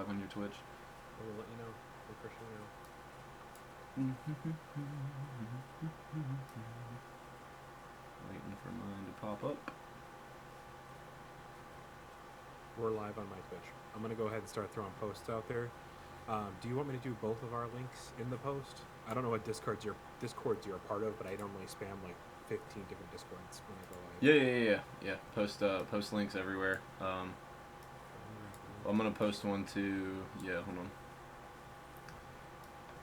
live on your Twitch. I will let you know. We'll for sure know. Waiting for mine to pop up. We're live on my Twitch. I'm going to go ahead and start throwing posts out there. Do you want me to do both of our links in the post? I don't know what Discords you're a part of, but I normally spam like 15 different Discords when I go live. Yeah. Post links everywhere. I'm gonna post one to hold on.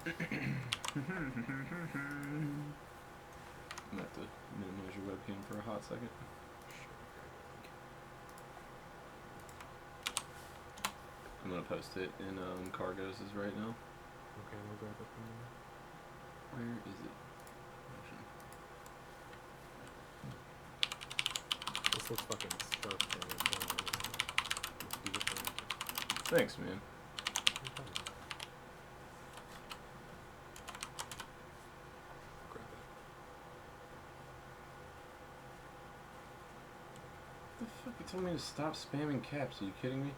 I'm gonna have to minimize your webcam for a hot second. I'm gonna post it in Cargos right now. Okay, I'll grab it from there. Where is it? This looks fucking sharp. Thanks, man. Grab that. The fuck? You told me to stop spamming caps. Are you kidding me?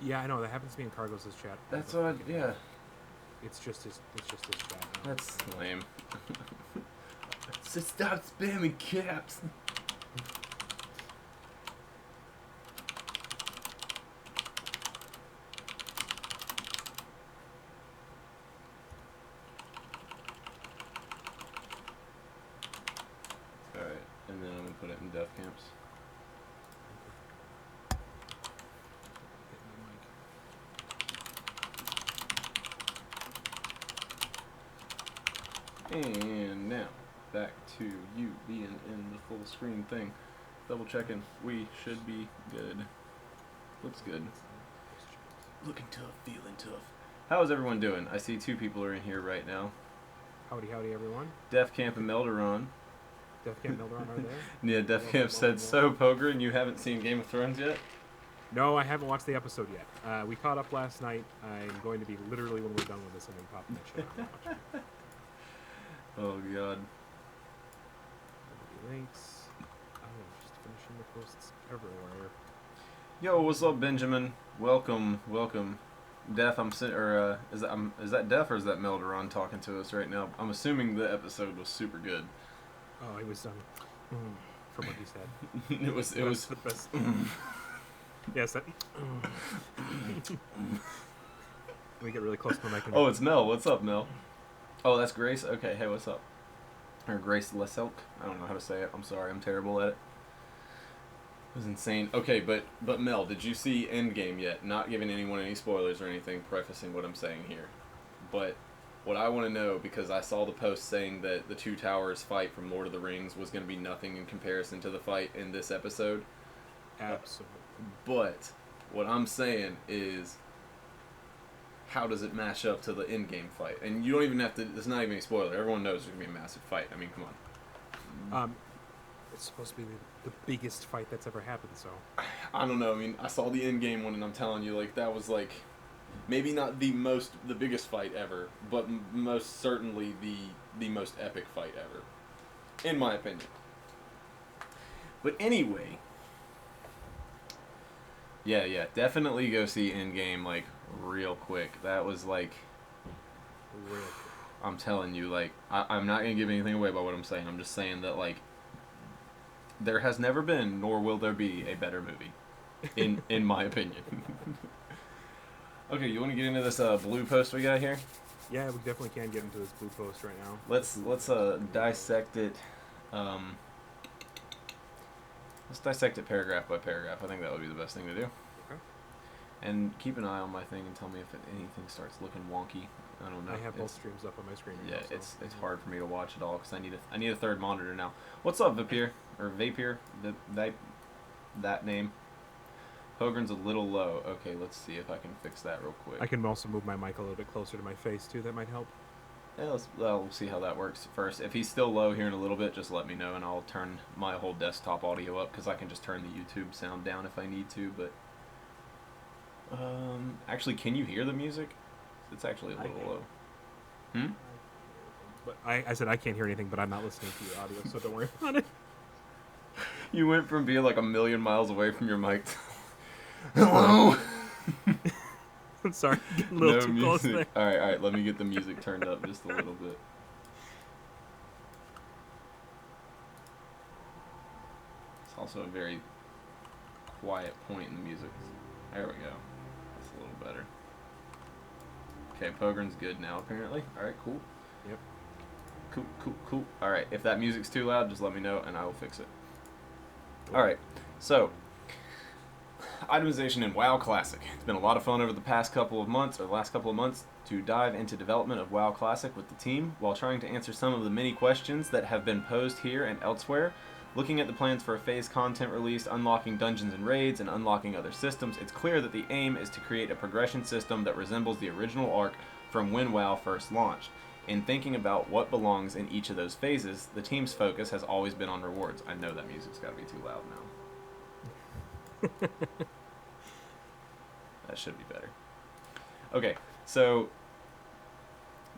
Yeah, I know. That happens to me in Cargos' chat. That's odd. Yeah. It's just his chat. Now. That's lame. So stop spamming caps. Alright, and then I'm gonna put it in death camps. And now, back to you being in the full screen thing. Double checking. We should be good. Looks good. Looking tough, feeling tough. How is everyone doing? I see two people are in here right now. Howdy, everyone. Def Camp and Melderon. Def Camp and Melderon are there? Yeah, Def Camp said, so Poker, and you haven't seen Game of Thrones yet? No, I haven't watched the episode yet. We caught up last night. I'm going to be literally, when we're done with this, and then popping that shit on and watching. Oh, God. Links. I'm just finishing the posts everywhere. Yo, what's up, Benjamin? Welcome. Def, is that Def or is that Melderon talking to us right now? I'm assuming the episode was super good. Oh, it was from what he said. it was the best. Yes, that. Let me get really close to the mic. Oh, it's Mel. What's up, Mel? Oh, that's Grace? Okay, hey, what's up? Or Grace Leselk? I don't know how to say it. I'm sorry, I'm terrible at it. It was insane. Okay, but Mel, did you see Endgame yet? Not giving anyone any spoilers or anything, prefacing what I'm saying here. But what I want to know, because I saw the post saying that the Two Towers fight from Lord of the Rings was going to be nothing in comparison to the fight in this episode. Absolutely. But what I'm saying is, how does it match up to the Endgame fight? And you don't even have to, it's not even a spoiler. Everyone knows there's going to be a massive fight. I mean, come on. It's supposed to be the biggest fight that's ever happened, so. I don't know. I mean, I saw the Endgame one, and I'm telling you, like, that was, like, maybe not the biggest fight ever, but most certainly the most epic fight ever. In my opinion. But anyway. Yeah, definitely go see Endgame, like, real quick. That was, like, Real quick. I'm telling you, like, I'm not going to give anything away by what I'm saying. I'm just saying that, like, there has never been, nor will there be, a better movie, in my opinion. Okay, you want to get into this blue post we got here? Yeah, we definitely can get into this blue post right now. Let's dissect it. Let's dissect it paragraph by paragraph. I think that would be the best thing to do. Okay. And keep an eye on my thing and tell me if anything starts looking wonky. I don't know. I have both streams up on my screen. Yeah, now, so. it's hard for me to watch it all because I need a third monitor now. What's up, Vapier or Vapier? That name. Hogren's a little low. Okay, let's see if I can fix that real quick. I can also move my mic a little bit closer to my face too. That might help. Yeah, we'll see how that works first. If he's still low here in a little bit, just let me know and I'll turn my whole desktop audio up because I can just turn the YouTube sound down if I need to. But actually, can you hear the music? It's actually a little low. But I said I can't hear anything, but I'm not listening to your audio, so don't worry about it. You went from being like a million miles away from your mic to... Hello! Sorry, getting a little No too close there. music. All right. Let me get the music turned up just a little bit. It's also a very quiet point in the music. There we go. That's a little better. Okay, Pogren's good now, apparently. All right, cool. Yep. Cool. All right, if that music's too loud, just let me know, and I will fix it. All right, so itemization in WoW Classic. It's been a lot of fun over the last couple of months, to dive into development of WoW Classic with the team while trying to answer some of the many questions that have been posed here and elsewhere. Looking at the plans for a phase content release, unlocking dungeons and raids, and unlocking other systems, it's clear that the aim is to create a progression system that resembles the original arc from when WoW first launched. In thinking about what belongs in each of those phases, the team's focus has always been on rewards. I know that music's got to be too loud now. That should be better. Okay, so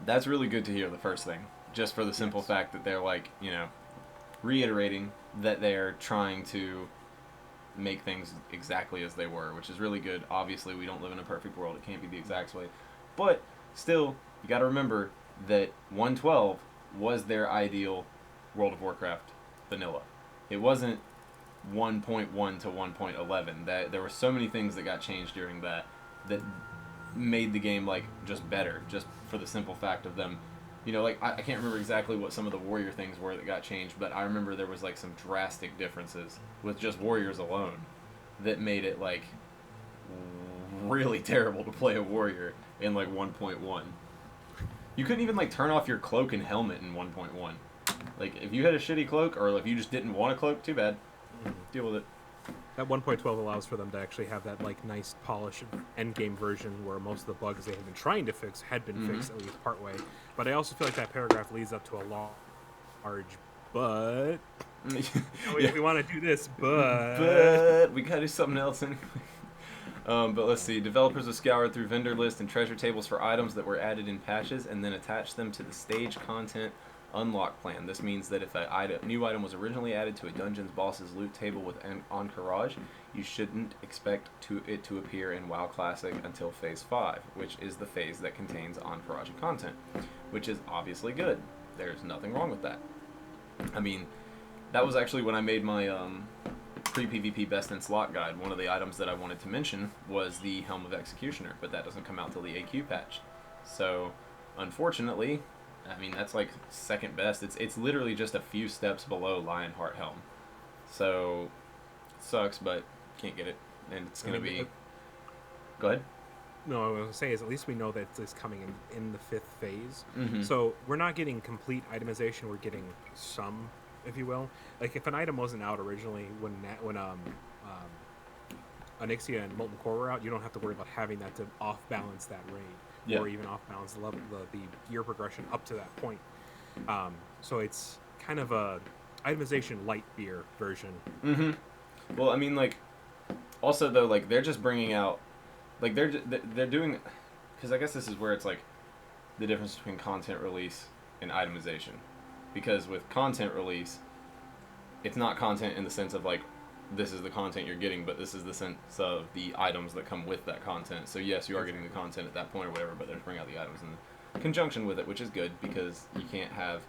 that's really good to hear, the first thing. Just for the simple fact that they're like, reiterating that they're trying to make things exactly as they were, which is really good. Obviously, we don't live in a perfect world. It can't be the exact way. But still, you got to remember that 1.12 was their ideal World of Warcraft vanilla. It wasn't 1.1 to 1.11. That there were so many things that got changed during that made the game just better, just for the simple fact of them. I can't remember exactly what some of the warrior things were that got changed, but I remember there was some drastic differences with just warriors alone that made it really terrible to play a warrior in 1.1. You couldn't even turn off your cloak and helmet in 1.1. If you had a shitty cloak, or if you just didn't want a cloak, too bad. Deal with it. That 1.12 allows for them to actually have that nice polished endgame version where most of the bugs they had been trying to fix had been fixed, at least partway. But I also feel like that paragraph leads up to a large but. We want to do this, but we gotta do something else anyway. But let's see. Developers have scoured through vendor lists and treasure tables for items that were added in patches and then attached them to the stage content unlock plan. This means that if a new item was originally added to a dungeon's boss's loot table with an Encourage, you shouldn't expect it to appear in WoW Classic until Phase 5, which is the phase that contains Encourage content, which is obviously good. There's nothing wrong with that. I mean, that was actually when I made my pre-PvP best in slot guide. One of the items that I wanted to mention was the Helm of Executioner, but that doesn't come out till the AQ patch. So, unfortunately, I mean, that's second best. It's literally just a few steps below Lionheart Helm. So, sucks, but can't get it. And it's going to be... Go ahead. No, I was going to say is at least we know that it's coming in the 5th phase. Mm-hmm. So we're not getting complete itemization. We're getting some, if you will. If an item wasn't out originally when Onyxia and Molten Core were out, you don't have to worry about having that to off-balance that raid. Yeah. Or even off-balance the level, the gear progression up to that point. So it's kind of a itemization light beer version. Mm-hmm. Well, I mean, also though, they're just bringing out, they're doing, because I guess this is where it's the difference between content release and itemization, because with content release, it's not content in the sense of this is the content you're getting, but this is the sense of the items that come with that content. So yes, you are getting the content at that point or whatever, but they're bringing out the items in conjunction with it, which is good because you can't have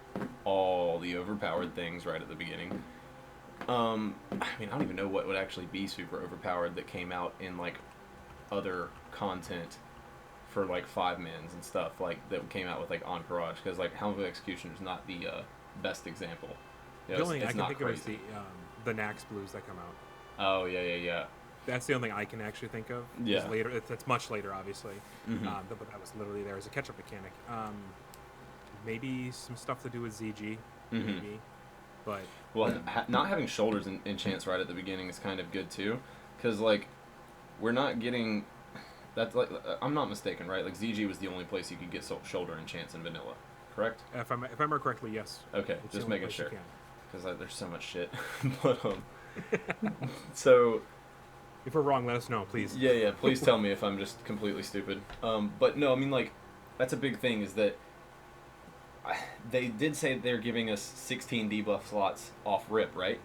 all the overpowered things right at the beginning. I mean, I don't even know what would actually be super overpowered that came out in other content for 5-mans and stuff that came out with Encourage, because Helm of Executioner is not the best example. The only thing I can think of is the Nax blues that come out. Oh yeah. That's the only thing I can actually think of. Yeah. Later, it's much later, obviously. Mm-hmm. But that was literally there as a catch-up mechanic. Maybe some stuff to do with ZG. Mm-hmm. Maybe. But not having shoulders in chance right at the beginning is kind of good too, because we're not getting. That's I'm not mistaken, right? ZG was the only place you could get shoulder enchants in vanilla, correct? If I remember correctly, yes. Okay, It's just the only making place sure, you because there's so much shit. But so. If we're wrong, let us know, please. Yeah. Please tell me if I'm just completely stupid. But no, I mean that's a big thing is that they did say they're giving us 16 debuff slots off rip, right?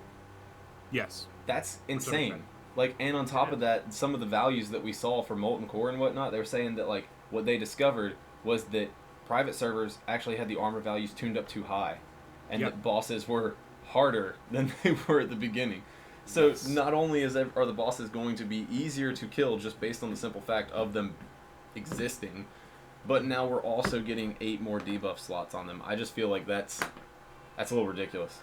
Yes. That's insane. Like, and on top of that, some of the values that we saw for Molten Core and whatnot, they were saying that, like, what they discovered was that private servers actually had the armor values tuned up too high, and Yep. that bosses were harder than they were at the beginning. So Yes. not only are the bosses going to be easier to kill just based on the simple fact of them existing, but now we're also getting 8 more debuff slots on them. I just feel like that's a little ridiculous.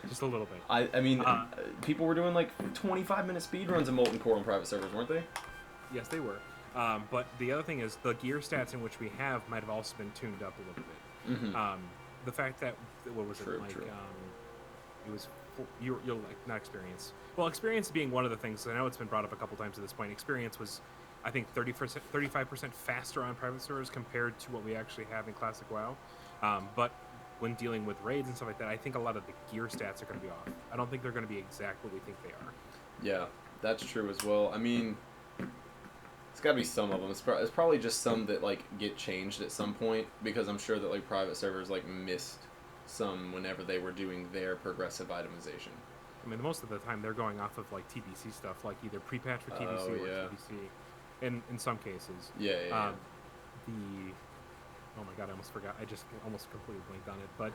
Just a little bit. I mean, people were doing like 25-minute speed runs of Molten Core on private servers, weren't they? Yes, they were. But the other thing is the gear stats in which we have might have also been tuned up a little bit. Mm-hmm. The fact that what was True, it like? true. It was you're like not experience. Well, experience being one of the things. I know it's been brought up a couple times at this point. Experience was, I think, 35% faster on private servers compared to what we actually have in Classic WoW. But when dealing with raids and stuff like that, I think a lot of the gear stats are going to be off. I don't think they're going to be exactly what we think they are. Yeah, that's true as well. I mean, it's got to be some of them. It's probably just some that like get changed at some point, because I'm sure that like private servers like missed some whenever they were doing their progressive itemization. I mean, most of the time they're going off of like TBC stuff, like either pre-patch for TBC Oh, or yeah. TBC. In some cases, Yeah. Oh my god, I almost forgot. I just almost completely blinked on it. But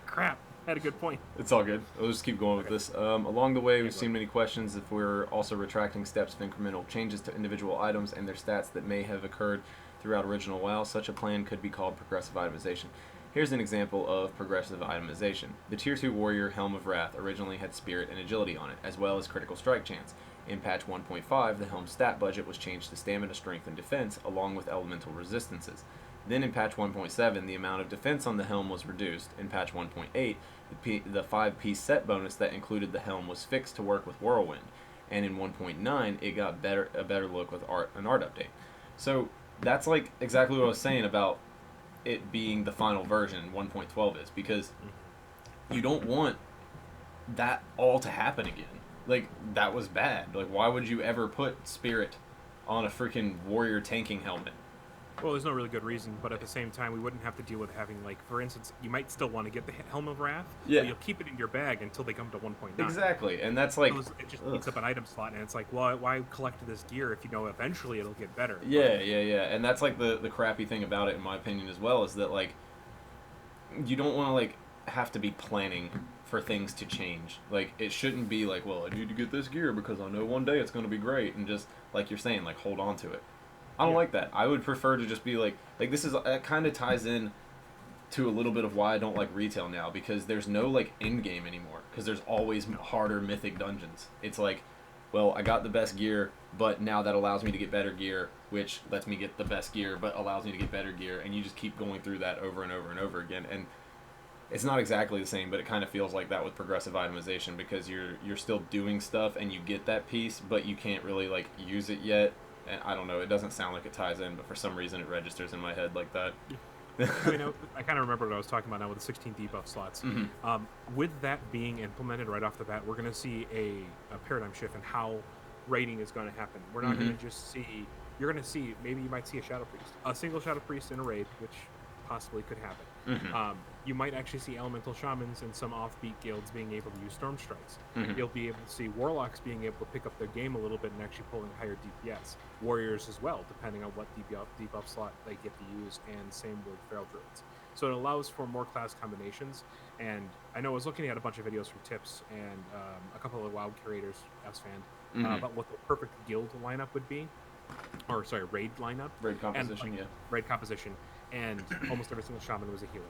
crap! I had a good point. It's all good. We'll just keep going with this. Along the way, we've seen many questions if we're also retracting steps of incremental changes to individual items and their stats that may have occurred throughout original WoW. Such a plan could be called progressive itemization. Here's an example of progressive itemization. The Tier 2 Warrior Helm of Wrath originally had Spirit and Agility on it, as well as critical strike chance. In patch 1.5, the helm's stat budget was changed to Stamina, Strength, and Defense, along with elemental resistances. Then in patch 1.7, the amount of defense on the helm was reduced. In patch 1.8, the 5-piece set bonus that included the helm was fixed to work with Whirlwind. And in 1.9, it got a better look with an art update. So that's like exactly what I was saying about it being the final version, 1.12 is, because you don't want that all to happen again. Like, that was bad. Like, why would you ever put Spirit on a freaking warrior tanking helmet? Well, there's no really good reason, but at the same time, we wouldn't have to deal with having, like, for instance, you might still want to get the Helm of Wrath, Yeah. but you'll keep it in your bag until they come to 1.9. Exactly, and that's like... It just eats up an item slot, and it's like, well, why collect this gear if you know eventually it'll get better? Yeah, and that's like the crappy thing about it, in my opinion, as well, is that, like, you don't want to, like, have to be planning for things to change. Like, it shouldn't be like, well, I need to get this gear because I know one day it's going to be great, and just, like you're saying, like, hold on to it. I don't like that. I would prefer to just be like this is, it kind of ties in to a little bit of why I don't like retail now, because there's no, like, end game anymore, because there's always harder mythic dungeons. It's like, well, I got the best gear, but now that allows me to get better gear, which lets me get the best gear, but allows me to get better gear, and you just keep going through that over and over and over again, and it's not exactly the same, but it kind of feels like that with progressive itemization, because you're still doing stuff, and you get that piece, but you can't really, like, use it yet. And I don't know, it doesn't sound like it ties in, but for some reason it registers in my head like that. I mean, I kind of remember what I was talking about now with the 16 debuff slots. Mm-hmm. With that being implemented right off the bat, we're going to see a paradigm shift in how raiding is going to happen. We're not going to just see... You're going to see... Maybe you might see a Shadow Priest. A single Shadow Priest in a raid, which possibly could happen. You might actually see Elemental Shamans and some offbeat guilds being able to use Storm Strikes. You'll be able to see Warlocks being able to pick up their game a little bit and actually pulling higher DPS. Warriors as well, depending on what debuff slot they get to use, and same with Feral Druids. So it allows for more class combinations, and I know I was looking at a bunch of videos from Tips and a couple of WoW curators, S-Fan, about what the perfect guild lineup would be. Or, sorry, raid lineup. Raid composition, yeah. Raid composition. And almost every single shaman was a healer.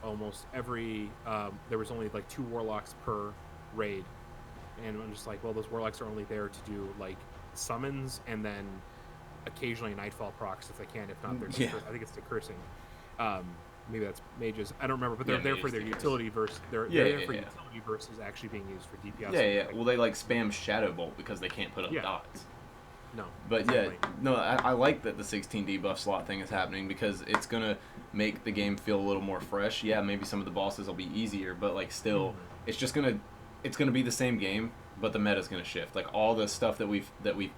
Almost every... there was only, like, 2 warlocks per raid. And I'm just like, well, those warlocks are only there to do, like, summons and then occasionally nightfall procs if they can. If not, they're I think it's the cursing. Maybe that's mages. I don't remember, but they're there for their utility versus... They're there for utility versus actually being used for DPS. Yeah. Well, they, like, spam Shadow Bolt because they can't put up dots. No. But exactly. I like that the 16 debuff slot thing is happening, because it's going to make the game feel a little more fresh. Yeah, maybe some of the bosses will be easier, but, like, still, it's just going to be the same game, but the meta's going to shift. Like, all the stuff that we've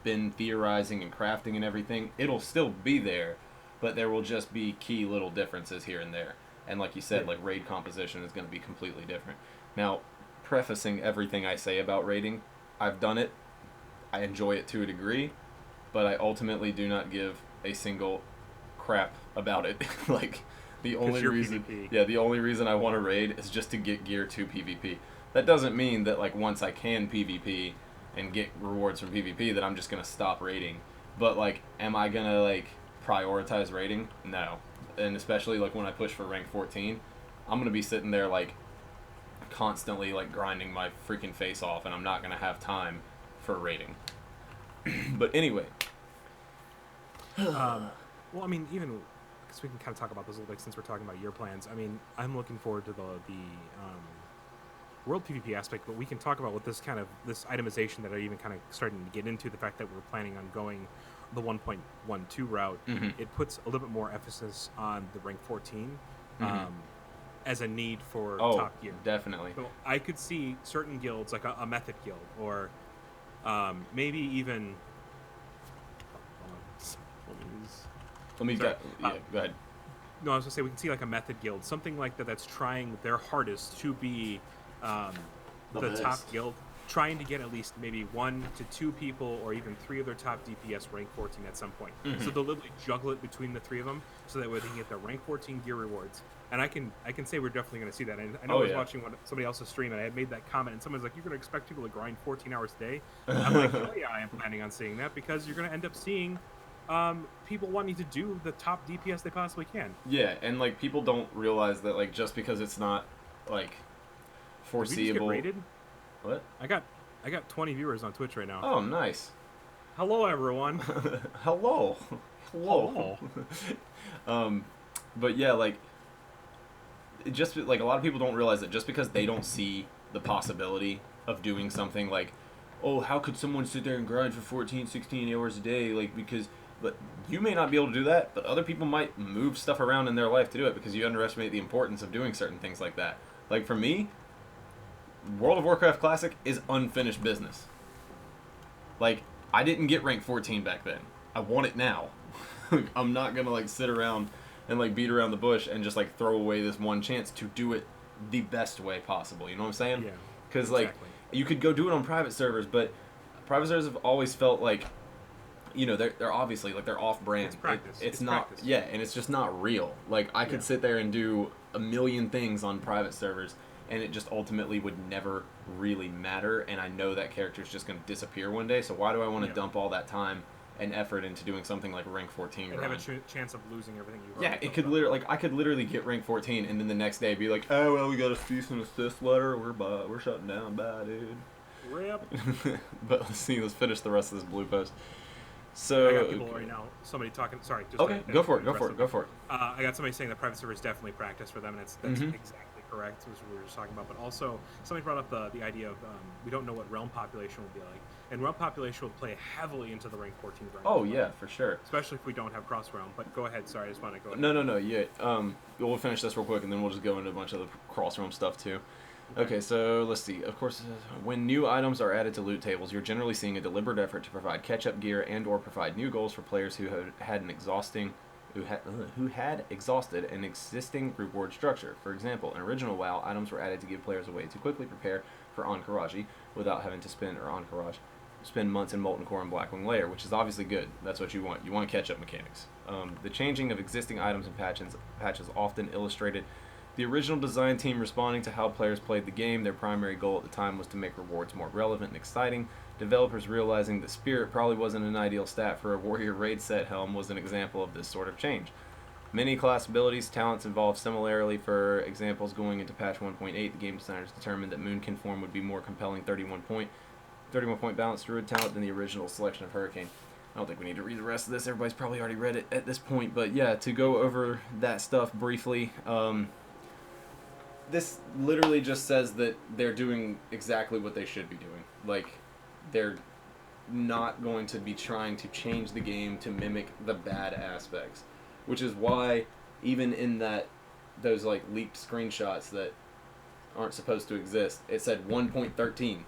been theorizing and crafting and everything, it'll still be there, but there will just be key little differences here and there. And like you said, like, raid composition is going to be completely different. Now, prefacing everything I say about raiding, I've done it. I enjoy it to a degree, but I ultimately do not give a single crap about it. Like, the only reason, PvP. yeah, the only reason I want to raid is just to get gear to PvP. That doesn't mean that like once I can PvP and get rewards from PvP that I'm just gonna stop raiding. But like, am I gonna like prioritize raiding? No. And especially like when I push for rank 14, I'm gonna be sitting there like constantly like grinding my freaking face off, and I'm not gonna have time for raiding. But anyway, Well, I mean, even because we can kind of talk about this a little bit since we're talking about your plans. I mean, I'm looking forward to the world PvP aspect, but we can talk about with this kind of this itemization that I even kind of starting to get into, the fact that we're planning on going the 1.12 route. It puts a little bit more emphasis on the rank 14 as a need for top gear. Definitely. So I could see certain guilds, like a method guild, or maybe even. Let me go ahead. No, I was gonna say we can see like a method guild, something like that, that's trying their hardest to be the top guild, trying to get at least maybe 1 to 2 people or even 3 of their top DPS rank 14 at some point. So they'll literally juggle it between the 3 of them, so that way they can get their rank 14 gear rewards. And I can say we're definitely going to see that. And I know I was watching somebody else's stream, and I had made that comment, and someone's like, "You're going to expect people to grind 14 hours a day?" And I'm like, "Oh yeah, I am planning on seeing that, because you're going to end up seeing people wanting to do the top DPS they possibly can." Yeah, and like people don't realize that like just because it's not like foreseeable. Did we just get rated? What? I got 20 viewers on Twitch right now. Oh, nice. Hello, everyone. Hello. But yeah, like it just like a lot of people don't realize that just because they don't see the possibility of doing something like, oh, how could someone sit there and grind for 14, 16 hours a day? Like, because, but you may not be able to do that, but other people might move stuff around in their life to do it, because you underestimate the importance of doing certain things like that. Like for me, World of Warcraft Classic is unfinished business. Like, I didn't get rank 14 back then. I want it now. I'm not gonna like sit around and like beat around the bush and just like throw away this one chance to do it the best way possible. You know what I'm saying? Yeah. Because exactly. like you could go do it on private servers, but private servers have always felt like, you know, they're obviously like they're off brand. It's practice. It's not practice. Yeah, and it's just not real. Like I could sit there and do a million things on private servers, and it just ultimately would never really matter, and I know that character's just going to disappear one day, so why do I want to dump all that time and effort into doing something like rank 14 and have a chance of losing everything you've Yeah, it could literally, like, I could literally get rank 14 and then the next day be like, oh, well, we got a cease and desist letter, we're shutting down, bye, dude. Rip. But let's finish the rest of this blue post. So I got people right now. Somebody talking. Sorry. Just okay, go for it. I got somebody saying that private server is definitely practice for them, and that's exactly correct. That's what we were just talking about. But also, somebody brought up the idea of we don't know what realm population will be like, and realm population will play heavily into the rank 14 grind. Oh yeah, for sure. Especially if we don't have cross realm. But go ahead. Sorry, I just want to go ahead. No. Yeah. We'll finish this real quick, and then we'll just go into a bunch of the cross realm stuff too. Okay, so let's see. Of course, when new items are added to loot tables, you're generally seeing a deliberate effort to provide catch-up gear and/or provide new goals for players who had exhausted an existing reward structure. For example, in original WoW, items were added to give players a way to quickly prepare for Encourage without having to spend months in Molten Core and Blackwing Lair, which is obviously good. That's what you want. You want catch-up mechanics. The changing of existing items and patches often illustrated the original design team responding to how players played the game. Their primary goal at the time was to make rewards more relevant and exciting. Developers realizing that Spirit probably wasn't an ideal stat for a warrior raid set helm was an example of this sort of change. Many class abilities, talents involved similarly. For examples, going into patch 1.8, the game designers determined that Moonkin form would be more compelling 31 point balanced druid talent than the original selection of Hurricane. I don't think we need to read the rest of this. Everybody's probably already read it at this point. But yeah, to go over that stuff briefly, this literally just says that they're doing exactly what they should be doing. Like, they're not going to be trying to change the game to mimic the bad aspects. Which is why, even in those like leaked screenshots that aren't supposed to exist, it said 1.13.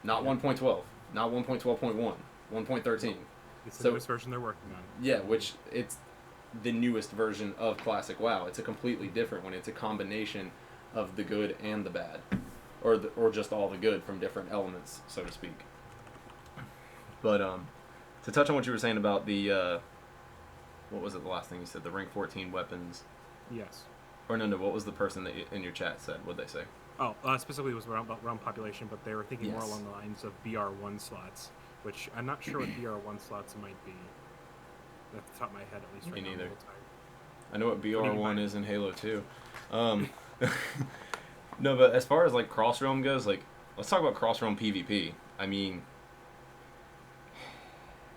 Not 1.12. Not 1.12.1. 1.13. It's the newest version they're working on. Yeah, which it's the newest version of Classic WoW. It's a completely different one. It's a combination of the good and the bad, or just all the good from different elements, so to speak. But to touch on what you were saying about the what was it? The last thing you said, the rank 14 weapons. Yes. Or no, what was the person that in your chat said? What'd they say? Oh, specifically it was realm population, but they were thinking more Yes. along the lines of BR1 slots, which I'm not sure what BR1 slots might be. At the top of my head, at least Me right now. I'm a neither. little tired. I know what do you BR1 mean? is in Halo 2. No, but as far as like cross realm goes, like let's talk about cross realm PvP. I mean,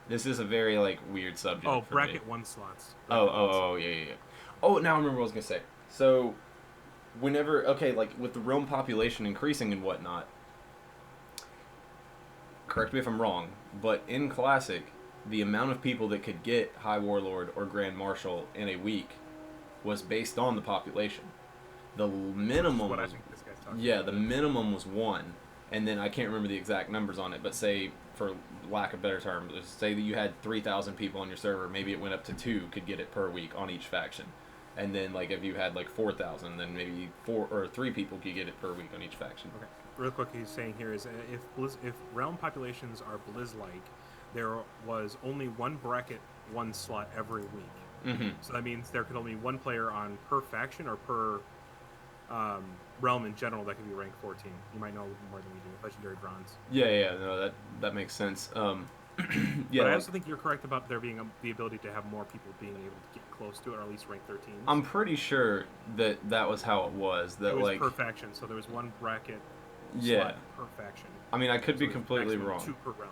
this is a very like weird subject. Oh, for bracket me. 1 slots. Oh, yeah. Oh, now I remember what I was gonna say. So, whenever like with the realm population increasing and whatnot, correct me if I'm wrong, but in Classic, the amount of people that could get High Warlord or Grand Marshal in a week was based on the population. The minimum What I was, think this guy's talking yeah, about. the minimum was 1, and then I can't remember the exact numbers on it, but say, for lack of better term, say that you had 3,000 people on your server, maybe it went up to 2 could get it per week on each faction. And then like if you had like 4,000, then maybe 4 or 3 people could get it per week on each faction. Okay. Real quick, he's saying here is if realm populations are Blizz-like, there was only 1 bracket 1 slot every week. Mm-hmm. So that means there could only be 1 player on per faction or per realm in general that could be rank 14. You might know more than we do. Legendary bronze. Yeah, no, that makes sense. Yeah, but I like, also think you're correct about there being the ability to have more people being able to get close to it, or at least rank 13. I'm pretty sure that was how it was. That it was like per faction, so there was 1 bracket yeah. slot per faction. I mean, I could So be it's completely maximum wrong. 2 per realm.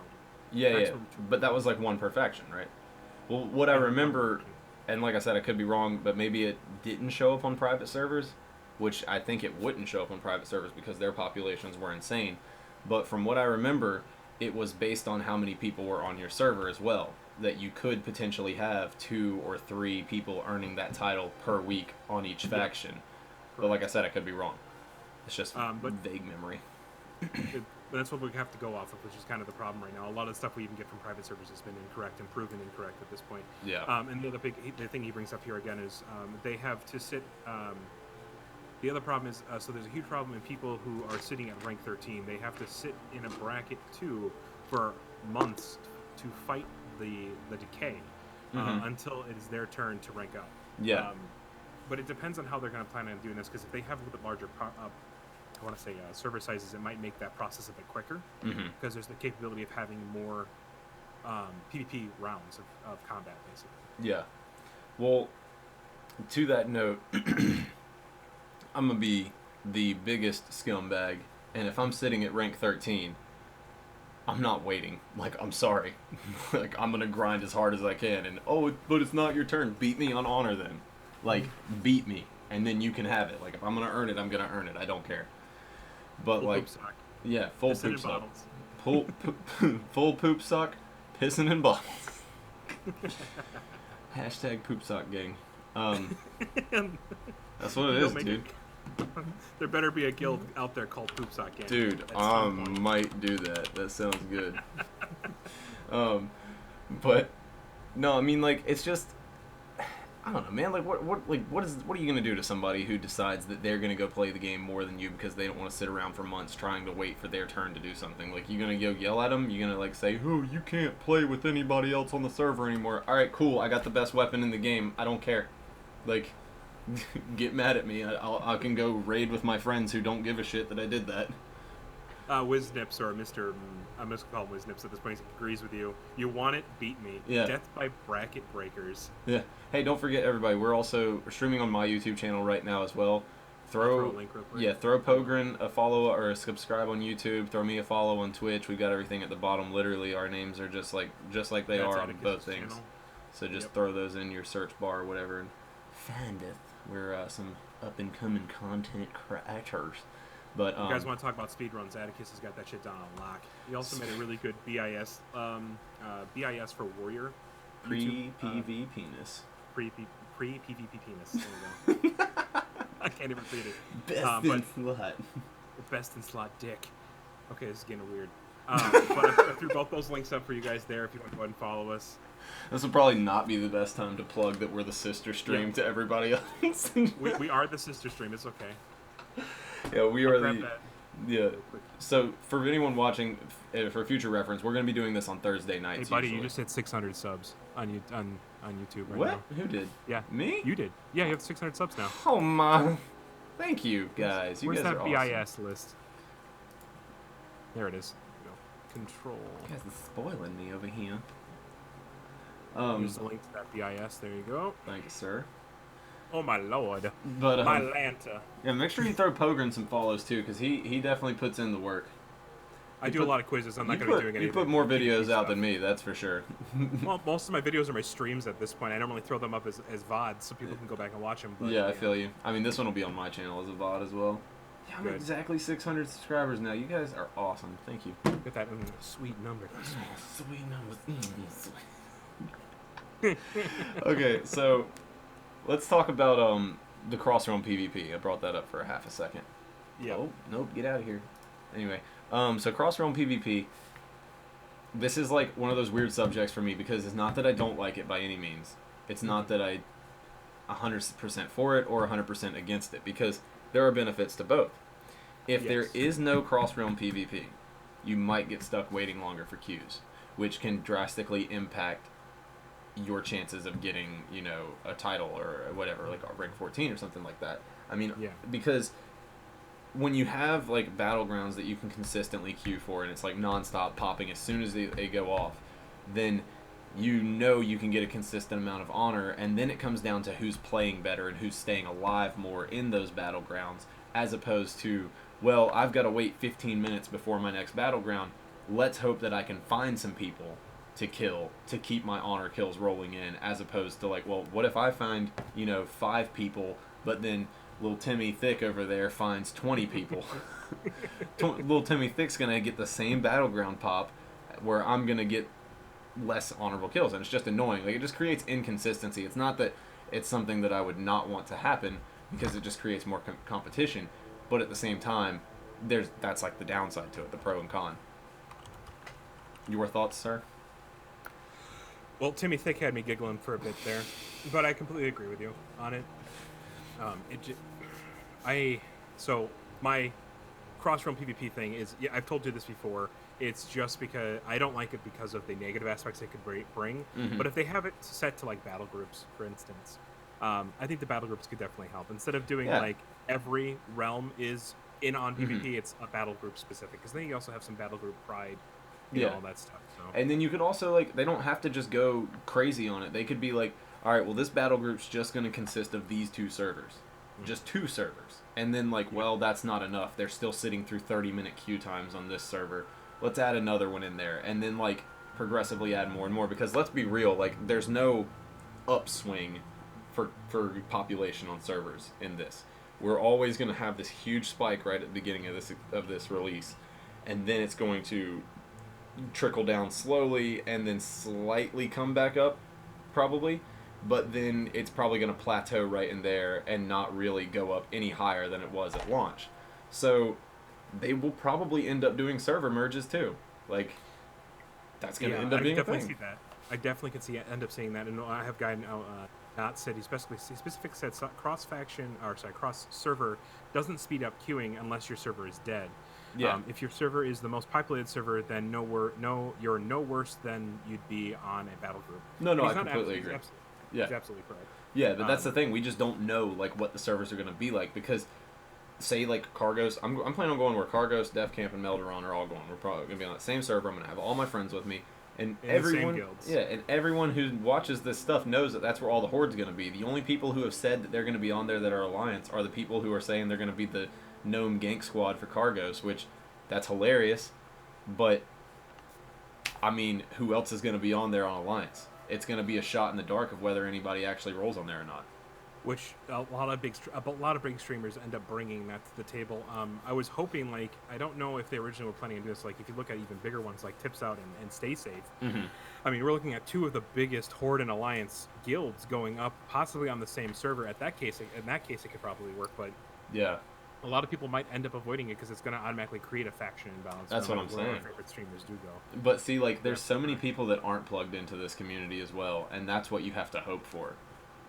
Yeah, Maximum 2 but that was like 1 per faction, right? Well, what I And remember, 1 faction. and like I said, I could be wrong, but maybe it didn't show up on private servers, which I think it wouldn't show up on private servers because their populations were insane. But from what I remember, it was based on how many people were on your server as well. That you could potentially have 2 or 3 people earning that title per week on each faction. But like I said, I could be wrong. It's just but vague memory. That's what we have to go off of, which is kind of the problem right now. A lot of the stuff we even get from private servers has been incorrect and proven incorrect at this point. Yeah. And the other the thing he brings up here again is they have to sit. The other problem is so there's a huge problem in people who are sitting at rank 13. They have to sit in a bracket 2 for months to fight the decay until it is their turn to rank up. Yeah. But it depends on how they're going to plan on doing this, because if they have a little bit larger I want to say server sizes, it might make that process a bit quicker, because there's the capability of having more PvP rounds of combat, basically. Yeah. Well, to that note, I'm going to be the biggest scumbag, and if I'm sitting at rank 13, I'm not waiting. Like, I'm sorry. Like, I'm going to grind as hard as I can, and, but it's not your turn. Beat me on honor then. Like, beat me, and then you can have it. Like, if I'm going to earn it, I'm going to earn it. I don't care. But, Full like, poop sock. yeah, full Pissing in poop sock. bottles. Full poop sock, pissing in bottles. Hashtag poop sock gang. That's what it is, dude. There better be a guild out there called Poop Sock Gang. Dude, I might do that. That sounds good. But no, I mean, like, it's just, I don't know, man. Like, what are you gonna do to somebody who decides that they're gonna go play the game more than you because they don't want to sit around for months trying to wait for their turn to do something? Like, you gonna go yell at them? You gonna like say, "Oh, you can't play with anybody else on the server anymore"? All right, cool. I got the best weapon in the game. I don't care. Like, get mad at me. I can go raid with my friends who don't give a shit that I did that. Wiznips, or Mr. I'm just gonna call him Wiznips at this point, he agrees with you. You want it? Beat me. Yeah. Death by bracket breakers. Yeah. Hey, don't forget, everybody, we're also streaming on my YouTube channel right now as well. Throw a link real quick. Yeah, throw Pogren a follow or a subscribe on YouTube. Throw me a follow on Twitch. We got everything at the bottom. Literally, our names are just like they That's are on Atticus's both things. channel. So just throw those in your search bar or whatever and find it. We're some up and coming content creators. But you guys want to talk about speedruns? Atticus has got that shit down on lock. He also made a really good BIS for Warrior. Pre-PV penis. Pre-PvP penis. There we go. I can't even read it. Best in slot. Best in slot dick. Okay, this is getting weird. But I threw both those links up for you guys there if you want to go ahead and follow us. This will probably not be the best time to plug that we're the sister stream to everybody else. we are the sister stream. It's okay. Yeah, we are the Yeah. So for anyone watching, for future reference, we're gonna be doing this on Thursday Hey, nights. buddy, usually. you just hit 600 subs on YouTube right What? now. Who did? Yeah. Me? You did. Yeah, you have 600 subs now. Oh my! Thank you guys. You Where's guys that are BIS awesome. list? There it is. There we go. Control. You guys are spoiling me over here. Use the link to that BIS. There you go. Thank you, sir. Oh my lord. But My Lanta. yeah, make sure you throw Pogren some follows too, because he definitely puts in the work. I do a lot of quizzes. I'm not going to be doing any. You put more videos out than me, that's for sure. Well, most of my videos are my streams at this point. I normally throw them up as VODs so people can go back and watch them. But, yeah, I feel you. I mean, this one will be on my channel as a VOD as well. Yeah, I'm at exactly 600 subscribers now. You guys are awesome. Thank you. Get that sweet number. Sweet numbers. Okay, so let's talk about the cross-realm PvP. I brought that up for a half a second. Yeah. Oh, nope, get out of here. Anyway, so cross-realm PvP, this is like one of those weird subjects for me because it's not that I don't like it by any means. It's not that I 100% for it or 100% against it, because there are benefits to both. If there is no cross-realm PvP, you might get stuck waiting longer for queues, which can drastically impact your chances of getting, you know, a title or whatever, like a rank 14 or something like that. I mean, because when you have like battlegrounds that you can consistently queue for and it's like non-stop popping as soon as they go off, then you know you can get a consistent amount of honor, and then it comes down to who's playing better and who's staying alive more in those battlegrounds, as opposed to, well, I've got to wait 15 minutes before my next battleground. Let's hope that I can find some people to kill to keep my honor kills rolling in, as opposed to like, well, what if I find, you know, 5 people, but then little Timmy Thick over there finds 20 people. Little Timmy Thick's going to get the same battleground pop where I'm going to get less honorable kills, and it's just annoying. Like, it just creates inconsistency. It's not that it's something that I would not want to happen, because it just creates more competition, but at the same time, that's like the downside to it, the pro and con. Your thoughts, sir? Well, Timmy Thick had me giggling for a bit there, but I completely agree with you on it. So my cross-realm PvP thing is, yeah, I've told you this before. It's just because I don't like it because of the negative aspects it could bring. Mm-hmm. But if they have it set to like battle groups, for instance, I think the battle groups could definitely help. Instead of doing like every realm is in on PvP, it's a battle group specific. Because then you also have some battle group pride, you know, all that stuff. So. And then you could also, like, they don't have to just go crazy on it. They could be like, all right, well, this battle group's just going to consist of these 2 servers. Just 2 servers. And then, like, well, that's not enough. They're still sitting through 30-minute queue times on this server. Let's add another one in there. And then, like, progressively add more and more. Because let's be real, like, there's no upswing for population on servers in this. We're always going to have this huge spike right at the beginning of this release. And then it's going to trickle down slowly and then slightly come back up, probably. But then it's probably going to plateau right in there and not really go up any higher than it was at launch. So they will probably end up doing server merges too. Like, that's going to end up being a thing. See that. I definitely could end up seeing that. And I have a guy now, not said, he specifically said cross server doesn't speed up queuing unless your server is dead. Yeah. If your server is the most populated server, then you're no worse than you'd be on a battle group. No, I completely agree. He's absolutely correct. Yeah, but that's the thing. We just don't know like what the servers are going to be like, because say like Cargos, I'm planning on going where Cargos, Def Camp, and Melderon are all going. We're probably going to be on that same server. I'm going to have all my friends with me, and everyone, the same guilds. and everyone who watches this stuff knows that that's where all the horde's going to be. The only people who have said that they're going to be on there that are Alliance are the people who are saying they're going to be the Gnome Gank Squad for Cargos, which that's hilarious, but I mean, who else is going to be on there on Alliance? It's going to be a shot in the dark of whether anybody actually rolls on there or not. Which a lot of big streamers end up bringing that to the table. I was hoping, like, I don't know if they originally were planning to do this. Like, if you look at even bigger ones like Tips Out and Stay Safe, I mean, we're looking at 2 of the biggest Horde and Alliance guilds going up, possibly on the same server. In that case, it could probably work, but yeah, a lot of people might end up avoiding it because it's going to automatically create a faction imbalance. That's what I'm saying. Our favorite streamers do go. But see, like, there's so many people that aren't plugged into this community as well, and that's what you have to hope for.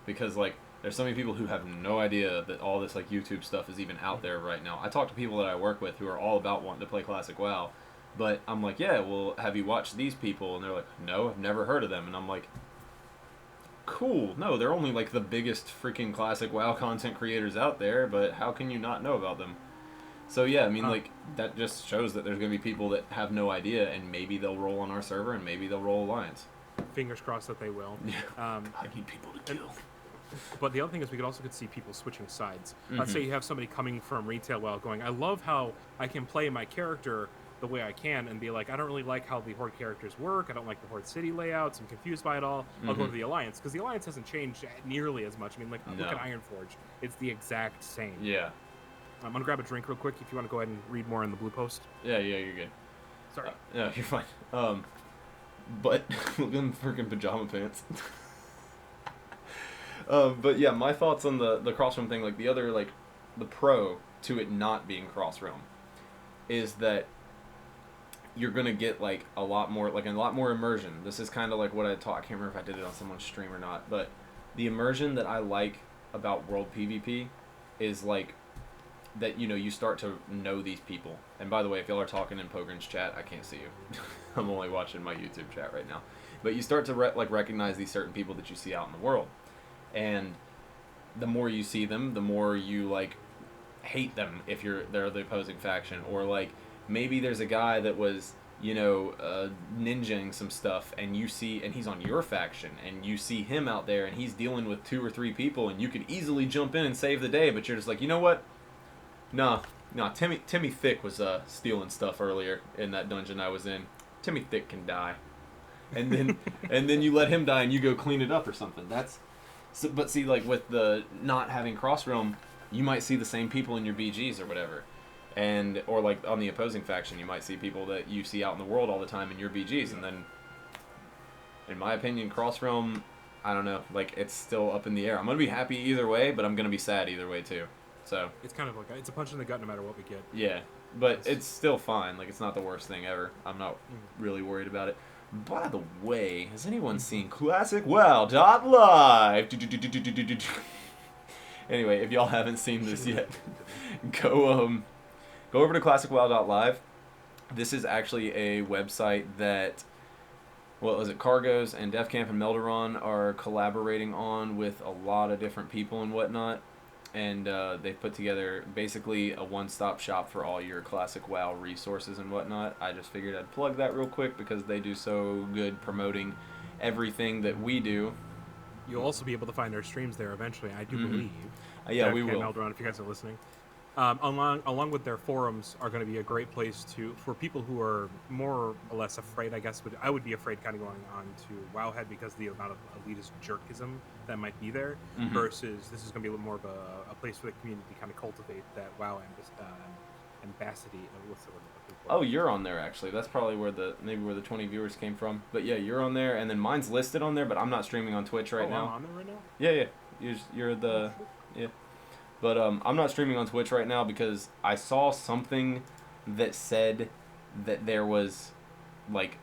Because, like, There's so many people who have no idea that all this like YouTube stuff is even out there right now. I talk to people that I work with who are all about wanting to play Classic WoW, but I'm like, yeah, well, have you watched these people? And they're like, no, I've never heard of them. And I'm like, cool. No, they're only like the biggest freaking Classic WoW content creators out there, but how can you not know about them? So yeah, I mean, like, that just shows that there's going to be people that have no idea, and maybe they'll roll on our server, and maybe they'll roll Alliance. Fingers crossed that they will. Yeah. I need people to kill. But the other thing is we could see people switching sides. Let's say you have somebody coming from retail WoW going, I love how I can play my character the way I can, and be like, I don't really like how the Horde characters work. I don't like the Horde city layouts. I'm confused by it all. I'll go to the Alliance, because the Alliance hasn't changed nearly as much. I mean, like, look at Ironforge. It's the exact same. Yeah. I'm going to grab a drink real quick if you want to go ahead and read more in the blue post. Yeah, you're good. Sorry. Yeah, you're fine. But look at them freaking pajama pants. But yeah, my thoughts on the cross-realm thing, like the other, like, the pro to it not being cross-realm is that you're gonna get like a lot more immersion. This is kind of like what I taught. I can't remember if I did it on someone's stream or not, but the immersion that I like about World PvP is like that, you know, you start to know these people. And by the way, if y'all are talking in Pogren's chat, I can't see you. I'm only watching my YouTube chat right now. But you start to recognize these certain people that you see out in the world. And the more you see them, the more you like hate them if they're the opposing faction. Or like maybe there's a guy that was, you know, ninjaing some stuff, and he's on your faction, and you see him out there and he's dealing with 2 or 3 people, and you could easily jump in and save the day, but you're just like, you know what? Nah, Timmy Thick was stealing stuff earlier in that dungeon I was in. Timmy Thick can die. And then and then you let him die and you go clean it up or something. But see, like with the not having cross realm, you might see the same people in your BGs or whatever. Or like on the opposing faction, you might see people that you see out in the world all the time in your BGs, and then in my opinion, cross realm, I don't know, like it's still up in the air. I'm gonna be happy either way, but I'm gonna be sad either way too. So it's kind of like it's a punch in the gut no matter what we get. Yeah, but it's still fine. Like, it's not the worst thing ever. I'm not really worried about it. By the way, has anyone seen ClassicWow.live? Anyway, if y'all haven't seen this yet, go over to ClassicWow.live. This is actually a website that, Cargos and DefCamp and Melderon are collaborating on with a lot of different people and whatnot. And they've put together basically a one-stop shop for all your Classic WoW resources and whatnot. I just figured I'd plug that real quick because they do so good promoting everything that we do. You'll also be able to find our streams there eventually, I do believe. Yeah, we will. Melderon, if you guys are listening. Along with their forums are going to be a great place for people who are more or less afraid, I guess. I would be afraid kind of going on to WoWhead because of the amount of elitist jerkism that might be there, versus this is going to be a little more of a place for the community to kind of cultivate that WoW ambassador. What's the word I'm looking for? Oh, you're on there actually. That's probably where the 20 viewers came from. But yeah, you're on there, and then mine's listed on there, but I'm not streaming on Twitch right now. I'm on there right now? Yeah. You're the yeah. But I'm not streaming on Twitch right now because I saw something that said that there was, like,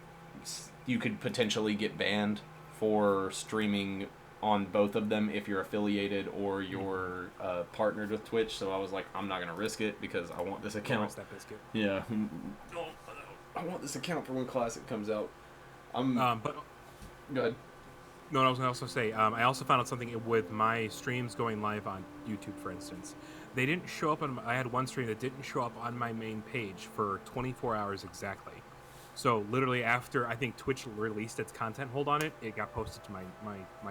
you could potentially get banned for streaming on both of them if you're affiliated or you're partnered with Twitch. So I was like, I'm not going to risk it because I want this account. That biscuit. Yeah. I want this account for when Classic comes out. But go ahead. No, I was going to also say, I also found out something with my streams going live on YouTube, for instance. They didn't show up I had one stream that didn't show up on my main page for 24 hours exactly. So literally after, I think Twitch released its content hold on it, it got posted to my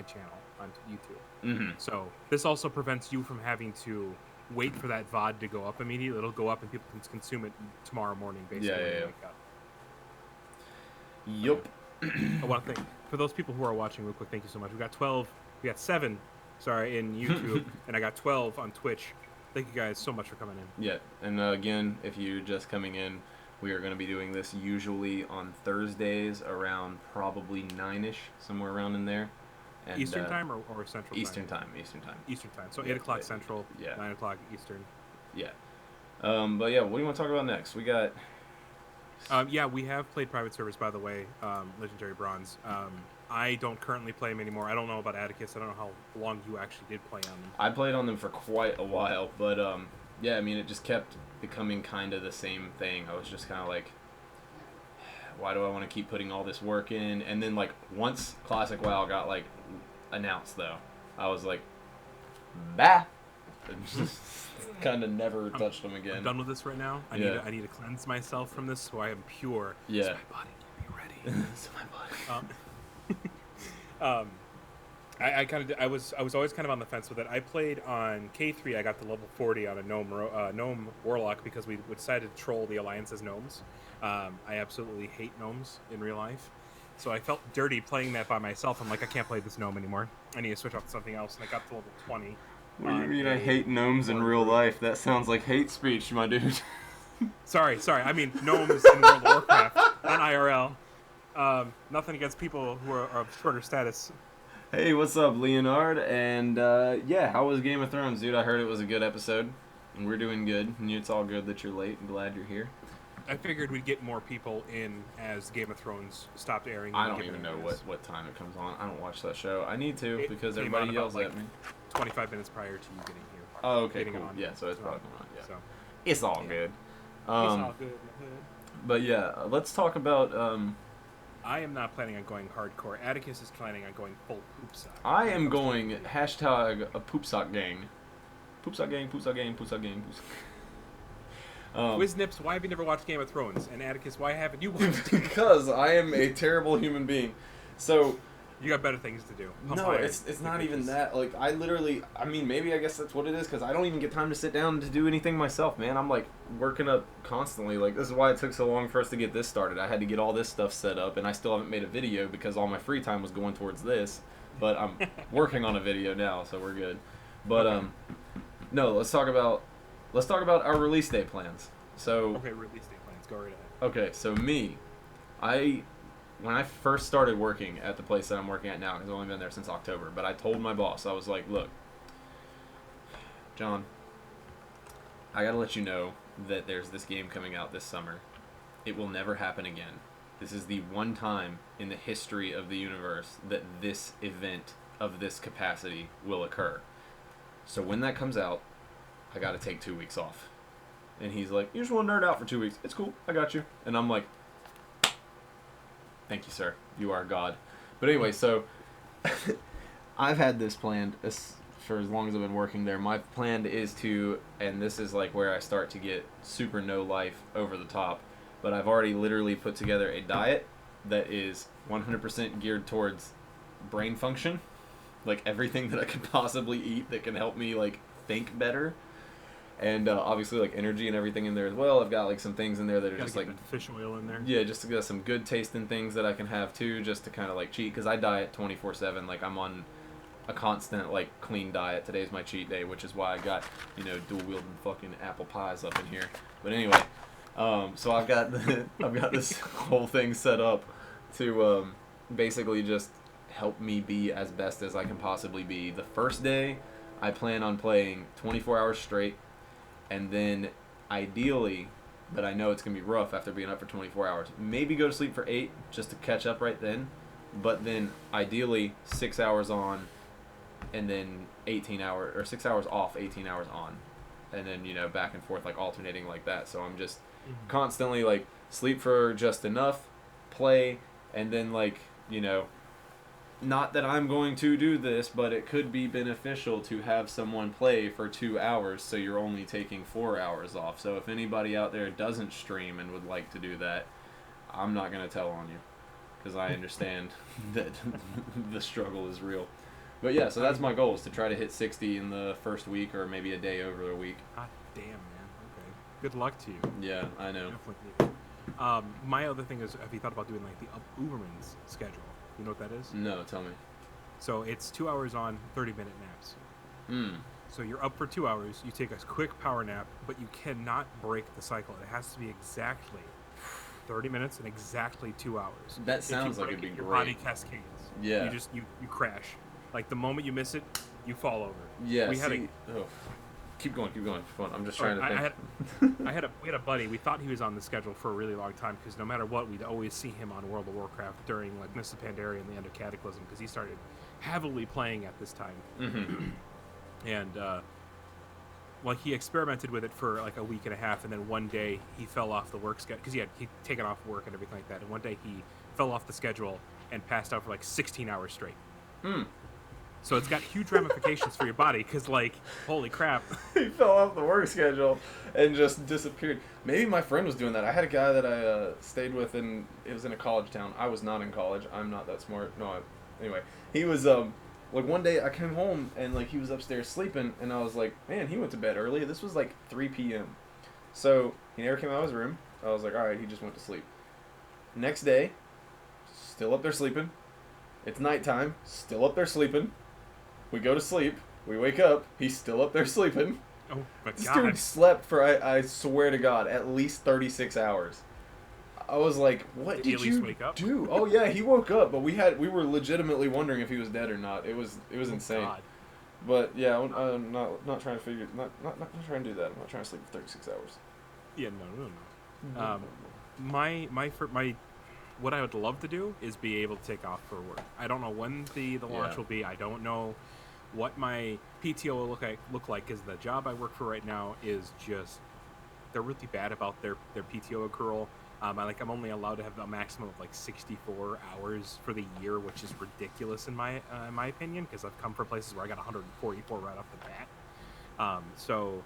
channel on YouTube. So this also prevents you from having to wait for that VOD to go up immediately. It'll go up and people can consume it tomorrow morning, basically. When they wake up. Yup. I want to thank, for those people who are watching real quick, thank you so much. We got 7, in YouTube, and I got 12 on Twitch. Thank you guys so much for coming in. Yeah, and again, if you're just coming in, we are going to be doing this usually on Thursdays around probably 9-ish, somewhere around in there. And, Eastern time or Central time? Eastern time. Eastern time. So 8 o'clock Central, 9 o'clock Eastern. Yeah. But yeah, what do you want to talk about next? We got... we have played private servers, by the way, Legendary Bronze. I don't currently play them anymore. I don't know about Atticus. I don't know how long you actually did play on them. I played on them for quite a while, but yeah, I mean, it just kept becoming kind of the same thing. I was just kind of like, why do I want to keep putting all this work in? And then like once Classic WoW got like announced though, I was like, bah. And just kind of never touched them again. I'm done with this right now. I need to cleanse myself from this so I am pure. Yeah. So my body can be ready. So my body. I was always kind of on the fence with it. I played on K3. I got to level 40 on a gnome warlock because we decided to troll the Alliance's gnomes. I absolutely hate gnomes in real life, so I felt dirty playing that by myself. I'm like, I can't play this gnome anymore. I need to switch off to something else, and I got to level 20. What do you mean I hate gnomes in real life? That sounds like hate speech, my dude. Sorry. I mean gnomes in World of Warcraft, not IRL. Nothing against people who are of shorter status. Hey, what's up, Leonard? And yeah, how was Game of Thrones, dude? I heard it was a good episode, and we're doing good. And it's all good that you're late. I'm glad you're here. I figured we'd get more people in as Game of Thrones stopped airing. I don't even know what time it comes on. I don't watch that show. I need to because everybody yells at me. 25 minutes prior to you getting here. Oh, okay, cool. Yeah, so it's probably on. Yeah, so, it's all good. It's all good. But yeah, let's talk about. I am not planning on going hardcore. Atticus is planning on going full poop sock. I am going hashtag a poop sock gang. Poop sock gang, poop sock gang, poop sock gang, poop sock. Wiznips, why have you never watched Game of Thrones? And Atticus, why haven't you watched it? Because I am a terrible human being. So you got better things to do. No, it's not even that. Like, I mean, maybe I guess that's what it is, because I don't even get time to sit down to do anything myself, man. I'm, like, working up constantly. Like, this is why it took so long for us to get this started. I had to get all this stuff set up, and I still haven't made a video because all my free time was going towards this. But I'm working on a video now, so we're good. But, no, let's talk about our release day plans. So okay, release day plans. Go right ahead. Okay, so when I first started working at the place that I'm working at now, because I've only been there since October, but I told my boss, I was like, look, John, I gotta let you know that there's this game coming out this summer. It will never happen again. This is the one time in the history of the universe that this event of this capacity will occur. So when that comes out, I gotta take 2 weeks off. And he's like, you just want to nerd out for 2 weeks. It's cool. I got you. And I'm like, thank you, sir. You are God. But anyway, so I've had this planned for as long as I've been working there. My plan is to, and this is like where I start to get super no life over the top, but I've already literally put together a diet that is 100% geared towards brain function. Like everything that I could possibly eat that can help me like think better. And obviously, like, energy and everything in there as well. I've got, like, some things in there that are just, like... fish oil in there. Yeah, just to get some good tasting things that I can have, too, just to kind of, like, cheat. Because I diet 24/7. Like, I'm on a constant, like, clean diet. Today's my cheat day, which is why I got, dual-wielding fucking apple pies up in here. But anyway, so I've got this whole thing set up to basically just help me be as best as I can possibly be. The first day, I plan on playing 24 hours straight. And then, ideally, but I know it's going to be rough after being up for 24 hours, maybe go to sleep for 8 just to catch up right then. But then, ideally, 6 hours on, and then 6 hours off, 18 hours on. And then, back and forth, like, alternating like that. So I'm just constantly, like, sleep for just enough, play, and then, like, not that I'm going to do this, but it could be beneficial to have someone play for 2 hours so you're only taking 4 hours off. So if anybody out there doesn't stream and would like to do that, I'm not going to tell on you because I understand that the struggle is real. But yeah, so that's my goal, is to try to hit 60 in the first week or maybe a day over a week. God damn, man. Okay. Good luck to you. Yeah, I know. Definitely. My other thing is, have you thought about doing like the Uberman's schedule? You know what that is? No, tell me. So it's 2 hours on, 30-minute naps. So you're up for 2 hours, you take a quick power nap, but you cannot break the cycle. It has to be exactly 30 minutes and exactly 2 hours. That sounds like it'd be your great. body cascades. Yeah. You crash. Like the moment you miss it, you fall over. Yeah, Keep going. Keep on. I'm just All trying right, to think. we had a buddy. We thought he was on the schedule for a really long time because no matter what, we'd always see him on World of Warcraft during like Mists of Pandaria and the end of Cataclysm because he started heavily playing at this time. Mm-hmm. And like he experimented with it for like a week and a half, and then one day he fell off the work schedule because he'd taken off work and everything like that. And one day he fell off the schedule and passed out for like 16 hours straight. So it's got huge ramifications for your body because, like, holy crap. He fell off the work schedule and just disappeared. Maybe my friend was doing that. I had a guy that I stayed with, and it was in a college town. I was not in college. I'm not that smart. Anyway, he was, like, one day I came home, and, like, he was upstairs sleeping, and I was like, man, he went to bed early. This was, like, 3 p.m. So he never came out of his room. I was like, all right, he just went to sleep. Next day, still up there sleeping. It's nighttime, still up there sleeping. We go to sleep. We wake up. He's still up there sleeping. Oh my This god. dude slept for, I swear to God, at least 36 hours. I was like, what Did he did at least you wake up? do? Oh yeah, he woke up, but we were legitimately wondering if he was dead or not. It was insane. God. But yeah, I'm not trying to figure, not trying to do that. I'm not trying to sleep for 36 hours. Yeah, no. My what I would love to do is be able to take off for work. I don't know when the launch Yeah. will be. I don't know what my PTO will look like because the job I work for right now is just they're really bad about their PTO accrual. I'm only allowed to have a maximum of like 64 hours for the year, which is ridiculous in my opinion because I've come from places where I got 144 right off the bat. So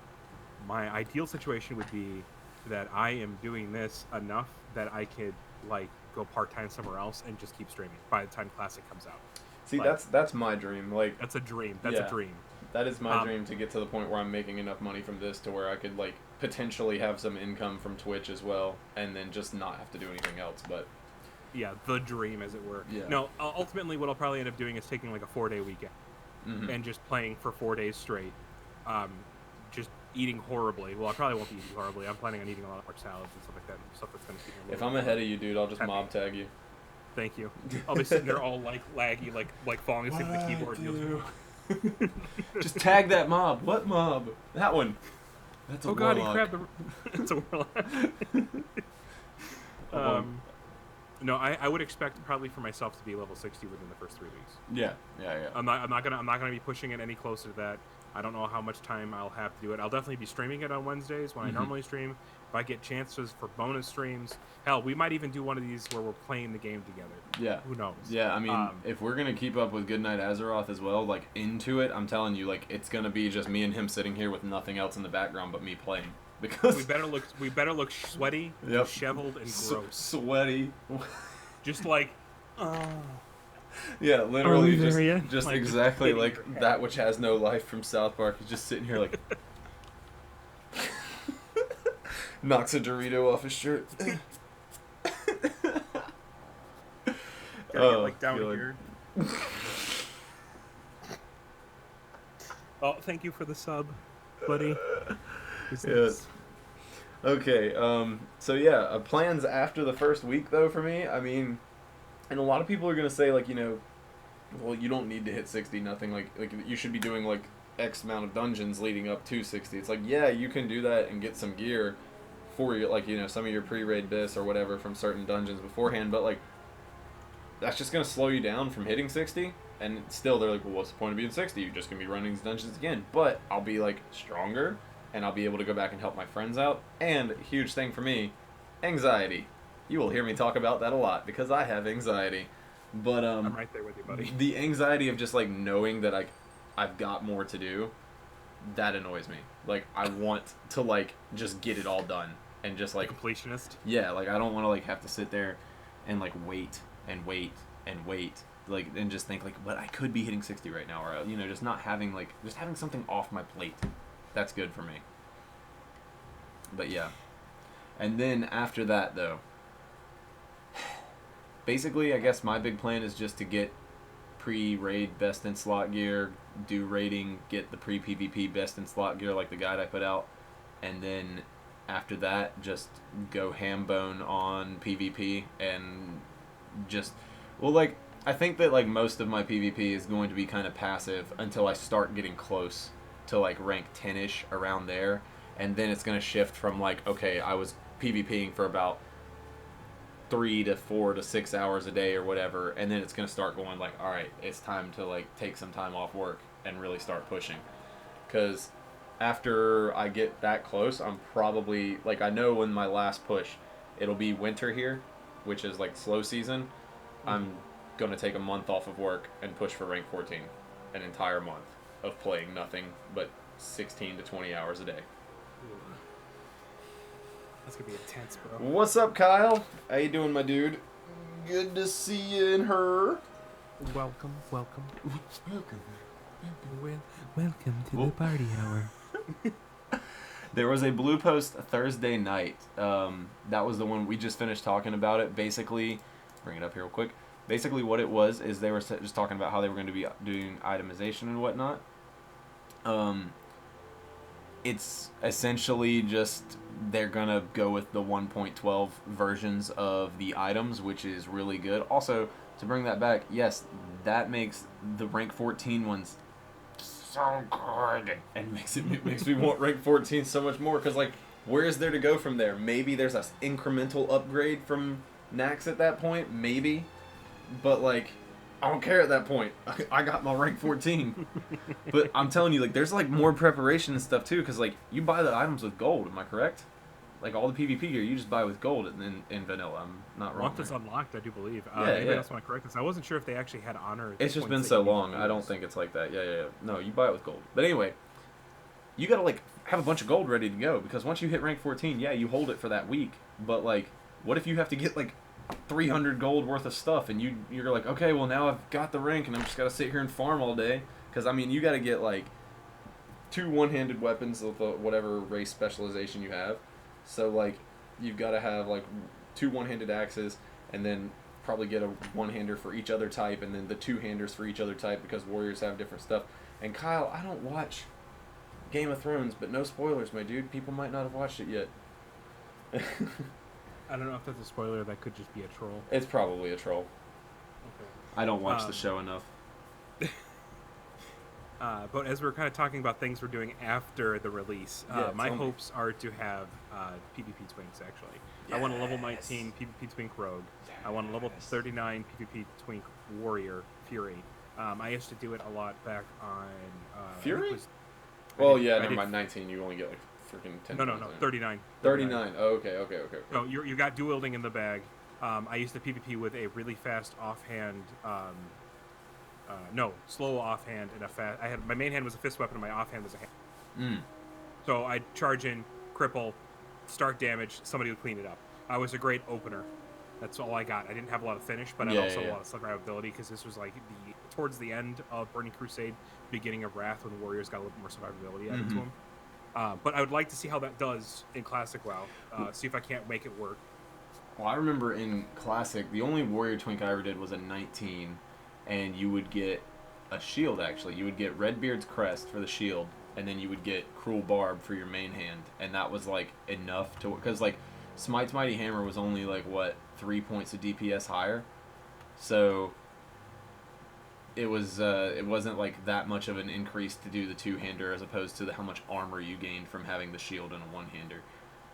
my ideal situation would be that I am doing this enough that I could like go part-time somewhere else and just keep streaming by the time Classic comes out. See, Like, that's my dream. Like, that's a dream. That's Yeah. a dream. that is my dream, to get to the point where I'm making enough money from this to where I could, like, potentially have some income from Twitch as well, and then just not have to do anything else. But Yeah, the dream, as it were. Yeah. No, ultimately, what I'll probably end up doing is taking like a 4-day weekend and just playing for 4 days straight. Just eating horribly. Well, I probably won't be eating horribly. I'm planning on eating a lot more salads and stuff like that. Stuff that's going to keep me. if I'm ahead of you, dude, I'll just Happy. mob tag you. Thank you. I'll be sitting there all like laggy, like falling asleep at the keyboard. Just tag that mob. What mob? That one. That's a Oh god, he warlock. grabbed the. It's a warlock. No, I would expect probably for myself to be level 60 within the first 3 weeks. Yeah. I'm not gonna be pushing it any closer to that. I don't know how much time I'll have to do it. I'll definitely be streaming it on Wednesdays when I normally stream. If I get chances for bonus streams, hell, we might even do one of these where we're playing the game together. Yeah. Who knows? Yeah, I mean, if we're gonna keep up with Goodnight Azeroth as well, like, into it, I'm telling you, like, it's gonna be just me and him sitting here with nothing else in the background but me playing. Because we better look sweaty, Yep. disheveled, and gross. Sweaty. Just like, Yeah, literally there yet? just Like, exactly hitting like your head. that which has no life from South Park. He's just sitting here like knocks a Dorito off his shirt. Gotta get, like, down God. here. Oh, thank you for the sub, buddy. Yes. Okay, so yeah, plans after the first week though for me, I mean, and a lot of people are gonna say like, you know, well, you don't need to hit 60, nothing, like you should be doing like X amount of dungeons leading up to 60. It's like, yeah, you can do that and get some gear for your, like, you know, some of your pre-raid bis or whatever from certain dungeons beforehand, but like, that's just gonna slow you down from hitting 60, and still they're like, well, what's the point of being 60? You're just gonna be running these dungeons again, but I'll be like stronger, and I'll be able to go back and help my friends out, and huge thing for me, anxiety. You will hear me talk about that a lot, because I have anxiety. But, I'm right there with you, buddy. the anxiety of just, like, knowing that, like, I've got more to do, that annoys me. Like, I want to, like, just get it all done, and just, like, Completionist. yeah, like, I don't want to, like, have to sit there and, like, wait, and wait, and wait, like, and just think, like, but I could be hitting 60 right now, or, you know, just not having, like, just having something off my plate. That's good for me. But yeah. And then after that, though, basically, I guess my big plan is just to get pre-raid best in slot gear, do raiding, get the pre-PvP best in slot gear like the guide I put out, and then after that, just go ham bone on PvP and just, well, like, I think that, like, most of my PvP is going to be kind of passive until I start getting close to like rank 10ish around there, and then it's gonna shift from like, okay, I was PvPing for about 3 to 4 to 6 hours a day or whatever, and then it's gonna start going like, all right, it's time to like take some time off work and really start pushing, because after I get that close, I'm probably like, I know when my last push, it'll be winter here, which is like slow season. I'm gonna take a month off of work and push for rank 14, an entire month of playing nothing but 16 to 20 hours a day. That's gonna be intense, bro. What's up, Kyle? How you doing, my dude? Good to see you in her. Welcome. Welcome. Welcome to the party hour. There was a blue post Thursday night. That was the one we just finished talking about it. Basically, bring it up here real quick. Basically, what it was is they were just talking about how they were going to be doing itemization and whatnot. It's essentially just they're going to go with the 1.12 versions of the items, which is really good. Also, to bring that back, yes, that makes the rank 14 ones so good, and makes me want rank 14 so much more, because like, where is there to go from there? Maybe there's an incremental upgrade from Nax at that point, maybe, but like, I don't care at that point. I got my rank 14. But I'm telling you, like, there's like more preparation and stuff too, because like, you buy the items with gold, am I correct? Like, all the PvP gear you just buy with gold in vanilla. I'm not wrong. Once it's unlocked, I do believe. Yeah, anybody else want to correct this? I wasn't sure if they actually had honor. It's just been so long. I don't think it's like that. Yeah. No, you buy it with gold. But anyway, you gotta like have a bunch of gold ready to go, because once you hit rank 14, yeah, you hold it for that week. But like, what if you have to get like 300 gold worth of stuff, and you're like, okay, well now I've got the rank, and I'm just gotta sit here and farm all day? Because I mean, you gotta get like 2 one-handed weapons with whatever race specialization you have. So like, you've got to have like 2 one-handed axes, and then probably get a one-hander for each other type, and then the 2-handers for each other type, because warriors have different stuff. And Kyle, I don't watch Game of Thrones, but no spoilers, my dude. People might not have watched it yet. I don't know if that's a spoiler. That could just be a troll. It's probably a troll. Okay. I don't watch the show enough. But as we're kind of talking about things we're doing after the release, my hopes are to have PvP twinks, actually. Yes. I want a level 19 PvP twink Rogue. Yes. I want a level 39 PvP twink Warrior Fury. I used to do it a lot back on... Fury? Well, yeah, never mind. 19, you only get like freaking 10. No, 39. 39. Oh, okay. No, you got dual wielding in the bag. I used to PvP with a really fast offhand... slow offhand and a fast. My main hand was a fist weapon, and my offhand was a hand. So I'd charge in, cripple, start damage. Somebody would clean it up. I was a great opener. That's all I got. I didn't have a lot of finish, but I had also a lot of survivability, because this was like towards the end of Burning Crusade, beginning of Wrath, when the warriors got a little more survivability added to them. But I would like to see how that does in Classic WoW. See if I can't make it work. Well, I remember in Classic, the only warrior twink I ever did was a 19. And you would get a shield, actually. You would get Redbeard's Crest for the shield, and then you would get Cruel Barb for your main hand. And that was, like, enough to... Because, like, Smite's Mighty Hammer was only, like, what, 3 points of DPS higher? So, it wasn't, like, that much of an increase to do the 2-hander, as opposed to how much armor you gained from having the shield and a 1-hander.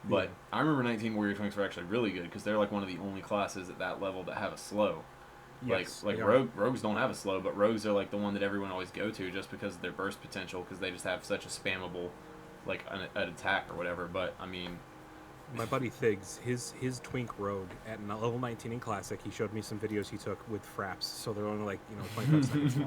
But I remember 19 Warrior Twinks were actually really good, because they're, like, one of the only classes at that level that have a slow. Yes, like rogues don't have a slow, but rogues are like the one that everyone always go to, just because of their burst potential, because they just have such a spammable, like, an attack or whatever. But I mean, my buddy Thiggs, his twink rogue at level 19 in Classic, he showed me some videos he took with fraps, so they're only like 25 seconds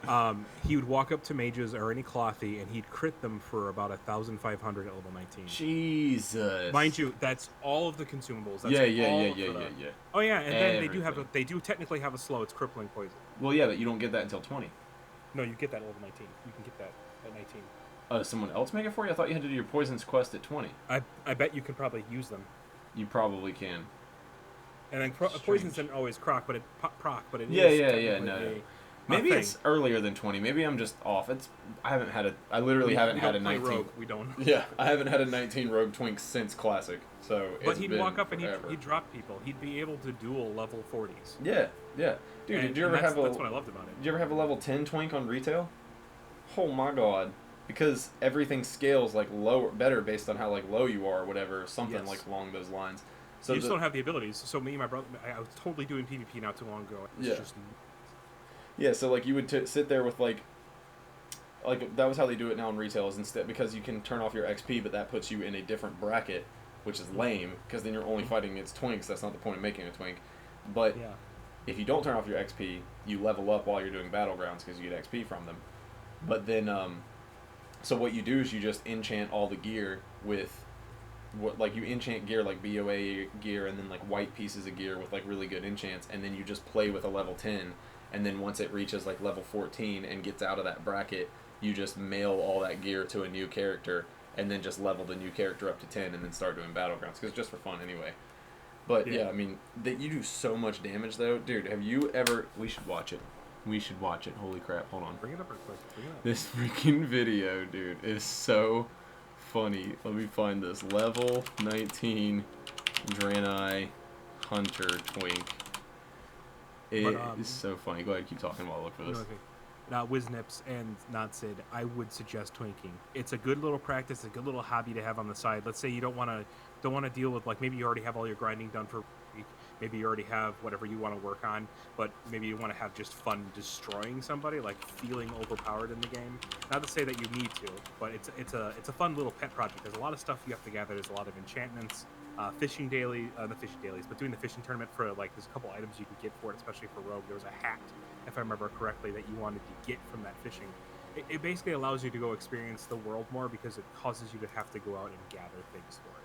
long. He would walk up to mages or any clothy, and he'd crit them for about 1,500 at level 19. Jesus, mind you, that's all of the consumables. That's yeah. Oh yeah, and then they do technically have a slow. It's crippling poison. Well, yeah, but you don't get that until 20. No, you get that at level 19. You can get that at 19. Someone else make it for you? I thought you had to do your poisons quest at 20. I bet you can probably use them. You probably can. And then poisons didn't always proc, but it is. Yeah. No. Maybe it's earlier than 20. Maybe I'm just off. I literally haven't had a 19. Rogue. We don't. Yeah, I haven't had a 19 rogue twink since Classic. So. But he'd walk up and he'd drop people. He'd be able to duel level 40s. Yeah. Dude, did you ever have that's what I loved about it. Did you ever have a level 10 twink on retail? Oh my god. because everything scales like lower, better based on how like low you are or whatever, something Yes. like along those lines. So You just don't have the abilities. So me and my brother, I was totally doing PvP not too long ago. It's Yeah. just Yeah, so like you would sit there with like that was how they do it now in retail is instead because you can turn off your XP, but that puts you in a different bracket, which is lame because then you're only fighting against twinks. That's not the point of making a twink. But yeah. if you don't turn off your XP, you level up while you're doing battlegrounds because you get XP from them. But then, so what you do is you just enchant all the gear with what like you enchant gear like BOA gear and then like white pieces of gear with like really good enchants, and then you just play with a level 10, and then once it reaches like level 14 and gets out of that bracket, you just mail all that gear to a new character and then just level the new character up to 10 and then start doing battlegrounds because it's just for fun anyway. But yeah, I mean that you do so much damage though, dude. Have you ever? We should watch it. We should watch it. Holy crap! Hold on. Bring it up real quick. Bring it up. This freaking video, dude, is so funny. Let me find this. Level 19 Draenei Hunter Twink. It is so funny. Go ahead, keep talking while I look for this. Okay. Now, Wiznips and Notsid, I would suggest twinking. It's a good little practice, a good little hobby to have on the side. Let's say you don't want to deal with, like, maybe you already have all your grinding done for a week. Maybe you already have whatever you want to work on, but maybe you want to have just fun destroying somebody, like feeling overpowered in the game. Not to say that you need to, but it's a fun little pet project. There's a lot of stuff you have to gather. There's a lot of enchantments, fishing daily, the fishing dailies, but doing the fishing tournament for like there's a couple items you can get for it, especially for Rogue. There was a hat, if I remember correctly, that you wanted to get from that fishing. It basically allows you to go experience the world more because it causes you to have to go out and gather things for it.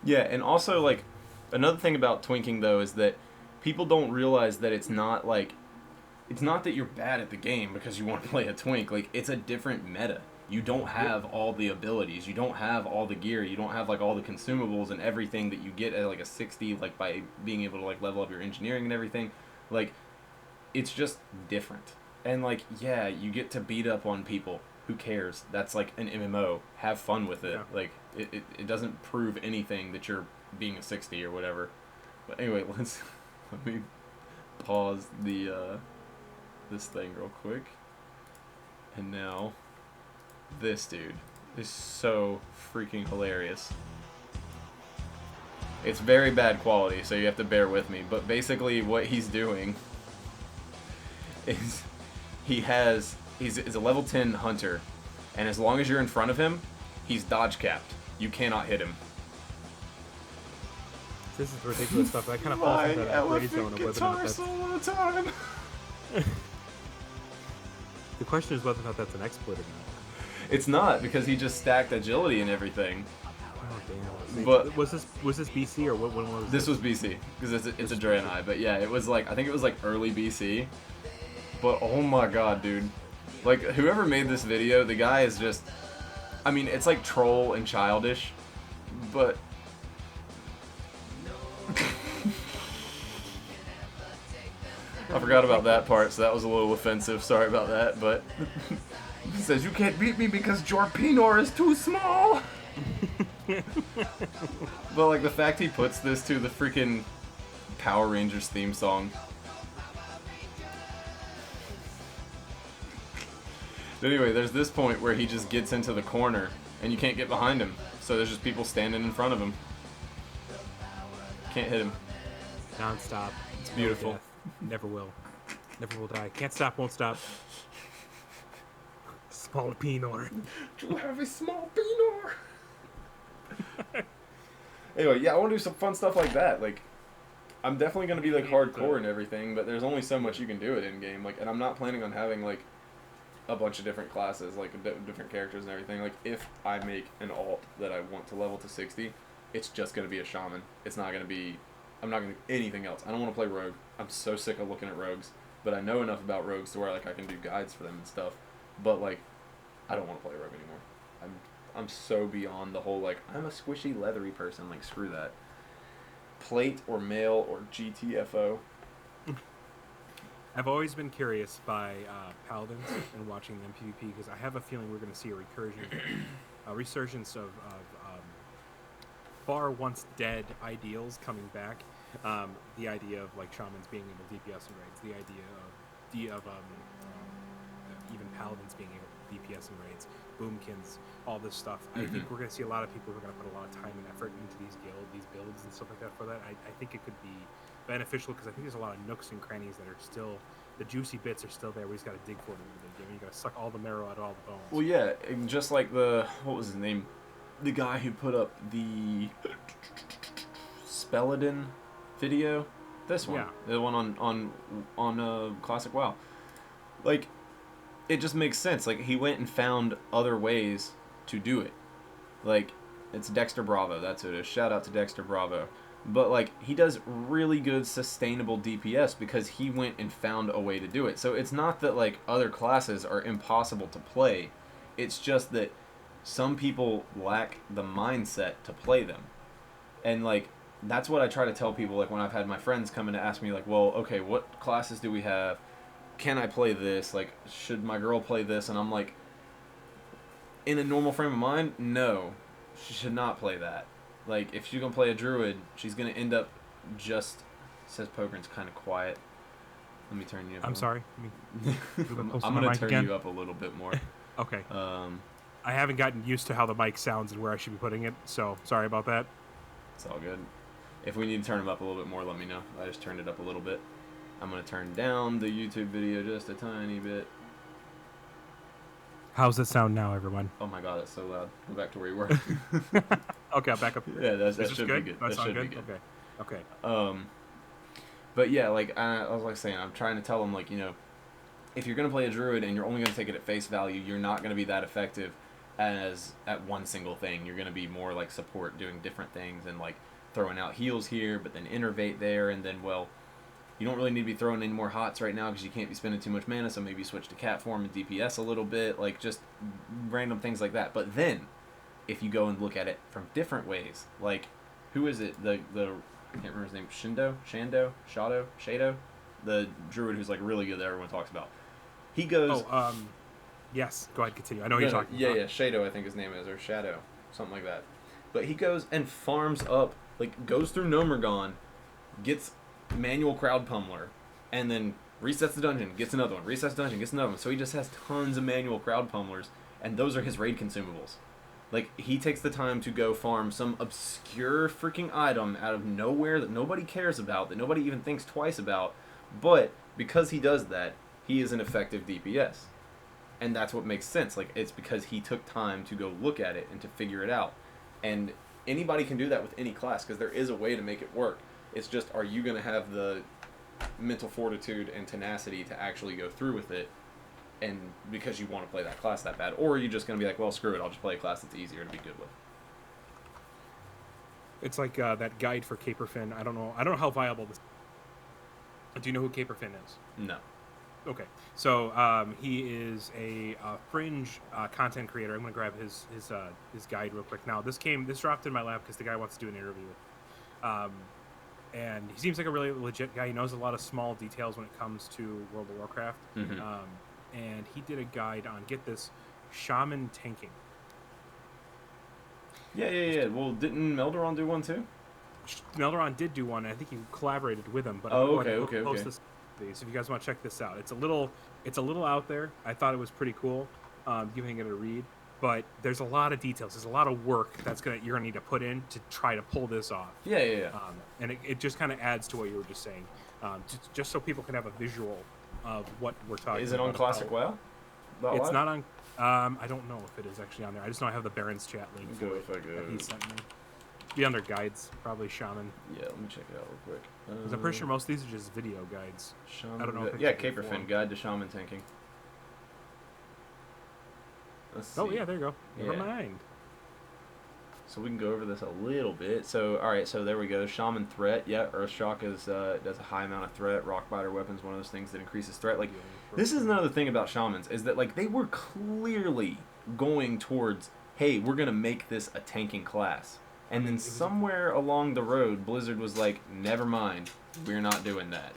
Yeah, and also like another thing about twinking though is that people don't realize that it's not that you're bad at the game because you want to play a twink. Like it's a different meta. You don't have all the abilities. You don't have all the gear. You don't have like all the consumables and everything that you get at like a 60 like by being able to like level up your engineering and everything. Like it's just different. And like yeah, you get to beat up on people. Who cares? That's like an MMO. Have fun with it. Yeah. Like it doesn't prove anything that you're being a 60 or whatever. But anyway, let me pause the this thing real quick. And now this dude is so freaking hilarious. It's very bad quality, so you have to bear with me. But basically what he's doing is he's a level 10 hunter, and as long as you're in front of him, he's dodge capped. You cannot hit him. This is ridiculous stuff. That kind of falls into that gray zone of whether or not that's... solo time. The question is whether or not that's an exploit or not. It's not, because he just stacked agility and everything. Oh damn! But was this BC or when was this? Was BC because it's a Draenei, but yeah, it was like I think it was like early BC. But oh my god, dude! Like whoever made this video, the guy is just, I mean, it's like troll and childish, but. I forgot about that part, so that was a little offensive. Sorry about that, but he says you can't beat me because Jorpinor is too small. But like the fact he puts this to the freaking Power Rangers theme song. But anyway, there's this point where he just gets into the corner and you can't get behind him, so there's just people standing in front of him. Can't hit him. Non-stop. It's beautiful. No death. Never will. Never will die. Can't stop, won't stop. Small Pinor. You have a small Pinor. Anyway, yeah, I want to do some fun stuff like that. Like, I'm definitely going to be like hardcore and everything, but there's only so much you can do it in game. Like, and I'm not planning on having like a bunch of different classes, like different characters and everything. Like, if I make an alt that I want to level to 60, it's just going to be a shaman. It's not going to be. I'm not going to do anything else. I don't want to play rogue. I'm so sick of looking at rogues, but I know enough about rogues to where like I can do guides for them and stuff. But like, I don't want to play rogue anymore. I'm so beyond the whole like I'm a squishy leathery person. Like screw that. Plate or mail or GTFO. I've always been curious by paladins and watching them PvP because I have a feeling we're going to see a resurgence of far once dead ideals coming back. The idea of like shamans being able to DPS in raids, the idea of even paladins being able to DPS and raids, boomkins, all this stuff. I think we're going to see a lot of people who are going to put a lot of time and effort into these builds and stuff like that for that. I think it could be beneficial because I think there's a lot of nooks and crannies that are still, the juicy bits are still there. We just got to dig for them a little bit. You got to suck all the marrow out of all the bones. Well, yeah, and just like what was his name? The guy who put up the Spelladin video. This one, the one on Classic WoW. Like, it just makes sense. Like, he went and found other ways to do it. Like, it's Dexter Bravo. That's who it is. Shout out to Dexter Bravo. But, like, he does really good sustainable DPS because he went and found a way to do it. So it's not that, like, other classes are impossible to play. It's just that some people lack the mindset to play them. And, like, that's what I try to tell people, like, when I've had my friends come in to ask me, like, well, okay, what classes do we have? Can I play this? Like, should my girl play this? And I'm like, in a normal frame of mind, no. She should not play that. Like, if she's going to play a druid, she's going to end up just... Says Pogren's kind of quiet. Let me turn you up. I'm sorry. I'm going to turn you up a little bit more. Okay. I haven't gotten used to how the mic sounds and where I should be putting it, so sorry about that. It's all good. If we need to turn them up a little bit more, let me know. I just turned it up a little bit. I'm going to turn down the YouTube video just a tiny bit. How's it sound now, everyone? Oh my god, that's so loud. Go back to where you were. Okay, I'll back up. Yeah, that should be good. That should be good. Okay. But yeah, like I was like saying, I'm trying to tell them, like, you know, if you're going to play a druid and you're only going to take it at face value, you're not going to be that effective as at one single thing. You're going to be more like support, doing different things and like throwing out heals here, but then innervate there, and then, well, you don't really need to be throwing any more hots right now because you can't be spending too much mana, so maybe switch to cat form and DPS a little bit, like just random things like that. But then, if you go and look at it from different ways, like, who is it? The I can't remember his name. Shado? The druid who's like really good that everyone talks about. He goes... yes, go ahead, continue. I know you're talking about. Yeah, Shado I think his name is, or Shadow, something like that. But he goes and farms up, like, goes through Nomergon, gets manual crowd pummeler, and then resets the dungeon, gets another one, resets the dungeon, gets another one. So he just has tons of manual crowd pummelers, and those are his raid consumables. Like, he takes the time to go farm some obscure freaking item out of nowhere that nobody cares about, that nobody even thinks twice about, but because he does that, he is an effective DPS. And that's what makes sense. Like, it's because he took time to go look at it and to figure it out. And anybody can do that with any class, because there is a way to make it work. It's just, are you going to have the mental fortitude and tenacity to actually go through with it, and because you want to play that class that bad? Or are you just going to be like, well, screw it, I'll just play a class that's easier to be good with? It's like that guide for Caperfin. I don't know how viable this is. Do you know who Caperfin is? No. Okay, so he is a fringe content creator. I'm going to grab his guide real quick. Now, this dropped in my lap because the guy wants to do an interview with. And he seems like a really legit guy. He knows a lot of small details when it comes to World of Warcraft. Mm-hmm. And he did a guide on, get this, shaman tanking. Yeah. Well, didn't Melderon do one too? Melderon did do one. And I think he collaborated with him. But okay. This, if you guys want to check this out, it's a little out there. I thought it was pretty cool, giving it a read. But there's a lot of details. There's a lot of work you're gonna need to put in to try to pull this off. Yeah. And it just kind of adds to what you were just saying, just so people can have a visual of what we're talking about. Is it on Classic WoW? It's not on. I don't know if it is actually on there. I just know I have the Baron's chat link for it that he sent me. Be under guides, probably shaman. Yeah, let me check it out real quick. Because I'm pretty sure most of these are just video guides. Shaman, I don't know. If Caperfin Guide to Shaman Tanking. Let's see. Oh yeah, there you go. Never mind. So we can go over this a little bit. So alright, so there we go. Shaman threat. Yeah, Earthshock does a high amount of threat. Rockbiter weapon's one of those things that increases threat. Like, this is another thing about shamans, is that, like, they were clearly going towards, hey, we're gonna make this a tanking class. And then somewhere along the road, Blizzard was like, never mind, we're not doing that.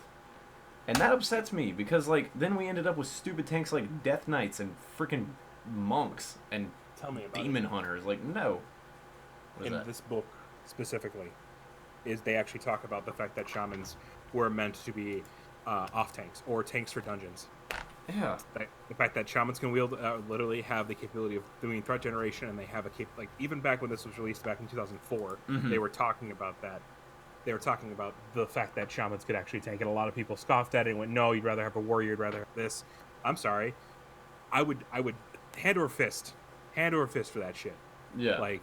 And that upsets me, because, like, then we ended up with stupid tanks like Death Knights and freaking monks and demon hunters. Like, no. In this book specifically, is they actually talk about the fact that shamans were meant to be off tanks or tanks for dungeons, Yeah. The fact that shamans can wield literally have the capability of doing threat generation, and they have like even back when this was released back in 2004, Mm-hmm. they were talking about that. They were talking about the fact that shamans could actually tank, and a lot of people scoffed at it and went, "No, you'd rather have a warrior, you'd rather have this." I'm sorry, I would hand over fist for that shit. Yeah. Like,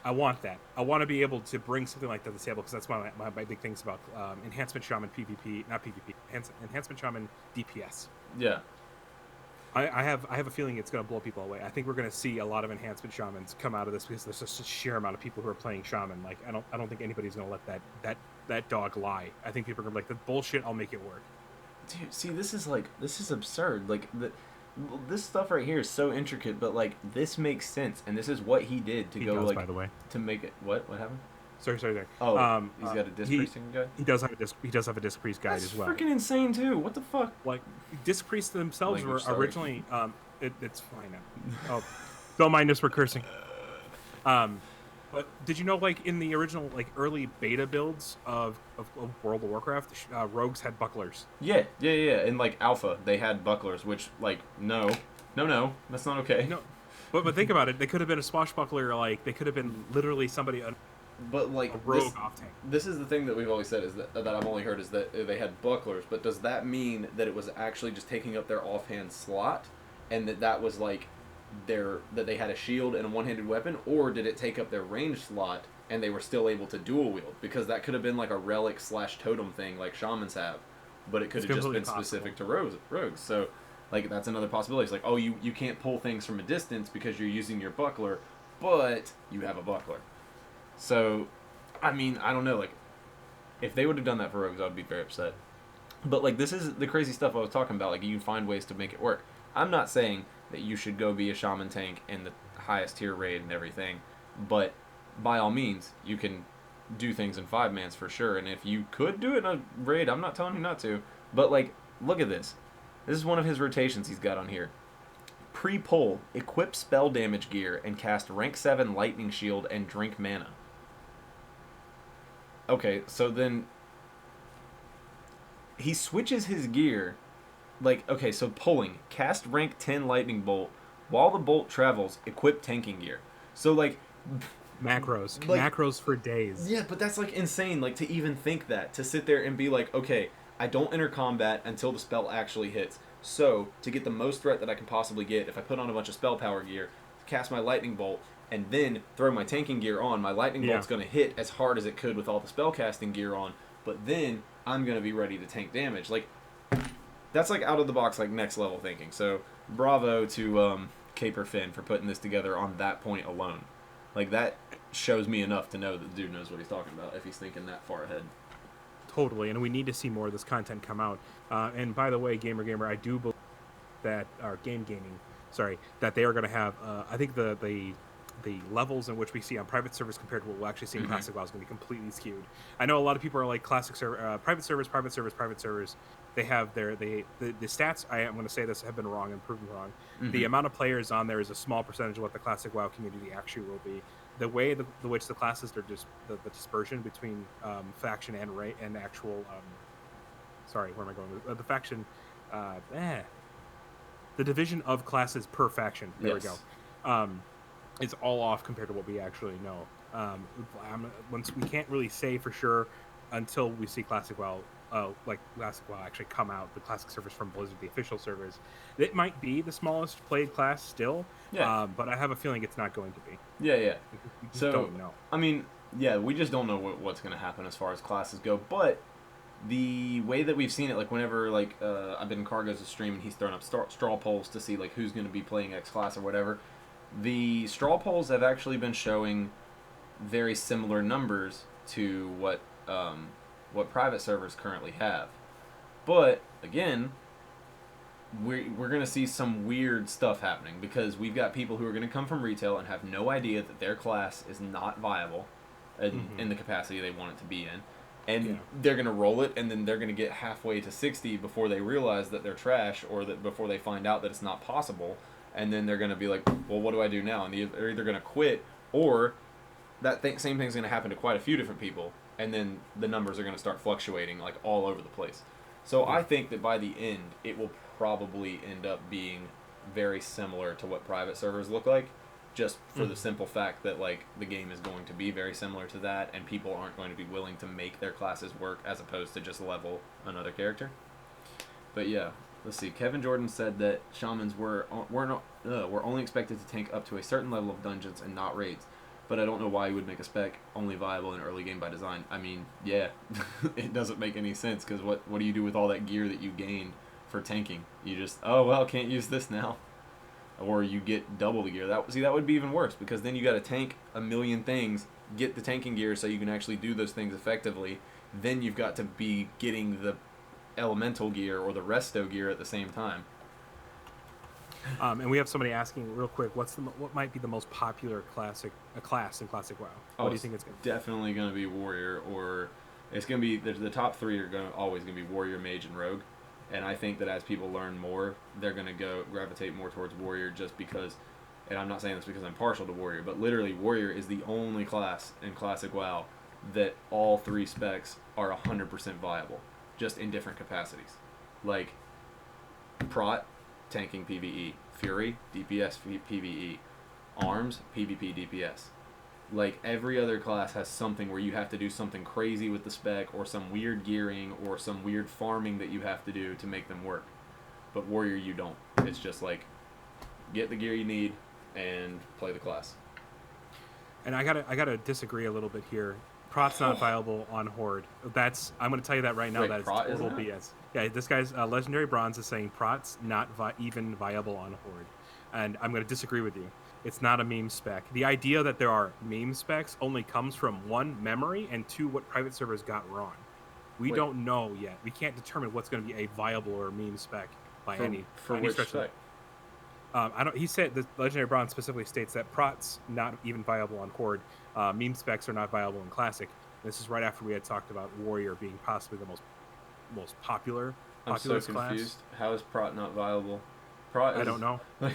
I want that. I want to be able to bring something like that to the table because that's one of my big things about enhancement shaman PvP, not PvP, enhancement shaman DPS. Yeah. I have a feeling it's going to blow people away. I think we're going to see a lot of enhancement shamans come out of this because there's just a sheer amount of people who are playing shaman. Like I don't think anybody's going to let that dog lie. I think people are going to be like, the bullshit. I'll make it work. Dude, see, this is absurd. Like this stuff right here is so intricate, but like this makes sense, and this is what he did to He go does, like by the way. to make it. What happened? Sorry. Oh, he's got a disc he, priesting guide. he does have a disc priest guide That's as well. freaking insane too. What the fuck? Like disc priests themselves Language, were sorry. originally it's fine now. Oh, don't mind us, we're cursing. But did you know, like in the original like early beta builds of World of Warcraft, rogues had bucklers. Yeah. In like alpha, they had bucklers, which like no, that's not okay. No, but think about it. They could have been a swashbuckler. Like they could have been literally somebody a But like rogue off tank. this is the thing that we've always said is that I've only heard is that they had bucklers. But does that mean that it was actually just taking up their offhand slot, and that was like that they had a shield and a one-handed weapon, or did it take up their range slot and they were still able to dual wield? Because that could have been like a relic / totem thing like shamans have, but it could have just been specific to rogues. So like that's another possibility. It's like, oh, you can't pull things from a distance because you're using your buckler, but you have a buckler. So, I mean, I don't know. Like, if they would have done that for rogues, I would be very upset. But like, this is the crazy stuff I was talking about. Like, you can find ways to make it work. I'm not saying that you should go be a shaman tank in the highest tier raid and everything, but by all means, you can do things in 5-mans for sure. And if you could do it in a raid, I'm not telling you not to. But like, look at this. This is one of his rotations he's got on here. Pre-pull, equip spell damage gear and cast rank 7 lightning shield and drink mana. Okay, so then he switches his gear. Like, okay, so pulling, cast rank 10 lightning bolt. While the bolt travels, equip tanking gear. So like macros for days. Yeah, but that's like insane. Like to even think that, to sit there and be like, okay, I don't enter combat until the spell actually hits. So to get the most threat that I can possibly get, if I put on a bunch of spell power gear, cast my lightning bolt, and then throw my tanking gear on, my lightning bolt's going to hit as hard as it could with all the spell casting gear on. But then I'm going to be ready to tank damage. Like, that's like out of the box, like next level thinking. So bravo to Caper Finn for putting this together on that point alone. Like that shows me enough to know that the dude knows what he's talking about if he's thinking that far ahead. Totally, and we need to see more of this content come out. And by the way, Gamer, I do believe that our gaming, that they are going to have. I think the levels in which we see on private servers compared to what we'll actually see in classic WoW is going to be completely skewed. I know a lot of people are like classic server, private servers. They have the stats. I'm going to say this have been wrong and proven wrong. Mm-hmm. The amount of players on there is a small percentage of what the classic WoW community actually will be. The way the which the classes are just the dispersion between faction and actual. Sorry, where am I going? The faction. The division of classes per faction. There we go. It's all off compared to what we actually know. Once we can't really say for sure until we see Classic WoW, actually come out, the Classic servers from Blizzard, the official servers. It might be the smallest played class still, but I have a feeling it's not going to be. Yeah. We just don't know. I mean, yeah, we just don't know what's going to happen as far as classes go, but the way that we've seen it, like whenever like I've been in Cargo's stream and he's thrown up straw polls to see like who's going to be playing X class or whatever, the straw polls have actually been showing very similar numbers to what private servers currently have. But again, we're going to see some weird stuff happening because we've got people who are going to come from retail and have no idea that their class is not viable in the capacity they want it to be in. And they're going to roll it, and then they're going to get halfway to 60 before they realize that they're trash, or that before they find out that it's not possible. And then they're going to be like, well, what do I do now? And they're either going to quit, or that same thing's going to happen to quite a few different people. And then the numbers are going to start fluctuating like all over the place. So I think that by the end, it will probably end up being very similar to what private servers look like, just for the simple fact that like the game is going to be very similar to that, and people aren't going to be willing to make their classes work as opposed to just level another character. But yeah, let's see. Kevin Jordan said that shamans were only expected to tank up to a certain level of dungeons and not raids. But I don't know why you would make a spec only viable in early game by design. I mean, yeah, it doesn't make any sense, because what do you do with all that gear that you gained for tanking? You just, oh, well, can't use this now. Or you get double the gear. That would be even worse, because then you got to tank a million things, get the tanking gear so you can actually do those things effectively. Then you've got to be getting the elemental gear or the resto gear at the same time. And we have somebody asking real quick, what might be the most popular class in Classic WoW? What do you think it's going to be? Definitely going to be Warrior, or it's going to be the top three are always going to be Warrior, Mage, and Rogue. And I think that as people learn more, they're going to gravitate more towards Warrior, just because, and I'm not saying this because I'm partial to Warrior, but literally Warrior is the only class in Classic WoW that all three specs are 100% viable, just in different capacities. Like Prot, tanking PvE, Fury, DPS PvE, Arms, PvP DPS. Like every other class has something where you have to do something crazy with the spec, or some weird gearing, or some weird farming that you have to do to make them work. But Warrior, you don't. It's just like, get the gear you need and play the class. And I gotta disagree a little bit here. Prot's not viable on Horde. I'm going to tell you that right now. Wait, that is Prot total isn't it? BS. Yeah, this guy's Legendary Bronze is saying Prot's not even viable on Horde. And I'm going to disagree with you. It's not a meme spec. The idea that there are meme specs only comes from one, memory, and two, what private servers got wrong. We don't know yet. We can't determine what's going to be a viable or meme spec by any which stretch. spec? He said the Legendary Bronze specifically states that Prot's not even viable on Horde. Meme specs are not viable in Classic. This is right after we had talked about Warrior being possibly the most popular. I'm so confused. Class. How is Prot not viable? Prot is, I don't know. Like,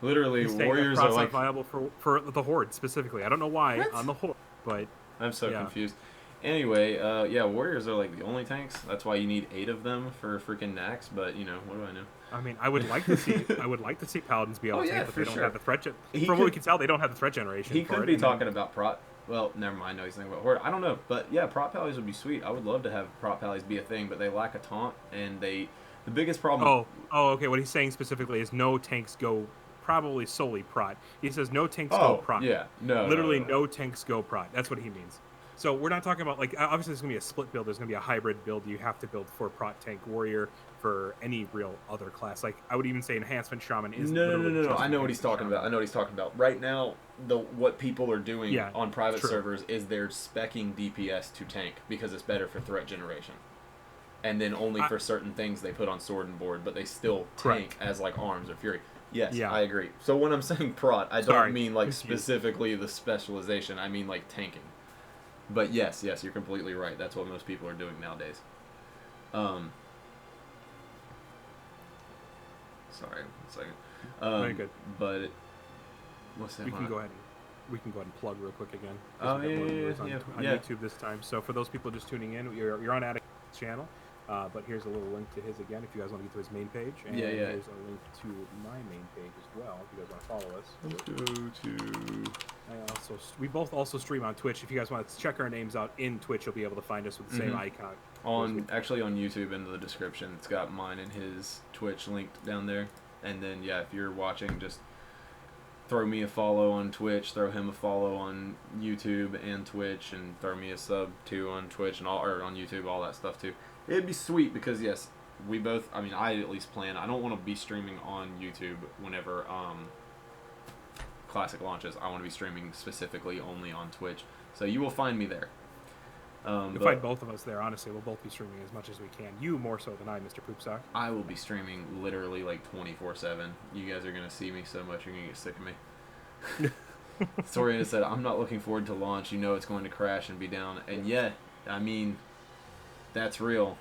literally, Warriors Prot's are like not viable for the Horde specifically. I don't know why on the Horde, but I'm so confused. Anyway, yeah, Warriors are like the only tanks. That's why you need 8 of them for freaking Nax. But you know, what do I know? I mean, I would like to see Paladins be able to tank, but they don't have the threat. From what we can tell, they don't have the threat generation. He could be talking about Prot. Well, never mind. No, he's thinking about Horde. I don't know, but yeah, Prot Pallies would be sweet. I would love to have Prot Pallies be a thing, but they lack a taunt, and the biggest problem. Oh, okay. What he's saying specifically is no tanks go. Probably solely Prot. He says no tanks go Prot. Yeah, literally no tanks go Prot. That's what he means. So we're not talking about, like, obviously there's going to be a split build. There's going to be a hybrid build. You have to build for Prot Tank Warrior for any real other class. Like, I would even say Enhancement Shaman is No. I know what he's talking about. Right now, what people are doing on private servers is they're speccing DPS to tank because it's better for threat generation. And then only for certain things they put on Sword and Board, but they still tank as, like, Arms or Fury. Yes, I agree. So when I'm saying Prot, I don't mean, like, specifically the specialization. I mean, like, tanking. But yes, you're completely right. That's what most people are doing nowadays. Sorry, 1 second. Very good. But what's that? We can go ahead and plug real quick again. Oh On YouTube this time. So for those people just tuning in, you're on Attic's channel. But here's a little link to his again if you guys want to get to his main page. And here's a link to my main page as well if you guys want to follow us. We both also stream on Twitch. If you guys want to check our names out in Twitch, you'll be able to find us with the same icon. Actually on YouTube in the description, it's got mine and his Twitch linked down there. And then if you're watching, just throw me a follow on Twitch, throw him a follow on YouTube and Twitch, and throw me a sub too on Twitch and or on YouTube, all that stuff too. It'd be sweet because yes, we both. I mean, I at least plan. I don't want to be streaming on YouTube whenever Classic launches. I want to be streaming specifically only on Twitch. So you will find me there. You'll find both of us there. Honestly, we'll both be streaming as much as we can. You more so than I, Mr. Poopsock. I will be streaming literally like 24/7. You guys are gonna see me so much you're gonna get sick of me. Soriana said, "I'm not looking forward to launch. You know it's going to crash and be down." And I mean. That's real.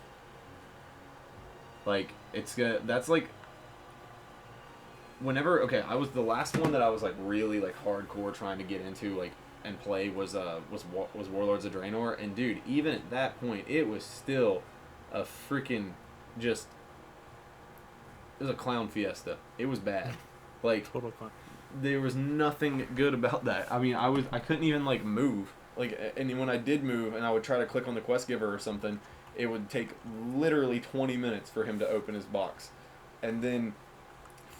Like, that's like, whenever, I was the last one that I was like really like hardcore trying to get into like and play was Warlords of Draenor, and dude, even at that point, it was still a freaking just It was a clown fiesta. It was bad. Like, Total fun. there was nothing good about that. I mean, I couldn't even like move. Like, and when I did move and I would try to click on the quest giver or something, it would take literally 20 minutes for him to open his box. And then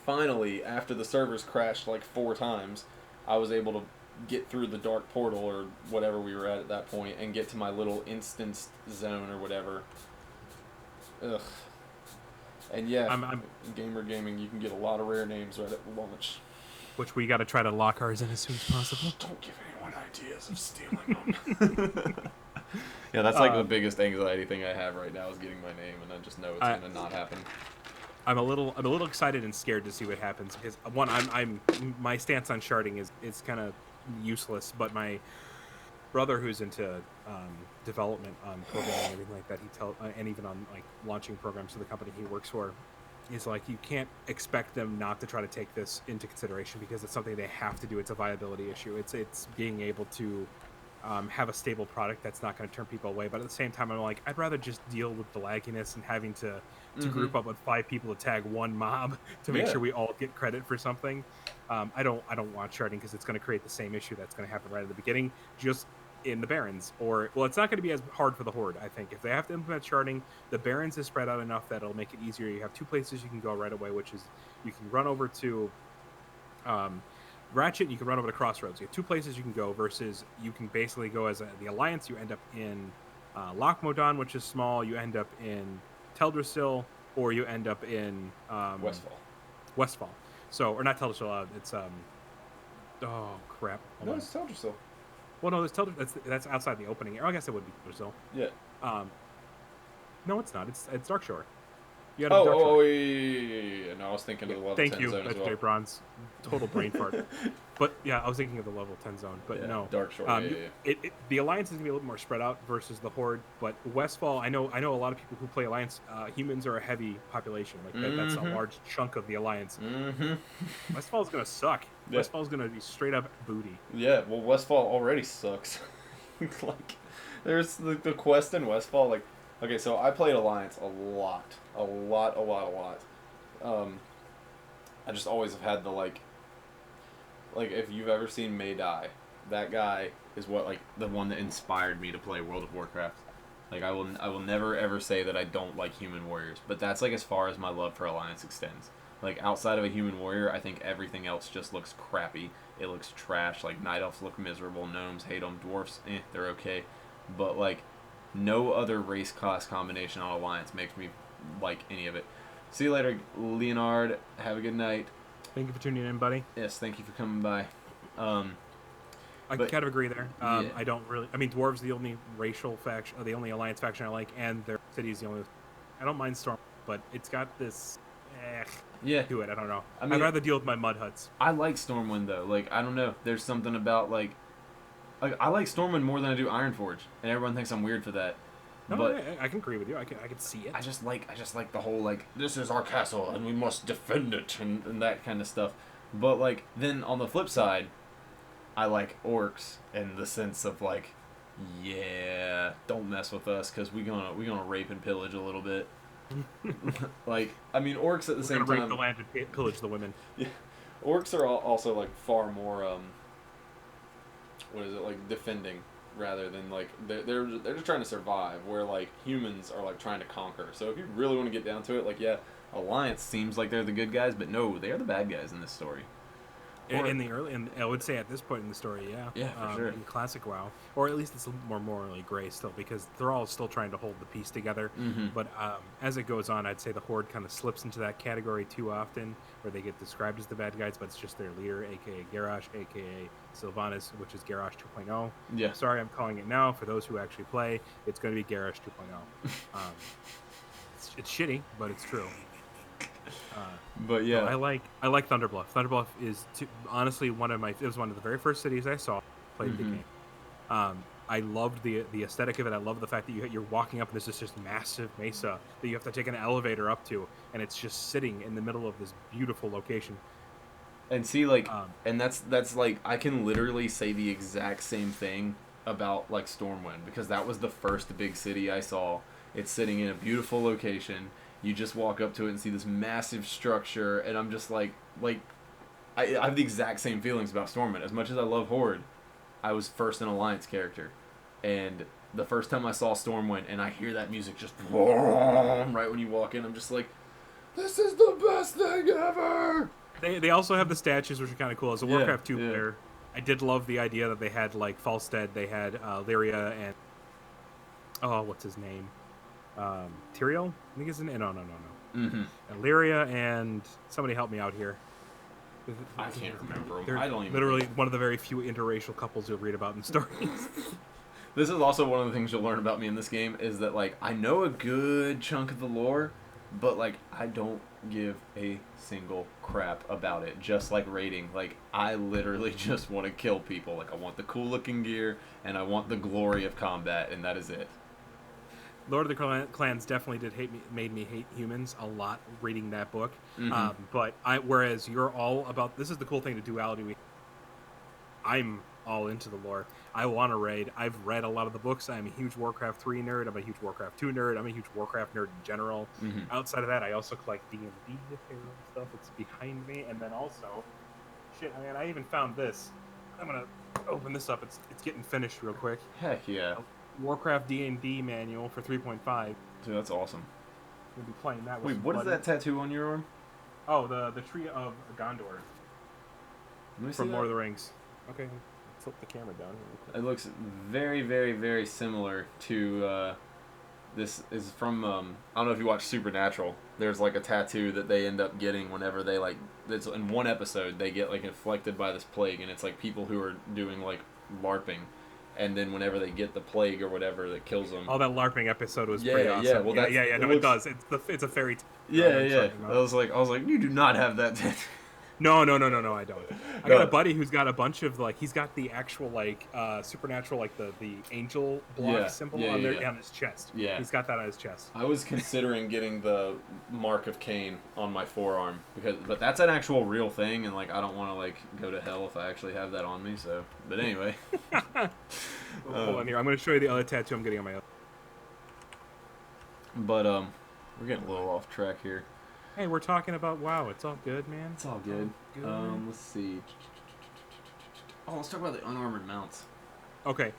finally, after the servers crashed like 4 times, I was able to get through the dark portal or whatever we were at that point and get to my little instanced zone or whatever. Ugh. And yeah, I'm Gamer Gaming, you can get a lot of rare names right at launch. which we got to try to lock ours in as soon as possible. Don't give anyone ideas of stealing them. Yeah, that's like the biggest anxiety thing I have right now is getting my name, and I just know it's gonna not happen. I'm a little excited and scared to see what happens because one, I'm my stance on sharding is kind of useless, but my brother who's into development on programming and everything like that, and even on like launching programs for the company he works for, is like you can't expect them not to try to take this into consideration because it's something they have to do. It's a viability issue. It's being able to have a stable product that's not going to turn people away. But at the same time, I'm like, I'd rather just deal with the lagginess and having to group up with 5 people to tag one mob to make sure we all get credit for something. I don't want sharding because it's going to create the same issue that's going to happen right at the beginning, just in the Barrens. Or, well, it's not going to be as hard for the Horde, I think. If they have to implement sharding, the Barrens is spread out enough that it'll make it easier. You have 2 places you can go right away, which is you can run over to Ratchet, and you can run over to Crossroads. You have 2 places you can go versus you can basically go as the Alliance. You end up in Lochmodan, which is small. You end up in Teldrassil, or you end up in Westfall. So, or not Teldrassil. It's oh crap. No, it's Teldrassil. Well, no, that's outside the opening area. I guess it would be Teldrassil. Yeah. No, it's not. It's Darkshore. You got Darkshore. Oh, yeah. No, I was thinking of the level 10 Thank you, zone as well. Bronze. Total brain fart. But yeah, I was thinking of the level 10 zone. But no, Darkshore. The Alliance is gonna be a little more spread out versus the Horde. But Westfall, I know a lot of people who play Alliance. Humans are a heavy population. Like that's a large chunk of the Alliance. Westfall's gonna suck. Yeah. Westfall's gonna be straight up booty. Yeah, well, Westfall already sucks. Like, there's the quest in Westfall. Like, okay, so I played Alliance a lot. I just always have had the like if you've ever seen May Die, that guy is what like the one that inspired me to play World of Warcraft. Like I will never ever say that I don't like human warriors, but that's like as far as my love for Alliance extends. Like outside of a human warrior, I think everything else just looks crappy. It looks trash. Like night elves look miserable, gnomes hate them, dwarfs they're okay, but like no other race class combination on Alliance makes me like any of it. See you later, Leonard. Have a good night. Thank you for tuning in, buddy. Yes, thank you for coming by. I kind of agree there. Yeah. I don't really. I mean, Dwarves the only racial faction, the only Alliance faction I like, and their city is the only. I don't mind Storm, but it's got this. To it. I don't know. I mean, I'd rather deal with my mud huts. I like Stormwind though. Like I don't know. There's something about like I like Stormwind more than I do Ironforge, and everyone thinks I'm weird for that. No, but I can agree with you. I can see it. I just like the whole like this is our castle and we must defend it and that kind of stuff. But like then on the flip side, I like orcs in the sense of like, yeah, don't mess with us because we gonna rape and pillage a little bit. Like I mean orcs at the same time. Rape the land and pillage the women. Yeah, orcs are also like far more what is it like defending. Rather than like they're just trying to survive, where like humans are like trying to conquer. So if you really want to get down to it, like Alliance seems like they're the good guys, but no, they are the bad guys in this story. And I would say at this point in the story, for sure. In classic WoW, or at least it's a little more morally gray still, because they're all still trying to hold the peace together. But as it goes on, I'd say the Horde kind of slips into that category too often, where they get described as the bad guys, but it's just their leader, aka Garrosh, aka Sylvanas, which is Garrosh 2.0. Yeah. Sorry, I'm calling it now. For those who actually play, it's going to be Garrosh 2.0. It's shitty, but it's true. But yeah, I like Thunderbluff. Thunderbluff is honestly it was one of the very first cities I saw played the game. I loved the aesthetic of it. I love the fact that you're walking up and there's just massive mesa that you have to take an elevator up to, and it's just sitting in the middle of this beautiful location. And see, like, and that's like I can literally say the exact same thing about like Stormwind, because that was the first big city I saw. It's sitting in a beautiful location. you just walk up to it and see this massive structure, and I'm just like I have the exact same feelings about Stormwind. As much as I love Horde, I was first an Alliance character, and the first time I saw Stormwind and I hear that music just right when you walk in, I'm just like, this is the best thing ever. They also have the statues, which are kind of cool. As a Warcraft 2 player, I did love the idea that they had like Falstead, they had Lyria, and what's his name? Tyrael? I think it's no. Mm-hmm. Lyria and somebody help me out here. I can't remember them. They're I don't even literally one of the very few interracial couples you'll read about in stories. This is also one of the things you'll learn about me in this game, is that, like, I know a good chunk of the lore, but, like, I don't give a single crap about it. Just like raiding. Like, I literally just want to kill people. Like, I want the cool looking gear, and I want the glory of combat, and that is it. Lord of the Clans definitely made me hate humans a lot reading that book. Mm-hmm. But whereas you're all about, this is the cool thing to duality. I'm all into the lore. I want to raid. I've read a lot of the books. I'm a huge Warcraft 3 nerd. I'm a huge Warcraft 2 nerd. I'm a huge Warcraft nerd in general. Mm-hmm. Outside of that, I also collect D&D stuff. It's behind me. And then also, shit, man, I even found this. I'm going to open this up. It's getting finished real quick. Heck yeah. Warcraft D&D manual for 3.5. Dude, that's awesome. We'll be playing that. Wait, what is that tattoo on your arm? Oh, the Tree of Gondor from Lord of the Rings. Okay, flip the camera down here. It looks very, very, very similar to. This is from. I don't know if you watch Supernatural. There's like a tattoo that they end up getting whenever they like. It's in one episode they get like inflicted by this plague, and it's like people who are doing like LARPing. And then whenever they get the plague or whatever that kills them. Oh, that LARPing episode was pretty awesome. Yeah, well, no, it does. It's a fairy tale. Yeah. I was like, you do not have that tattoo. No, I don't. I got a buddy who's got a bunch of like, he's got the actual like Supernatural, like the angel block symbol on his chest. Yeah, he's got that on his chest. I was considering getting the Mark of Cain on my forearm but that's an actual real thing, and like I don't want to like go to hell if I actually have that on me. So, but anyway. Hold on here. I'm going to show you the other tattoo I'm getting on my other. But we're getting a little off track here. Hey, we're talking about WoW. It's all good, man. It's all good. Let's see. Oh, let's talk about the unarmored mounts. Okay.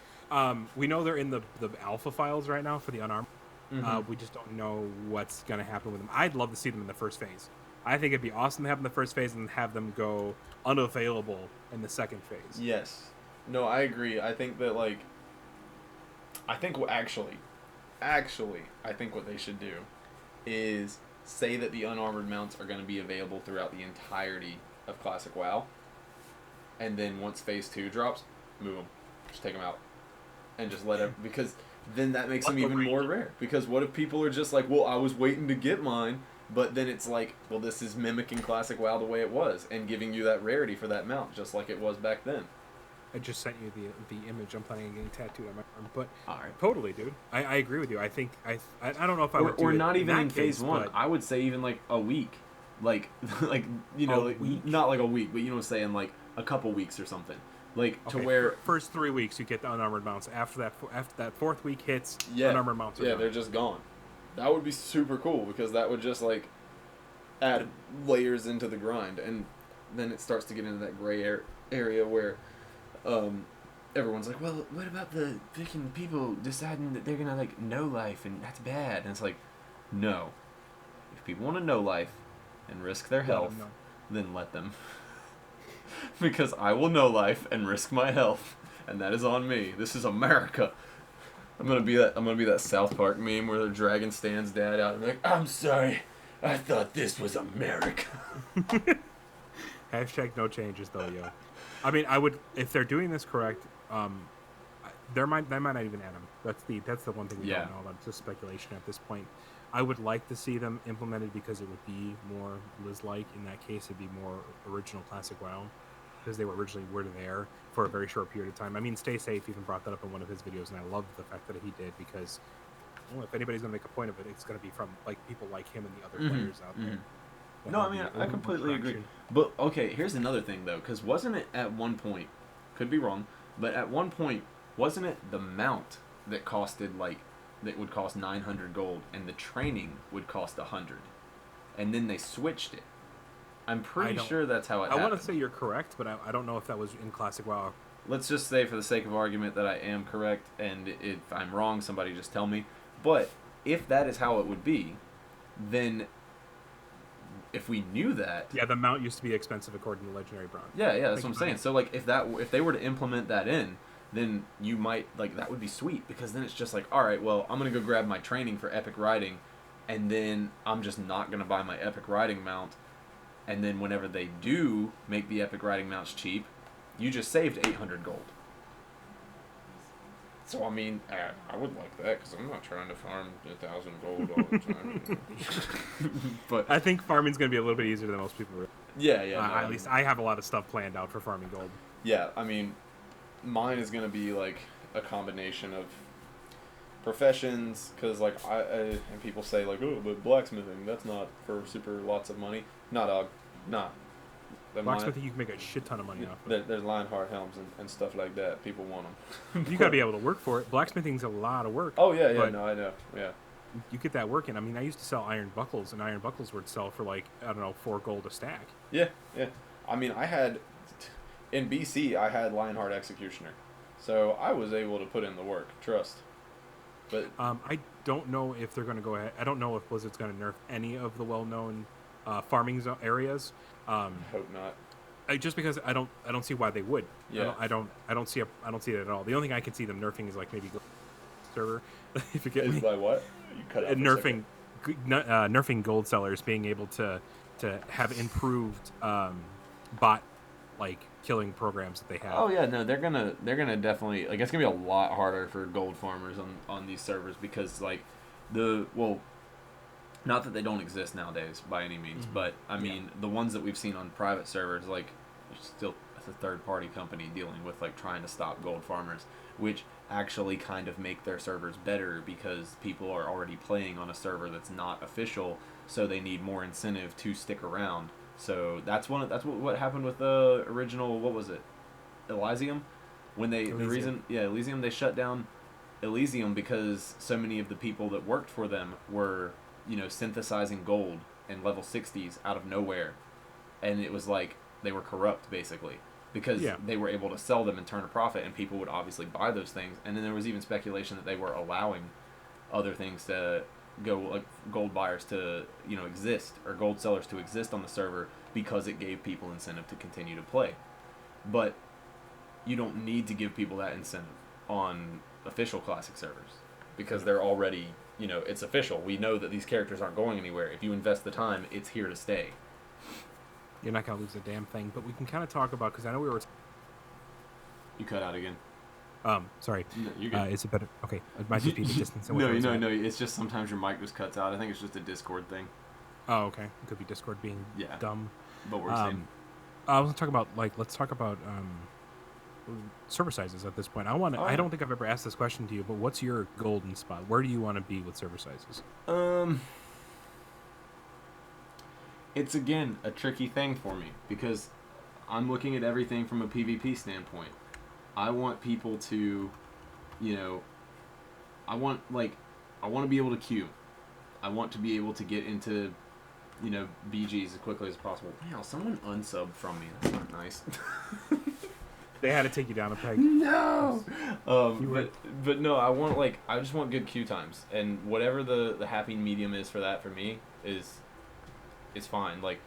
We know they're in the alpha files right now for the unarmored. Mm-hmm. We just don't know what's going to happen with them. I'd love to see them in the first phase. I think it'd be awesome to have them in the first phase and have them go unavailable in the second phase. Yes. No, I agree. I think that, like... I think actually, I think what they should do is say that the unarmored mounts are going to be available throughout the entirety of Classic WoW, and then once Phase 2 drops, move them. Just take them out. And just let them... Because then that makes them even more rare. Because what if people are just like, well, I was waiting to get mine, but then it's like, well, this is mimicking Classic WoW the way it was, and giving you that rarity for that mount, just like it was back then. I just sent you the image. I'm planning on getting tattooed on my arm, but all right. Totally, dude. I agree with you. I think I don't know if I would do or it not even in case, Phase 1. I would say even like a week, like you know, like, not like a week, but you know, what I'm saying like a couple weeks or something, like to where first 3 weeks you get the unarmored mounts. After that fourth week hits, yeah, unarmored mounts are yeah, gone. they're just gone. That would be super cool because that would just like add layers into the grind, and then it starts to get into that gray area where everyone's like, well, what about the freaking people deciding that they're gonna like know life and that's bad? And it's like, no. If people want to know life and risk their health, then let them. Because I will know life and risk my health, and that is on me. This is America. I'm gonna be that South Park meme where they're dragging Stan's dad out and be like, I'm sorry, I thought this was America. Hashtag no changes though, yo. I mean, I would, if they're doing this correct, they might not even add them. That's the one thing we don't know about. It's just speculation at this point. I would like to see them implemented because it would be more Liz-like. In that case, it'd be more original Classic WoW, because they were originally there for a very short period of time. I mean, Stay Safe even brought that up in one of his videos, and I loved the fact that he did, because if anybody's going to make a point of it, it's going to be from like people like him and the other players out there. No, I mean, I completely agree. But, okay, here's another thing, though, because wasn't it at one point, could be wrong, but at one point, wasn't it the mount that costed, like, that would cost 900 gold, and the training would cost 100. And then they switched it. I'm pretty sure that's how it happened. I want to say you're correct, but I don't know if that was in Classic WoW. Let's just say, for the sake of argument, that I am correct, and if I'm wrong, somebody just tell me. But if that is how it would be, then if we knew that... Yeah, the mount used to be expensive according to Legendary Bronze. Yeah, that's what I'm saying. So, like, if they were to implement that in, then you might, like, that would be sweet, because then it's just like, all right, well, I'm going to go grab my training for epic riding, and then I'm just not going to buy my epic riding mount, and then whenever they do make the epic riding mounts cheap, you just saved 800 gold. So, I mean, I would like that, because I'm not trying to farm 1,000 gold all the time. But I think farming's going to be a little bit easier than most people realize. Yeah. At least I have a lot of stuff planned out for farming gold. Yeah, I mean, mine is going to be, like, a combination of professions, because, like, and people say, like, oh, but blacksmithing, that's not for super lots of money. Nah, dog. Nah. Blacksmithing, you can make a shit ton of money off of. There's Lionheart helms and stuff like that. People want them. You got to be able to work for it. Blacksmithing's a lot of work. Oh, yeah, I know, yeah. You get that working. I mean, I used to sell iron buckles, and iron buckles would sell for, like, I don't know, 4 gold a stack. Yeah. I mean, in BC, I had Lionheart Executioner. So I was able to put in the work, trust. But I don't know if they're going to go ahead. I don't know if Blizzard's going to nerf any of the well-known farming areas. I hope not. Just because I don't see why they would. Yeah. I don't see it at all. The only thing I can see them nerfing is like maybe server. If you get me. By what? You cut out nerfing gold sellers being able to have improved bot like killing programs that they have. Oh yeah, no, they're gonna definitely, like, it's gonna be a lot harder for gold farmers on these servers, because like not that they don't exist nowadays by any means, but I mean the ones that we've seen on private servers, like, still it's a third-party company dealing with, like, trying to stop gold farmers, which actually kind of make their servers better, because people are already playing on a server that's not official, so they need more incentive to stick around. So that's what happened with the original, what was it, Elysium, when Elysium, they shut down Elysium because so many of the people that worked for them were, synthesizing gold and level 60s out of nowhere, and it was like they were corrupt basically, because they were able to sell them and turn a profit, and people would obviously buy those things. And then there was even speculation that they were allowing other things to go, like gold buyers to exist, or gold sellers to exist on the server, because it gave people incentive to continue to play. But you don't need to give people that incentive on official classic servers, because they're already, it's official. We know that these characters aren't going anywhere. If you invest the time, it's here to stay. You're not going to lose a damn thing. But we can kind of talk about, because I know we were... You cut out again. Sorry. No, you're good. Is it better? Okay. It might just be the distance. No. It's just sometimes your mic just cuts out. I think it's just a Discord thing. Oh, okay. It could be Discord being dumb. But we're saying... I was talking about, let's talk about server sizes at this point. I don't think I've ever asked this question to you, but what's your golden spot? Where do you want to be with server sizes? It's, again, a tricky thing for me, because I'm looking at everything from a PvP standpoint. I want people to, I want to be able to queue. I want to be able to get into, BGs as quickly as possible. Wow, someone unsubbed from me. That's not nice. They had to take you down a peg. No! But no, I just want good queue times. And whatever the happy medium is for that, for me, is fine. Like,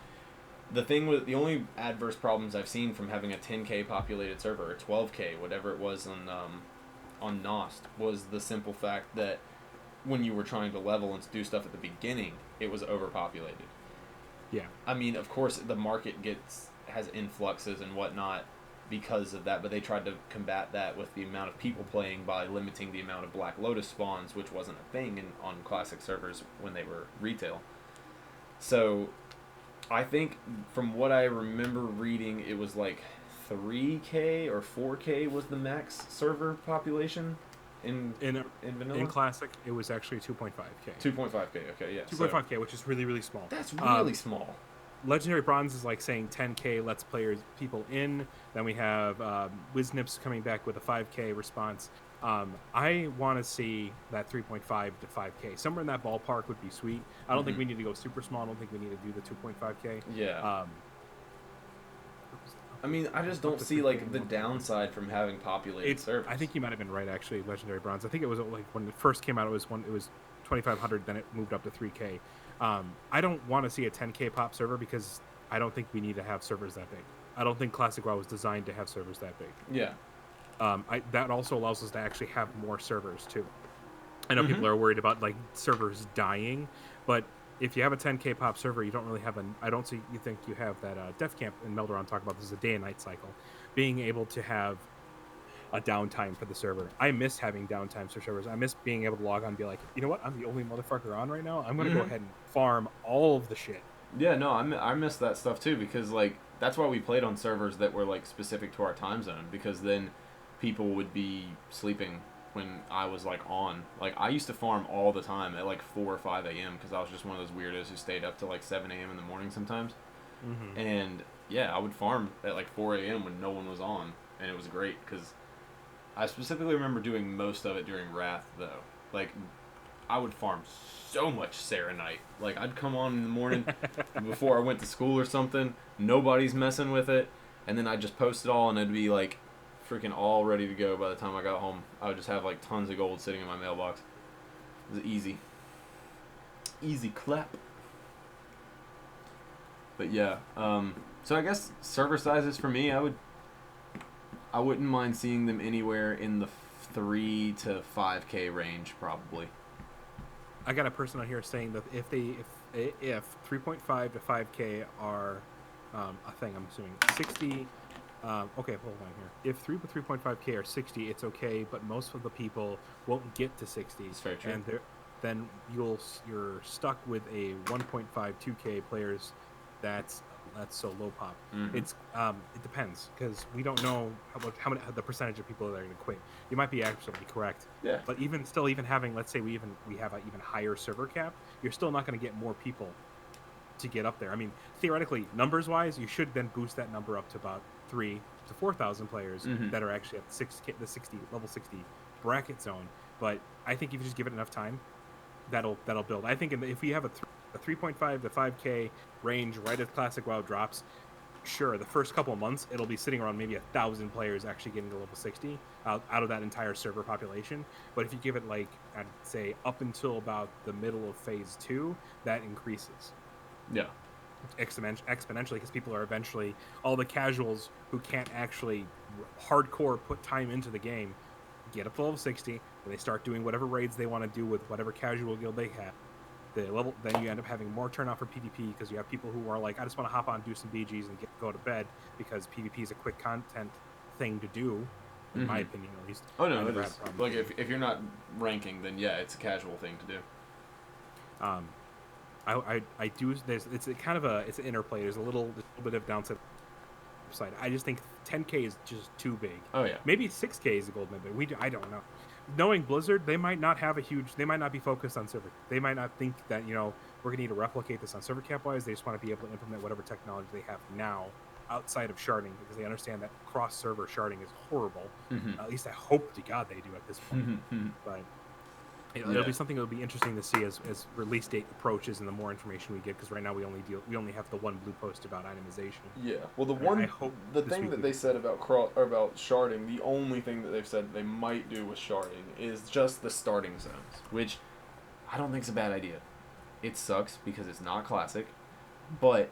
the only adverse problems I've seen from having a 10k populated server, or 12k, whatever it was on Nost, was the simple fact that when you were trying to level and do stuff at the beginning, it was overpopulated. Yeah. I mean, of course, the market has influxes and whatnot because of that, but they tried to combat that with the amount of people playing by limiting the amount of Black Lotus spawns, which wasn't a thing on classic servers when they were retail. So I think from what I remember reading, it was like 3k or 4k was the max server population in vanilla. In classic, it was actually 2.5k. 2.5k, okay, yeah. 2.5k, which is really, really small. That's really small. Legendary Bronze is like saying 10k lets people in. Then we have Wiznips coming back with a 5k response. I want to see that 3.5 to 5K. Somewhere in that ballpark would be sweet. I don't think we need to go super small. I don't think we need to do the 2.5K. Yeah. I mean, I just don't see like the downside from having populated servers. I think you might have been right, actually. Legendary Bronze. I think it was like when it first came out, it was 2,500. Then it moved up to 3K. I don't want to see a 10K pop server because I don't think we need to have servers that big. I don't think Classic WoW was designed to have servers that big. Yeah. That also allows us to actually have more servers too. I know people are worried about like servers dying, but if you have a 10K pop server, you don't really have I don't see you think you have that Def Camp and Melderon talk about this is a day and night cycle, being able to have a downtime for the server. I miss having downtimes for servers. I miss being able to log on and be like, you know what, I'm the only motherfucker on right now. I'm gonna go ahead and farm all of the shit. Yeah, no, I miss that stuff too because like that's why we played on servers that were like specific to our time zone because then people would be sleeping when I was like on. Like I used to farm all the time at like 4 or 5 a.m. because I was just one of those weirdos who stayed up till like 7 a.m. in the morning sometimes. And yeah, I would farm at like 4 a.m. when no one was on, and it was great because I specifically remember doing most of it during Wrath though. Like I would farm so much Serenite. Like I'd come on in the morning before I went to school or something. Nobody's messing with it, and then I'd just post it all, and it'd be like freaking all ready to go by the time I got home. I would just have like tons of gold sitting in my mailbox. It was easy clap. But yeah, so I guess server sizes for me, I wouldn't mind seeing them anywhere in the 3 to 5K range probably. I got a person on here saying that if 3.5 to 5K are a thing, I'm assuming 60. Okay, hold on here. If 3.5K are 60, it's okay, but most of the people won't get to 60. That's very true. And then you're stuck with a 1.5, 2K players. That's so low pop. It depends because we don't know how many the percentage of people that are going to quit. You might be absolutely correct. Yeah. But even having, let's say we have an even higher server cap, you're still not going to get more people to get up there. I mean, theoretically, numbers wise, you should then boost that number up to about 3,000 to 4,000 players that are actually at the 60 level 60 bracket zone. But I think if you just give it enough time, that'll build. I think if we have a 3.5 to 5K range right as Classic WoW drops, sure, the first couple of months it'll be sitting around maybe 1,000 players actually getting to level 60 out of that entire server population. But if you give it like I'd say up until about the middle of phase 2, that increases. Yeah. Exponentially because people are eventually all the casuals who can't actually hardcore put time into the game get up to level 60 and they start doing whatever raids they want to do with whatever casual guild they have. Then you end up having more turnout for PvP because you have people who are like, I just want to hop on, do some BGs, and go to bed because PvP is a quick content thing to do, in my opinion at least. Oh no, it is. Like if you're not ranking, then yeah, it's a casual thing to do. I do. It's an interplay. There's a little bit of downside. I just think 10K is just too big. Oh yeah. Maybe 6K is a gold limit. I don't know. Knowing Blizzard, they might not be focused on server. They might not think that, we're going to need to replicate this on server cap wise. They just want to be able to implement whatever technology they have now outside of sharding because they understand that cross server sharding is horrible. At least I hope to God they do at this point. But it'll be something that'll be interesting to see as release date approaches and the more information we get because right now we only have the one blue post about itemization. Yeah. Well, the thing that they said about sharding, the only thing that they've said they might do with sharding is just the starting zones, which I don't think is a bad idea. It sucks because it's not classic, but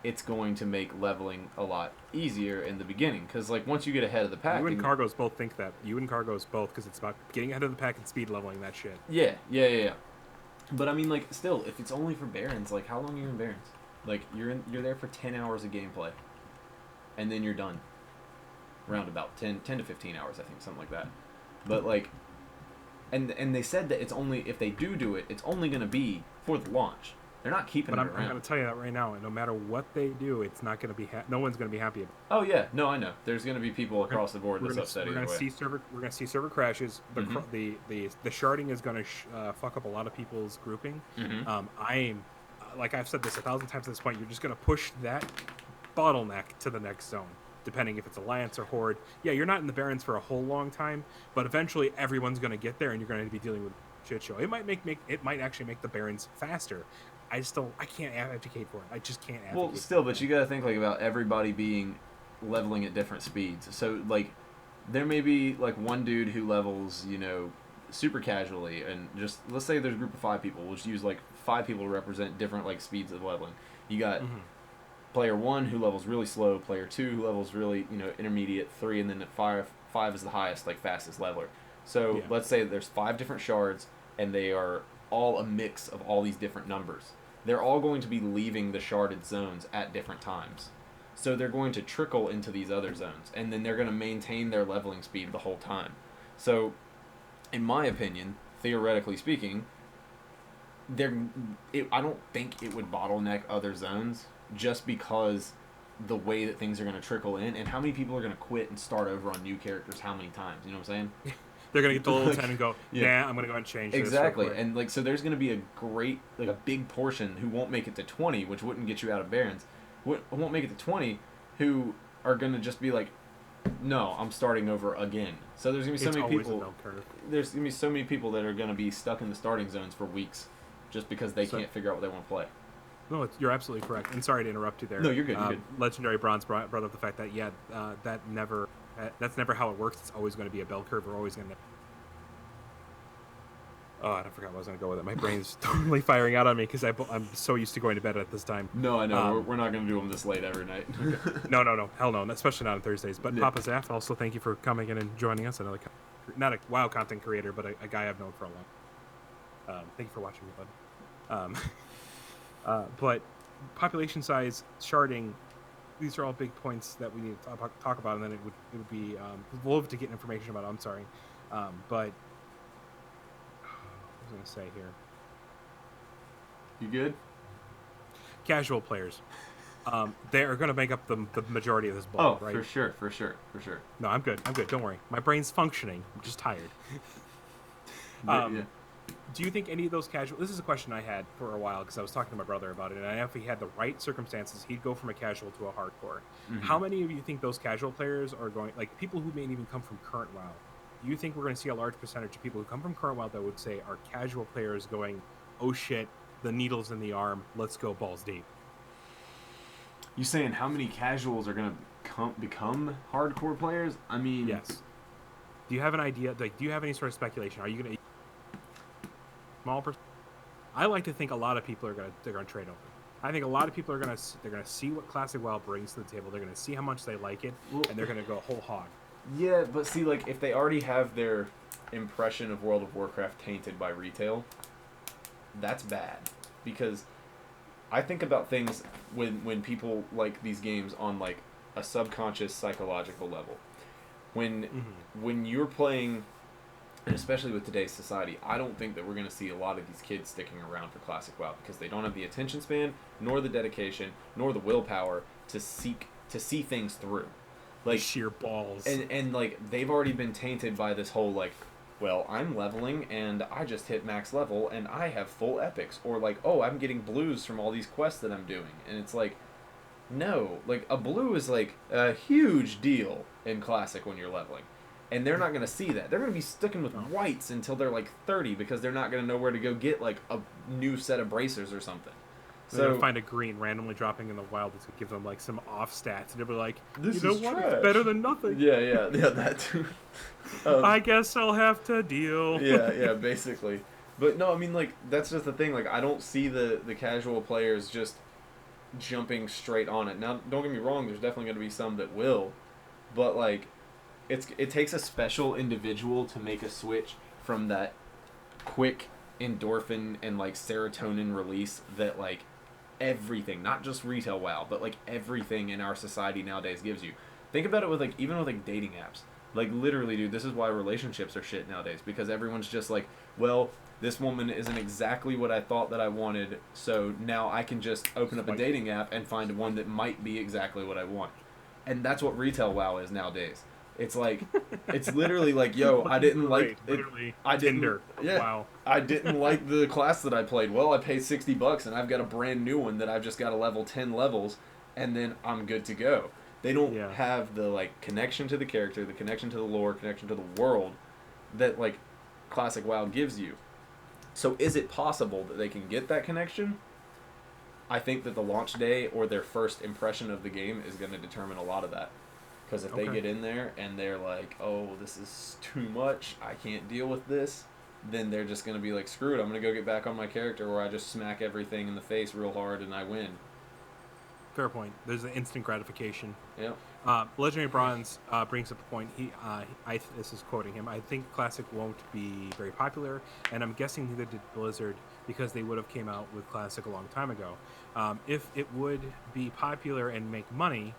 it's going to make leveling a lot easier in the beginning because like once you get ahead of the pack, you and Cargos both think that. You and Cargos both because it's about getting ahead of the pack and speed leveling that shit. Yeah. But I mean, like, still, if it's only for Barons, like, how long are you in Barons? Like, you're there for 10 hours of gameplay, and then you're done. Around about 10 to 15 hours, I think, something like that. But like, and they said that it's only if they do it, it's only going to be for the launch. They're not keeping it around. I'm going to tell you that right now, and no matter what they do, it's not going to be. No one's going to be happy about it. Oh yeah, no, I know. There's going to be people across the board that's upset either way. We're going to see server crashes. The sharding is going to fuck up a lot of people's grouping. Like I've said this 1,000 times at this point, you're just going to push that bottleneck to the next zone. depending if it's Alliance or Horde. Yeah, you're not in the Barrens for a whole long time, but eventually everyone's going to get there, and you're going to be dealing with shit show. It might actually make the Barrens faster. I can't advocate for it. I just can't advocate. Well, still, but you got to think like about everybody being leveling at different speeds. So like, there may be like one dude who levels, super casually, and just let's say there's a group of 5 people. We'll just use like 5 people to represent different like speeds of leveling. You got player 1 who levels really slow, player 2 who levels really intermediate, 3, and then at 5 is the highest, like fastest leveler. So let's say there's 5 different shards, and they are all a mix of all these different numbers. They're all going to be leaving the sharded zones at different times. So they're going to trickle into these other zones, and then they're going to maintain their leveling speed the whole time. So, in my opinion, theoretically speaking, I don't think it would bottleneck other zones just because the way that things are going to trickle in, and how many people are going to quit and start over on new characters how many times, you know what I'm saying? They're going to get the level 10 and go, nah, I'm going to go and change this. Exactly, and like so there's going to be a big portion who won't make it to 20, which wouldn't get you out of Barrens, won't make it to 20, who are going to just be like, no, I'm starting over again. So there's going to be so many people. There's going to be so many people that are going to be stuck in the starting zones for weeks just because they can't figure out what they want to play. No, you're absolutely correct. And sorry to interrupt you there. No, you're good. You're good. Legendary Bronze brought up the fact that that's never how it works. It's always going to be a bell curve. We're always going to. Oh, I forgot what I was going to go with it. My brain's totally firing out on me because I'm so used to going to bed at this time. No, I know. We're not going to do them this late every night. No. Hell no. Especially not on Thursdays. But yeah. Papa Zaff, also thank you for coming in and joining us. Not a WoW content creator, but a guy I've known for a long. Thank you for watching me, bud. But population size, sharding, these are all big points that we need to talk about, and then it would be we'll love to get information about it. I'm sorry, but. I was going to say here. You good? Casual players. They are going to make up the majority of this block, right? For sure. No, I'm good. Don't worry. My brain's functioning. I'm just tired. Yeah. Do you think any of those casual... This is a question I had for a while because I was talking to my brother about it, and I know if he had the right circumstances, he'd go from a casual to a hardcore. Mm-hmm. How many of you think those casual players are going... Like, people who may even come from current WoW, do you think we're going to see a large percentage of people who come from current WoW that would say are casual players going, oh shit, the needle's in the arm, let's go balls deep? You saying how many casuals are going to become hardcore players? I mean... Yes. Do you have an idea? Like, do you have any sort of speculation? Are you going to... Small percent? I like to think a lot of people are going to trade over. I think a lot of people are going to see what Classic WoW brings to the table. They're going to see how much they like it, and they're going to go whole hog. Yeah, but see, like, if they already have their impression of World of Warcraft tainted by retail, that's bad. Because I think about things when people like these games on, like, a subconscious psychological level. When you're playing, and especially with today's society, I don't think that we're going to see a lot of these kids sticking around for Classic WoW because they don't have the attention span, nor the dedication, nor the willpower to see things through. Like sheer balls. And like they've already been tainted by this whole like, well, I'm leveling and I just hit max level and I have full epics, or like, oh, I'm getting blues from all these quests that I'm doing. And it's like, no, like a blue is like a huge deal in Classic when you're leveling. And they're not going to see that. They're going to be sticking with whites until they're like 30 because they're not going to know where to go get like a new set of bracers or something. So they're gonna find a green randomly dropping in the wild that's gonna give them like some off stats, and they'll be like, this you know what? It's better than nothing. Yeah, that too. I guess I'll have to deal. yeah, basically. But no, I mean, like, that's just the thing. Like, I don't see the casual players just jumping straight on it. Now, don't get me wrong. There's definitely going to be some that will, but like, it takes a special individual to make a switch from that quick endorphin and like serotonin release that like everything, not just retail WoW, but like everything in our society nowadays gives you. Think about it with like, even with like dating apps. Like literally, dude, this is why relationships are shit nowadays, because everyone's just like, well, this woman isn't exactly what I thought that I wanted, so now I can just open up a dating app and find one that might be exactly what I want. And that's what retail WoW is nowadays. It's like, it's literally like, yo, I didn't like it. I didn't. Tinder. Yeah. Wow. I didn't like the class that I played. Well, I paid $60 and I've got a brand new one that I've just got to level 10 levels, and then I'm good to go. They don't Yeah. have the like connection to the character, the connection to the lore, connection to the world that like classic WoW gives you. So is it possible that they can get that connection? I think that the launch day or their first impression of the game is going to determine a lot of that. Because if they Okay. get in there and they're like, oh, this is too much, I can't deal with this, then they're just going to be like, screw it, I'm going to go get back on my character where I just smack everything in the face real hard and I win. Fair point. There's an instant gratification. Yep. Legendary Bronze brings up a point. This is quoting him. I think Classic won't be very popular, and I'm guessing neither did Blizzard because they would have came out with Classic a long time ago. If it would be popular and make money,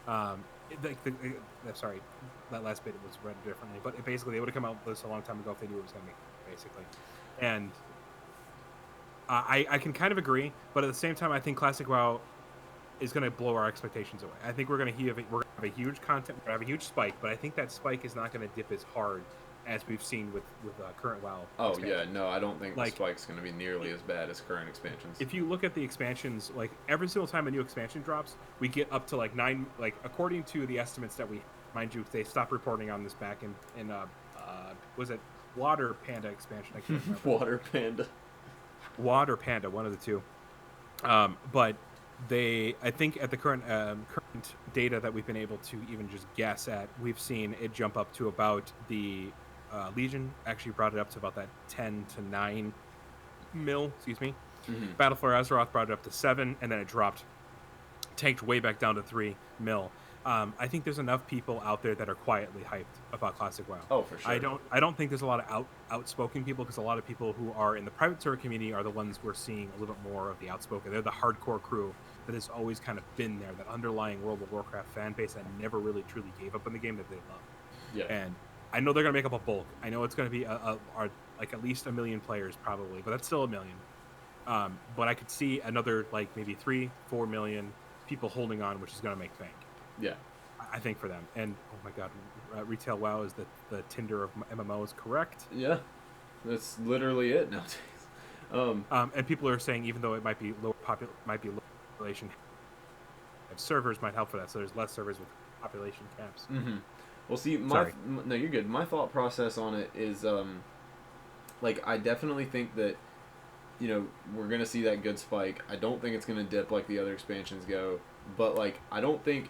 sorry, that last bit was read differently, but basically they would have come out with this a long time ago if they knew it was going to make money, basically. And I can kind of agree, but at the same time, I think Classic WoW is going to blow our expectations away. I think we're going to have a huge content, we're going to have a huge spike, but I think that spike is not going to dip as hard as we've seen with current WoW. Oh expansion. yeah, no, I don't think Like, the spike's going to be nearly as bad as current expansions. If you look at the expansions, like every single time a new expansion drops, we get up to like 9. Like according to the estimates that we, mind you, they stopped reporting on this back in was it Water Panda expansion? I can't remember. Water Panda, one of the two. But I think at the current data that we've been able to even just guess at, we've seen it jump up to about the Legion actually brought it up to about that 10 to 9 mil. Excuse me. Mm-hmm. Battle for Azeroth brought it up to 7, and then it tanked way back down to 3 mil. I think there's enough people out there that are quietly hyped about Classic WoW. Oh, for sure. I don't think there's a lot of outspoken people, because a lot of people who are in the private server community are the ones we're seeing a little bit more of the outspoken. They're the hardcore crew that has always kind of been there, that underlying World of Warcraft fan base that never really truly gave up on the game that they love. Yeah. And I know they're going to make up a bulk. I know it's going to be like at least 1 million players probably, but that's still 1 million. But I could see another like maybe 3-4 million people holding on, which is going to make bank. Yeah. I think for them. And oh my god, retail WoW is the Tinder of MMOs, correct? Yeah. That's literally it nowadays. And people are saying even though it might be low population, servers might help for that. So there's less servers with population caps. Mm-hmm. Well, see, Sorry. No, you're good. My thought process on it is, like, I definitely think that, you know, we're gonna see that good spike. I don't think it's gonna dip like the other expansions go, but like, I don't think.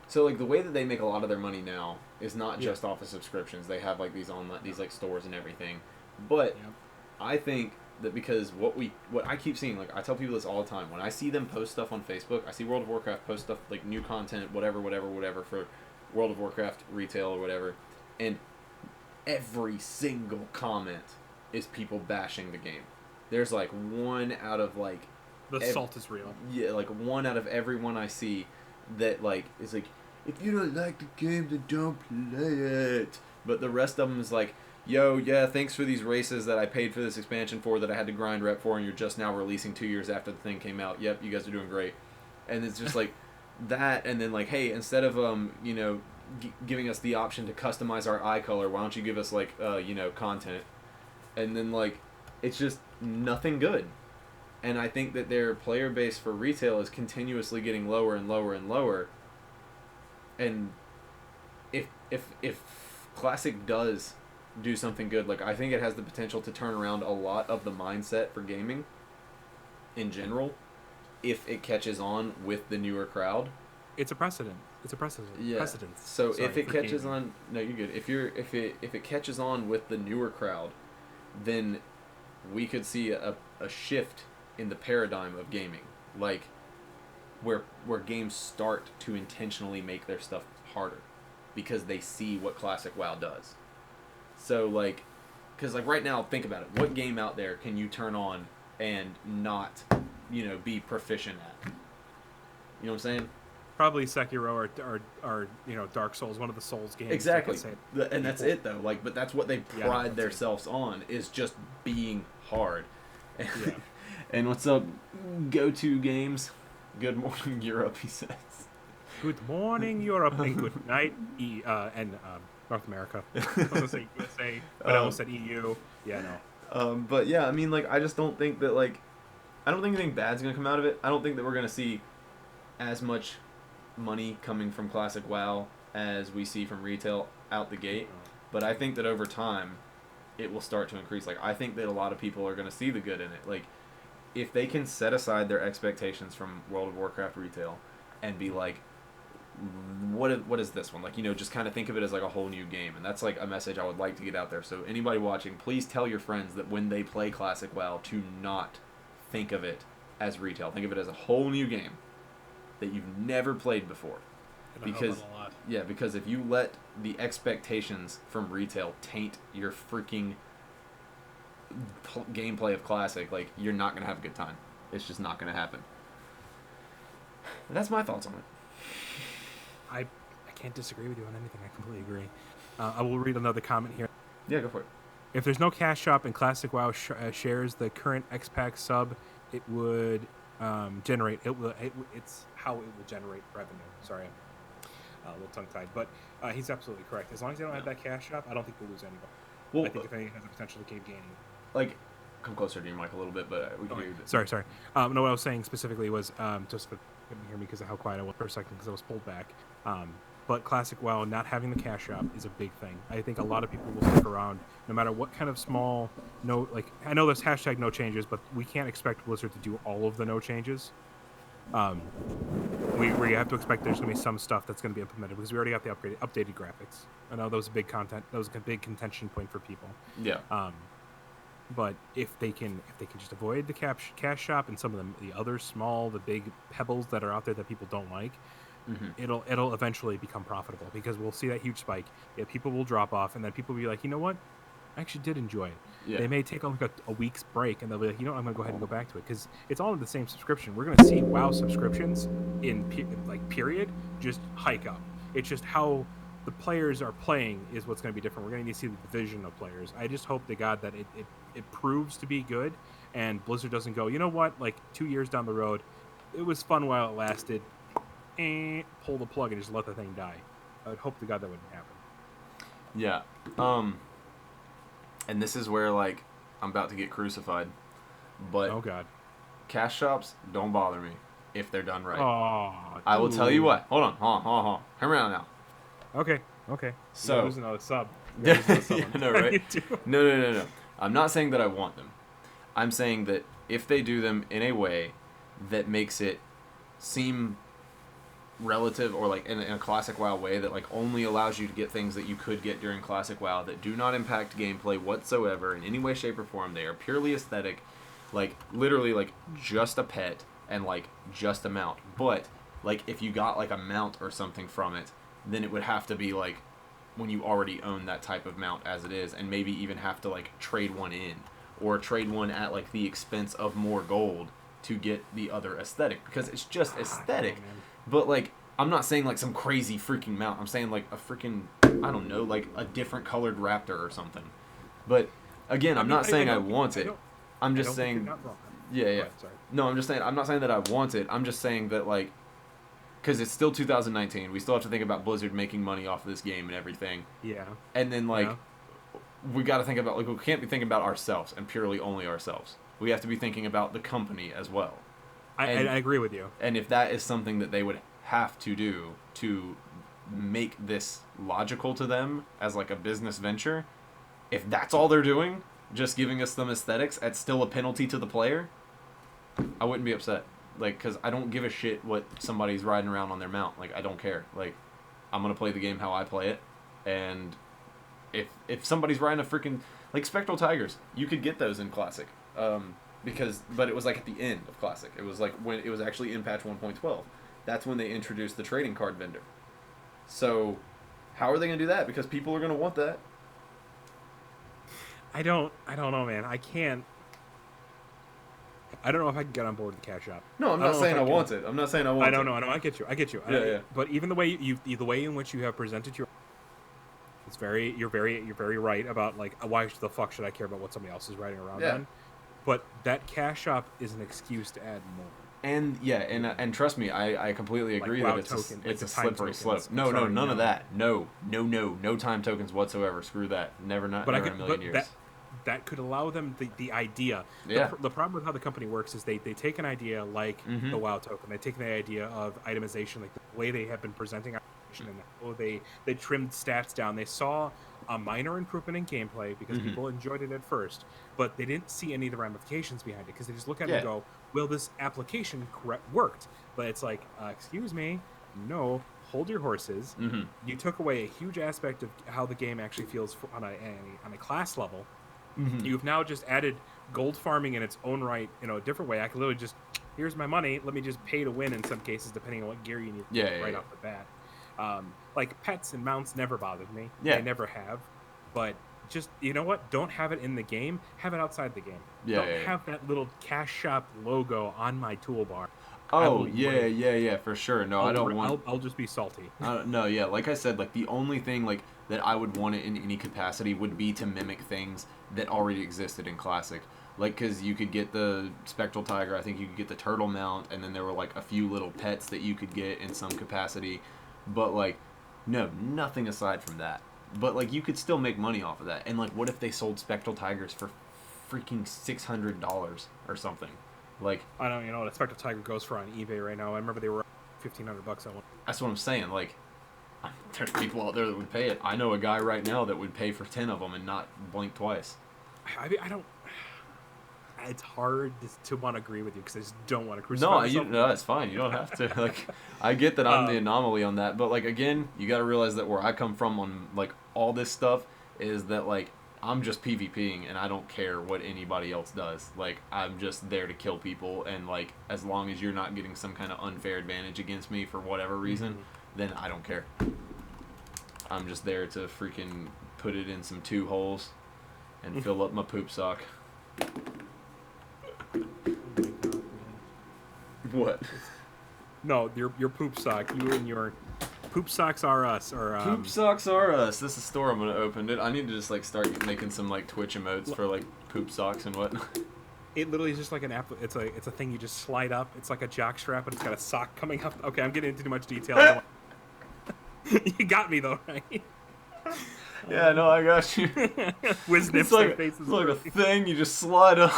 So like the way that they make a lot of their money now is not just off of subscriptions. They have like these like stores and everything, but I think that because what I keep seeing, like I tell people this all the time, when I see them post stuff on Facebook, I see World of Warcraft post stuff like new content, whatever for World of Warcraft retail or whatever, and every single comment is people bashing the game. There's like one out of like salt is real. Yeah, like one out of every one I see that like is like, if you don't like the game, then don't play it. But the rest of them is like, yo, yeah, thanks for these races that I paid for this expansion for, that I had to grind rep for, and you're just now releasing 2 years after the thing came out. Yep, you guys are doing great. And it's just like that, and then like, hey, instead of you know, giving us the option to customize our eye color, why don't you give us like you know, content? And then like, it's just nothing good. And I think that their player base for retail is continuously getting lower and lower and lower. And if Classic does do something good, like I think it has the potential to turn around a lot of the mindset for gaming in general if it catches on with the newer crowd. It's a precedent. Yeah. Precedence. So Sorry, if it catches gaming. on, no, you're good. If it catches on with the newer crowd, then we could see a shift in the paradigm of gaming, like where games start to intentionally make their stuff harder because they see what Classic WoW does. So like, because like right now, think about it. What game out there can you turn on and not, you know, be proficient at? You know what I'm saying? Probably Sekiro or you know, Dark Souls, one of the Souls games. Exactly. And that's it though. Like, but that's what they pride themselves on, is just being hard. Yeah. And what's up, Go-To Games? Good morning, Europe, he says. Good morning, Europe, and good night, and North America. I was going to say USA, but I almost said EU. Yeah, no. But yeah, I mean, like, I just don't think that, like, I don't think anything bad's going to come out of it. I don't think that we're going to see as much money coming from Classic WoW as we see from retail out the gate, but I think that over time it will start to increase. Like, I think that a lot of people are going to see the good in it. Like, if they can set aside their expectations from World of Warcraft retail and be like, what is this one? Like, you know, just kind of think of it as like a whole new game. And that's like a message I would like to get out there. So anybody watching, please tell your friends that when they play Classic WoW, to not think of it as retail. Think of it as a whole new game that you've never played before. Because because if you let the expectations from retail taint your freaking gameplay of Classic, like, you're not going to have a good time. It's just not going to happen. And that's my thoughts on it. I can't disagree with you on anything. I completely agree. I will read another comment here. Yeah, go for it. If there's no cash shop and Classic WoW shares the current X-Pack sub, it would generate. It's how it will generate revenue. Sorry, I'm a little tongue-tied, but he's absolutely correct. As long as they don't have that cash shop, I don't think we'll lose anybody. Well, I think if anything has the potential to keep gaining. Like, come closer to your mic a little bit, but we can hear you. Sorry. No, what I was saying specifically was just couldn't hear me because of how quiet I was for a second because I was pulled back. But Classic WoW not having the cash shop is a big thing. I think a lot of people will stick around no matter what kind of small I know there's hashtag no changes, but we can't expect Blizzard to do all of the no changes. We have to expect there's going to be some stuff that's going to be implemented because we already got the updated graphics. I know that was a big contention point for people. Yeah. But if they can just avoid the cash shop and some of the other the big pebbles that are out there that people don't like, it'll eventually become profitable because we'll see that huge spike. Yeah, people will drop off, and then people will be like, you know what, I actually did enjoy it. Yeah. They may take like a week's break, and they'll be like, you know, I'm gonna go ahead and go back to it because it's all in the same subscription. We're gonna see WoW subscriptions period just hike up. It's just how the players are playing is what's going to be different. We're going to need to see the division of players. I just hope to God that it proves to be good, and Blizzard doesn't go, you know what, like 2 years down the road, it was fun while it lasted, and pull the plug and just let the thing die. I would hope to God that wouldn't happen. Yeah. And this is where, like, I'm about to get crucified, but oh God, cash shops don't bother me if they're done right. Oh, I will tell you what. Hold on. Hear me out now. Okay. So there's another sub. Yeah, no, right? No. I'm not saying that I want them. I'm saying that if they do them in a way that makes it seem relative, or like in a Classic WoW way that like only allows you to get things that you could get during Classic WoW that do not impact gameplay whatsoever in any way, shape, or form. They are purely aesthetic, like literally like just a pet and like just a mount. But like if you got like a mount or something from it, then it would have to be like when you already own that type of mount as it is, and maybe even have to like trade one in or trade one at like the expense of more gold to get the other aesthetic, because it's just aesthetic. But like I'm not saying like some crazy freaking mount. I'm saying like a freaking, I don't know, like a different colored raptor or something. But again, I'm not saying I want it. I'm just saying yeah. No, I'm just saying I'm not saying that I want it. I'm just saying that like, because it's still 2019. We still have to think about Blizzard making money off of this game and everything. Yeah. And then, like, we got to think about, like, we can't be thinking about ourselves and purely only ourselves. We have to be thinking about the company as well. I agree with you. And if that is something that they would have to do to make this logical to them as, like, a business venture, if that's all they're doing, just giving us some aesthetics at still a penalty to the player, I wouldn't be upset. Like, because I don't give a shit what somebody's riding around on their mount. Like, I don't care. Like, I'm going to play the game how I play it. And if somebody's riding a freaking... Like, Spectral Tigers, you could get those in Classic. But it was, like, at the end of Classic. It was, like, when it was actually in patch 1.12. That's when they introduced the trading card vendor. So, how are they going to do that? Because people are going to want that. I don't know, man. I don't know if I can get on board with the cash shop. No, I'm not saying I want it. I'm not saying I want it. I know. I get you. Yeah. But even the way the way in which you have presented you're very right about like why the fuck should I care about what somebody else is writing around on? But that cash shop is an excuse to add more. And and trust me, I completely agree that it's a slippery slope. No, none of that. No time tokens whatsoever. Screw that. Never in a million years. that could allow them the idea. Yeah. The problem with how the company works is they take an idea like the WoW token. They take the idea of itemization, like the way they have been presenting itemization, and how they trimmed stats down. They saw a minor improvement in gameplay because people enjoyed it at first, but they didn't see any of the ramifications behind it because they just look at it and go, well, this application worked. But it's like, excuse me, no, hold your horses. You took away a huge aspect of how the game actually feels on a class level. You've now just added gold farming in its own right, a different way. I can literally just, here's my money, let me just pay to win in some cases, depending on what gear you need right off the bat. Like pets and mounts never bothered me. They never have. But just, you know what? Don't have it in the game. Have it outside the game. Don't have that little cash shop logo on my toolbar. Oh, yeah, for sure. No, I don't want... I'll just be salty. No, yeah, like I said, like, the only thing, like, that I would want it in any capacity would be to mimic things that already existed in Classic. Like, because you could get the Spectral Tiger, I think you could get the Turtle Mount, and then there were, like, a few little pets that you could get in some capacity. But, like, no, nothing aside from that. But, like, you could still make money off of that. And, like, what if they sold Spectral Tigers for freaking $600 or something? Like, I don't, what a Spectral Tiger goes for on eBay right now. I remember they were $1,500 on one. That's what I'm saying. Like, there's people out there that would pay it. I know a guy right now that would pay for 10 of them and not blink twice. I don't... It's hard to want to agree with you because I just don't want to crucify myself. No, it's fine. You don't have to. Like, I get that I'm the anomaly on that, but like again, you got to realize that where I come from on like all this stuff is that like I'm just PvPing and I don't care what anybody else does. Like I'm just there to kill people, and like as long as you're not getting some kind of unfair advantage against me for whatever reason, then I don't care. I'm just there to freaking put it in some 2 holes and fill up my poop sock. What? No, your poop sock. You and your poop socks are us. Or poop socks are us. This is a store I'm gonna open. I need to just like start making some like Twitch emotes for like poop socks and what. It literally is just like an app. It's a thing you just slide up. It's like a jock strap, but it's got a sock coming up. Okay, I'm getting into too much detail. You got me though, right? Yeah, no, I got you. It's like a thing you just slide up.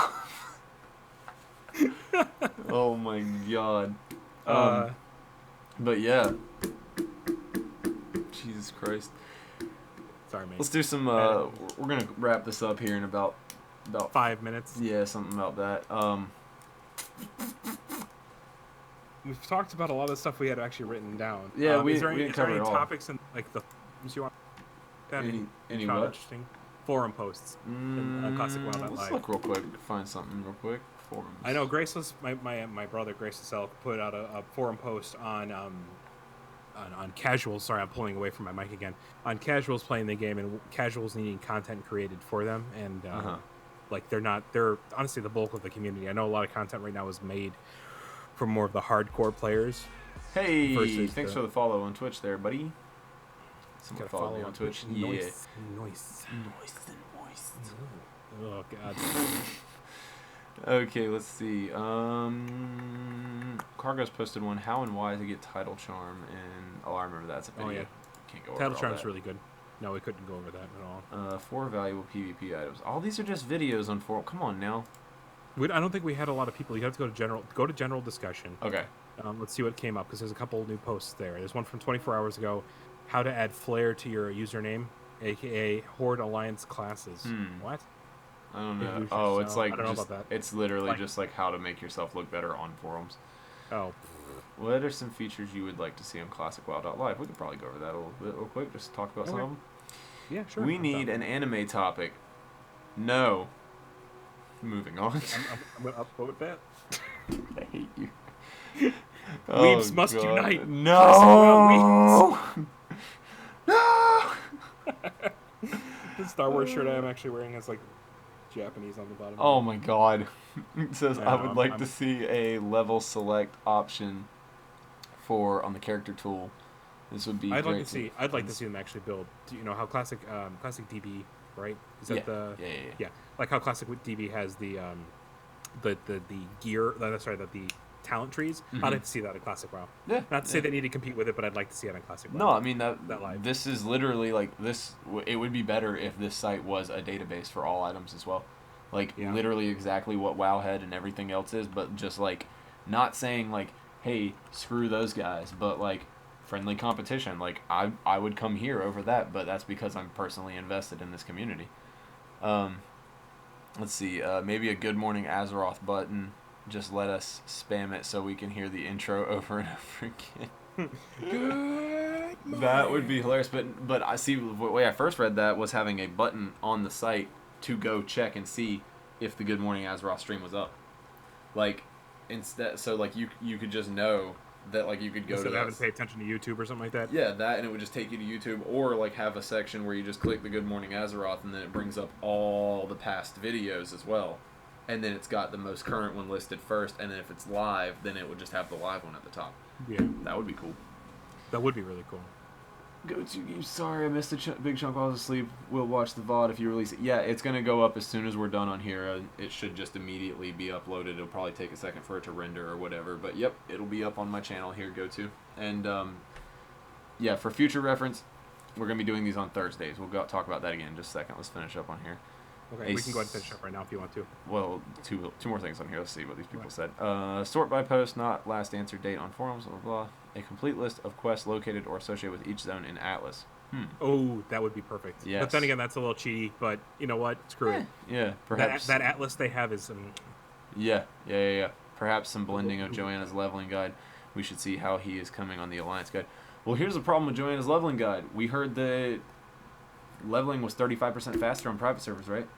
Oh my god. But yeah. Jesus Christ. Sorry, mate. Let's do some we're gonna wrap this up here in about 5 minutes. Yeah, something about that. We've talked about a lot of the stuff we had actually written down. Yeah, is there we any covered it all. topics in like the forums you want? Any what? Interesting forum posts on Classic WoW.live. Let's look real quick. Find something real quick. Forums. I know Graceless, my brother Graceless Elk put out a forum post on casuals. Sorry, I'm pulling away from my mic again. On casuals playing the game and casuals needing content created for them, and like they're honestly the bulk of the community. I know a lot of content right now is made for more of the hardcore players. Hey, thanks for the follow on Twitch there, buddy. Someone follow me on Twitch. Yeah. Noise. Oh god. Okay, let's see. Cargo's posted one. How and why to get Title Charm, and I remember that's a video. Oh yeah. Can't go over Title all Charm's that. really good. No, we couldn't go over that at all. 4 valuable PvP items. All these are just videos on forum. Come on now. I don't think we had a lot of people. You have to go to general discussion. Okay. Let's see what came up because there's a couple new posts there. There's one from 24 hours ago. How to add flair to your username, aka Horde Alliance classes. What? I don't know. Oh, it's like I don't know about that. It's literally just like how to make yourself look better on forums. Oh. What are some features you would like to see on ClassicWoW.live? We could probably go over that a little bit real quick, just to talk about some of them. Yeah, sure. We need an anime topic. No. Moving on. I'm going to upvote that. I hate you. Weebs must unite. No! No! The Star Wars shirt I am actually wearing has like Japanese on the bottom. Oh my god. It says I would like to see a level select option on the character tool. This would be I'd like to see them actually build. You know how classic DB, right? Is that yeah. Like how classic DB has the gear. Sorry, the talent trees. I'd like to see that in Classic WoW. Yeah. Not to say they need to compete with it, but I'd like to see it in Classic WoW. No, I mean that live. this is literally like this. It would be better if this site was a database for all items as well, like literally exactly what Wowhead and everything else is, but just like not saying like, hey, screw those guys, but like friendly competition. Like I would come here over that, but that's because I'm personally invested in this community. Let's see, maybe a Good Morning Azeroth button. Just let us spam it so we can hear the intro over and over again. Good morning. That would be hilarious. But I see the way I first read that was having a button on the site to go check and see if the Good Morning Azeroth stream was up. Like instead, so like you could just know that like you could go Instead to of having to pay attention to YouTube or something like that. Yeah, that, and it would just take you to YouTube, or like have a section where you just click the Good Morning Azeroth, and then it brings up all the past videos as well, and then it's got the most current one listed first, and then if it's live, then it would just have the live one at the top. Yeah, that would be cool. That would be really cool. Go to you. Sorry, I missed a big chunk while I was asleep. We'll watch the VOD if you release it. Yeah, it's gonna go up as soon as we're done on here. It should just immediately be uploaded. It'll probably take a second for it to render or whatever. But yep, it'll be up on my channel here. Go to and yeah, for future reference, we're gonna be doing these on Thursdays. We'll talk about that again in just a second. Let's finish up on here. Okay, we can go ahead and finish up right now if you want to. Well, two more things on here. Let's see what these people said. Sort by post, not last answer date on forums. Blah blah blah. A complete list of quests located or associated with each zone in Atlas. Oh, that would be perfect. Yes. But then again, that's a little cheaty. But you know what? Screw it. Yeah, perhaps that atlas they have is. Yeah. Perhaps some blending of Joanna's leveling guide. We should see how he is coming on the Alliance guide. Well, here's the problem with Joanna's leveling guide. We heard that leveling was 35% faster on private servers, right?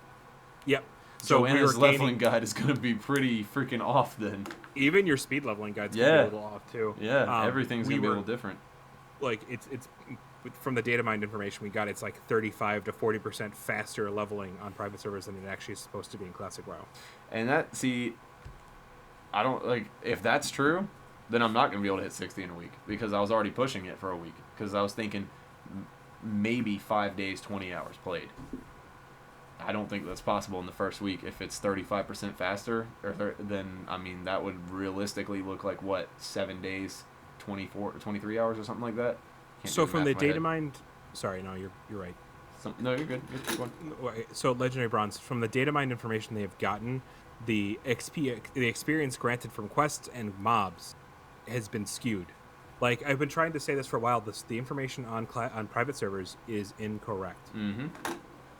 Yep. So Joanna's leveling guide is going to be pretty freaking off then. Even your speed leveling guide's going to be a little off too. Yeah, everything's going to be a little different. Like it's from the data mined information we got, it's like 35 to 40% faster leveling on private servers than it actually is supposed to be in Classic WoW. And I don't like if that's true, then I'm not going to be able to hit 60 in a week because I was already pushing it for a week because I was thinking maybe 5 days, 20 hours played. I don't think that's possible in the first week. If it's 35% faster, then I mean that would realistically look like what 7 days, 24 or 23 hours or something like that. So from the data mined, sorry, no, you're right. No, you're good. So Legendary Bronze, from the data mined information they have gotten, the experience granted from quests and mobs has been skewed. Like I've been trying to say this for a while. The information on private servers is incorrect. Mm-hmm.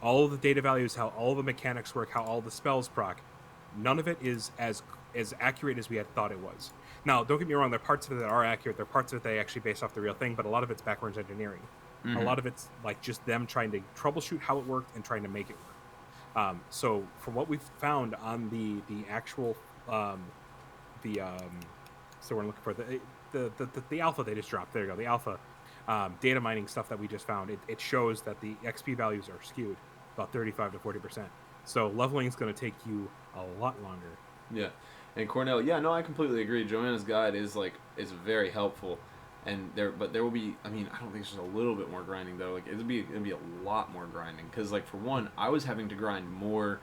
All of the data values, how all the mechanics work, how all the spells proc, none of it is as accurate as we had thought it was. Now, don't get me wrong, there are parts of it that are accurate, there are parts of it that actually based off the real thing, but a lot of it's backwards engineering. Mm-hmm. A lot of it's like just them trying to troubleshoot how it worked and trying to make it work. So from what we've found on the actual so we're looking for the alpha they just dropped. There you go, the alpha data mining stuff that we just found. It shows that the XP values are skewed about 35 to 40%. So leveling is going to take you a lot longer. Yeah, and Cornell, yeah, no, I completely agree. Joanna's guide is very helpful, and there will be. I mean, I don't think it's just a little bit more grinding though. Like it'd be a lot more grinding because like for one, I was having to grind more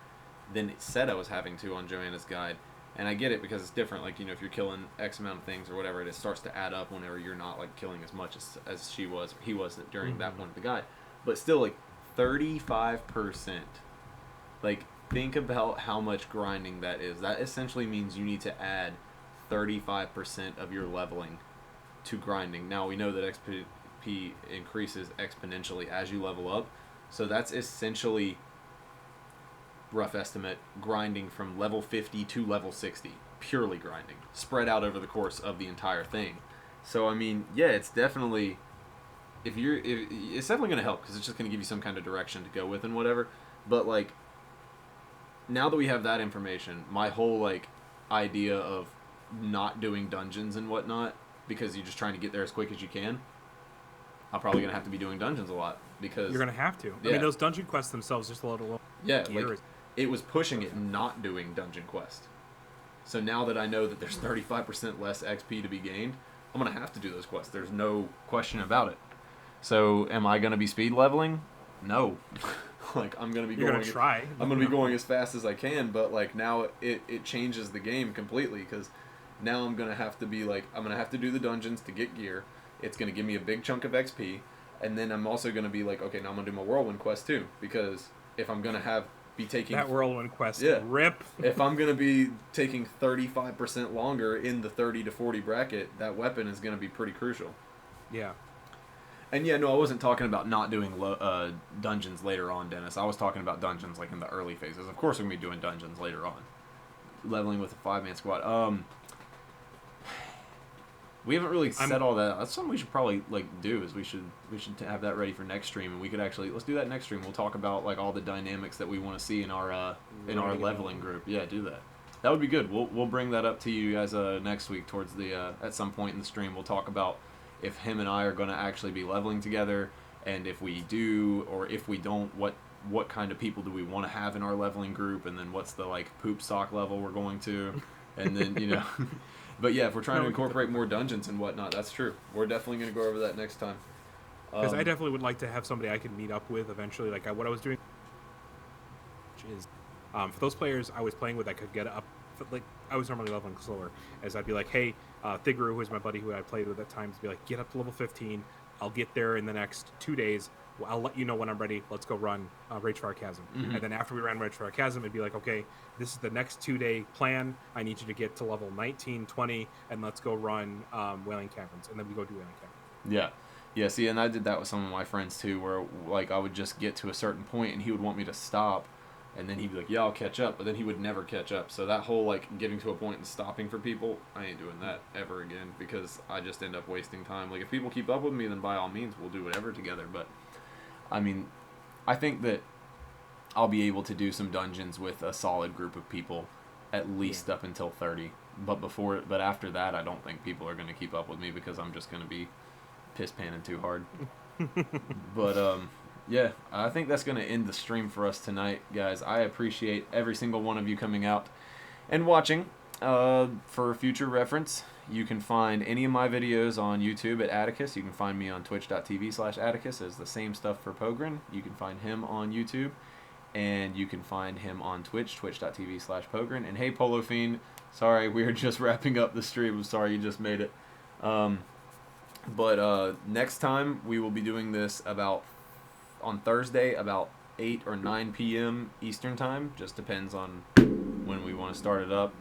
than it said I was having to on Joanna's guide. And I get it because it's different. Like, you know, if you're killing X amount of things or whatever, it starts to add up whenever you're not, like, killing as much as he was during that point of the guide. But still, like, 35%. Like, think about how much grinding that is. That essentially means you need to add 35% of your leveling to grinding. Now, we know that XP increases exponentially as you level up. So that's essentially, rough estimate, grinding from level 50 to level 60, purely grinding, spread out over the course of the entire thing. So I mean, yeah, it's definitely it's definitely going to help because it's just going to give you some kind of direction to go with and whatever. But like, now that we have that information, my whole like idea of not doing dungeons and whatnot because you're just trying to get there as quick as you can, I'm probably going to have to be doing dungeons a lot because you're going to have to. Yeah. I mean, those dungeon quests themselves just a little. Yeah, like, it was pushing it not doing dungeon quest. So now that I know that there's 35% less XP to be gained, I'm going to have to do those quests. There's no question about it. So am I going to be speed leveling? No. Like I'm going to be You're going to try. I'm going to be going as fast as I can, but like now it changes the game completely because Now I'm gonna have to be like, I'm gonna have to do the dungeons to get gear. It's gonna give me a big chunk of XP, and then I'm also gonna be like, okay, now I'm gonna do my whirlwind quest too, because if I'm gonna be taking that whirlwind quest, yeah, rip. if I'm gonna be taking 35% longer in the 30 to 40 bracket, that weapon is gonna be pretty crucial. Yeah. And yeah, no, I wasn't talking about not doing dungeons later on, Dennis. I was talking about dungeons like in the early phases. Of course, we're gonna be doing dungeons later on, leveling with a 5-man squad. We haven't really said all that. That's something we should probably like do. Is we should have that ready for next stream, and we could actually let's do that next stream. We'll talk about like all the dynamics that we want to see in our leveling group. Yeah, do that. That would be good. We'll bring that up to you guys next week towards the at some point in the stream. We'll talk about if him and I are going to actually be leveling together, and if we do or if we don't, what kind of people do we want to have in our leveling group, and then what's the like poop sock level we're going to, and then you know. But yeah, if we're trying to incorporate more dungeons and whatnot, that's true. We're definitely going to go over that next time. Because I definitely would like to have somebody I can meet up with eventually. Like what I was doing, which is for those players I was playing with, I could get up. Like I was normally leveling slower, as I'd be like, hey, Thiguru, who is my buddy who I played with at times, be like, get up to level 15. I'll get there in the next 2 days. I'll let you know when I'm ready. Let's go run Ragefire Chasm. Mm-hmm. And then after we ran Ragefire Chasm, it'd be like, okay, this is the next 2-day plan. I need you to get to level 19, 20, and let's go run Wailing Caverns. And then we go do Wailing Caverns. Yeah. Yeah, see, and I did that with some of my friends too, where like I would just get to a certain point and he would want me to stop, and then he'd be like, yeah, I'll catch up, but then he would never catch up. So that whole like getting to a point and stopping for people, I ain't doing that ever again, because I just end up wasting time. Like if people keep up with me, then by all means we'll do whatever together, but I mean, I think that I'll be able to do some dungeons with a solid group of people, at least up until 30. But after that, I don't think people are going to keep up with me because I'm just going to be piss panning too hard. But yeah, I think that's going to end the stream for us tonight, guys. I appreciate every single one of you coming out and watching. For future reference, you can find any of my videos on YouTube at Atticus. You can find me on twitch.tv/Atticus. It's the same stuff for Pogren. You can find him on YouTube. And you can find him on Twitch, twitch.tv/Pogren. And hey, Polo Fiend, sorry, we're just wrapping up the stream. I'm sorry you just made it. But next time, we will be doing this on Thursday, about 8 or 9 p.m. Eastern Time. Just depends on when we want to start it up.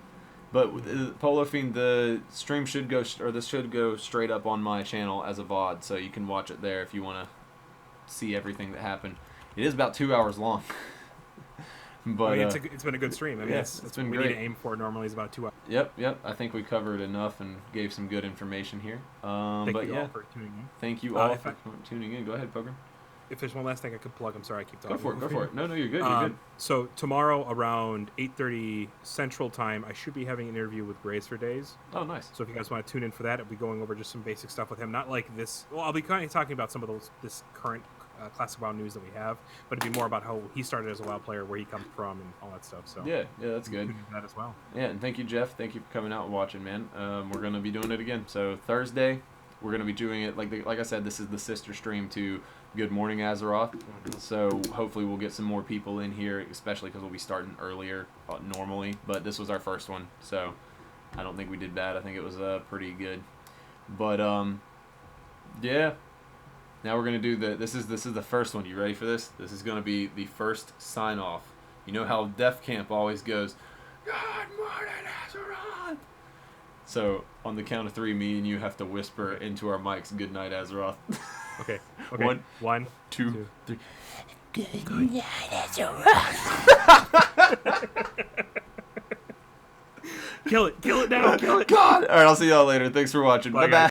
But Polo Fiend, the stream should go, or this should go straight up on my channel as a VOD, so you can watch it there if you want to see everything that happened. It is about 2 hours long. But it's been a good stream. I mean, yes, it's been we great. need to aim for normally is about 2 hours. Yep. I think we covered enough and gave some good information here. Thank you all for tuning in. Thank you all for tuning in. Go ahead, Pogren. If there's one last thing I could plug, I'm sorry I keep talking. Go for it. No, you're good. You're good. So tomorrow around 8:30 Central Time, I should be having an interview with Grace for Days. Oh, nice. So if you guys want to tune in for that, I'll be going over just some basic stuff with him. Not like this. Well, I'll be kind of talking about some of this current classic WoW news that we have, but it'd be more about how he started as a WoW player, where he comes from, and all that stuff. So yeah, that's good. That as well. Yeah, and thank you, Jeff. Thank you for coming out and watching, man. We're gonna be doing it again. So Thursday, we're gonna be doing it like I said. This is the sister stream to Good Morning Azeroth. So hopefully we'll get some more people in here, especially because we'll be starting earlier normally. But this was our first one, so I don't think we did bad. I think it was pretty good. But yeah. Now we're gonna do this is the first one. You ready for this? This is gonna be the first sign off. You know how Def Camp always goes, "Good morning, Azeroth." So on the count of 3, me and you have to whisper into our mics, "Good night, Azeroth." Okay. 1, 2, 3. Good night, Azeroth. Kill it now. Kill it. God. All right, I'll see y'all later. Thanks for watching. Bye bye.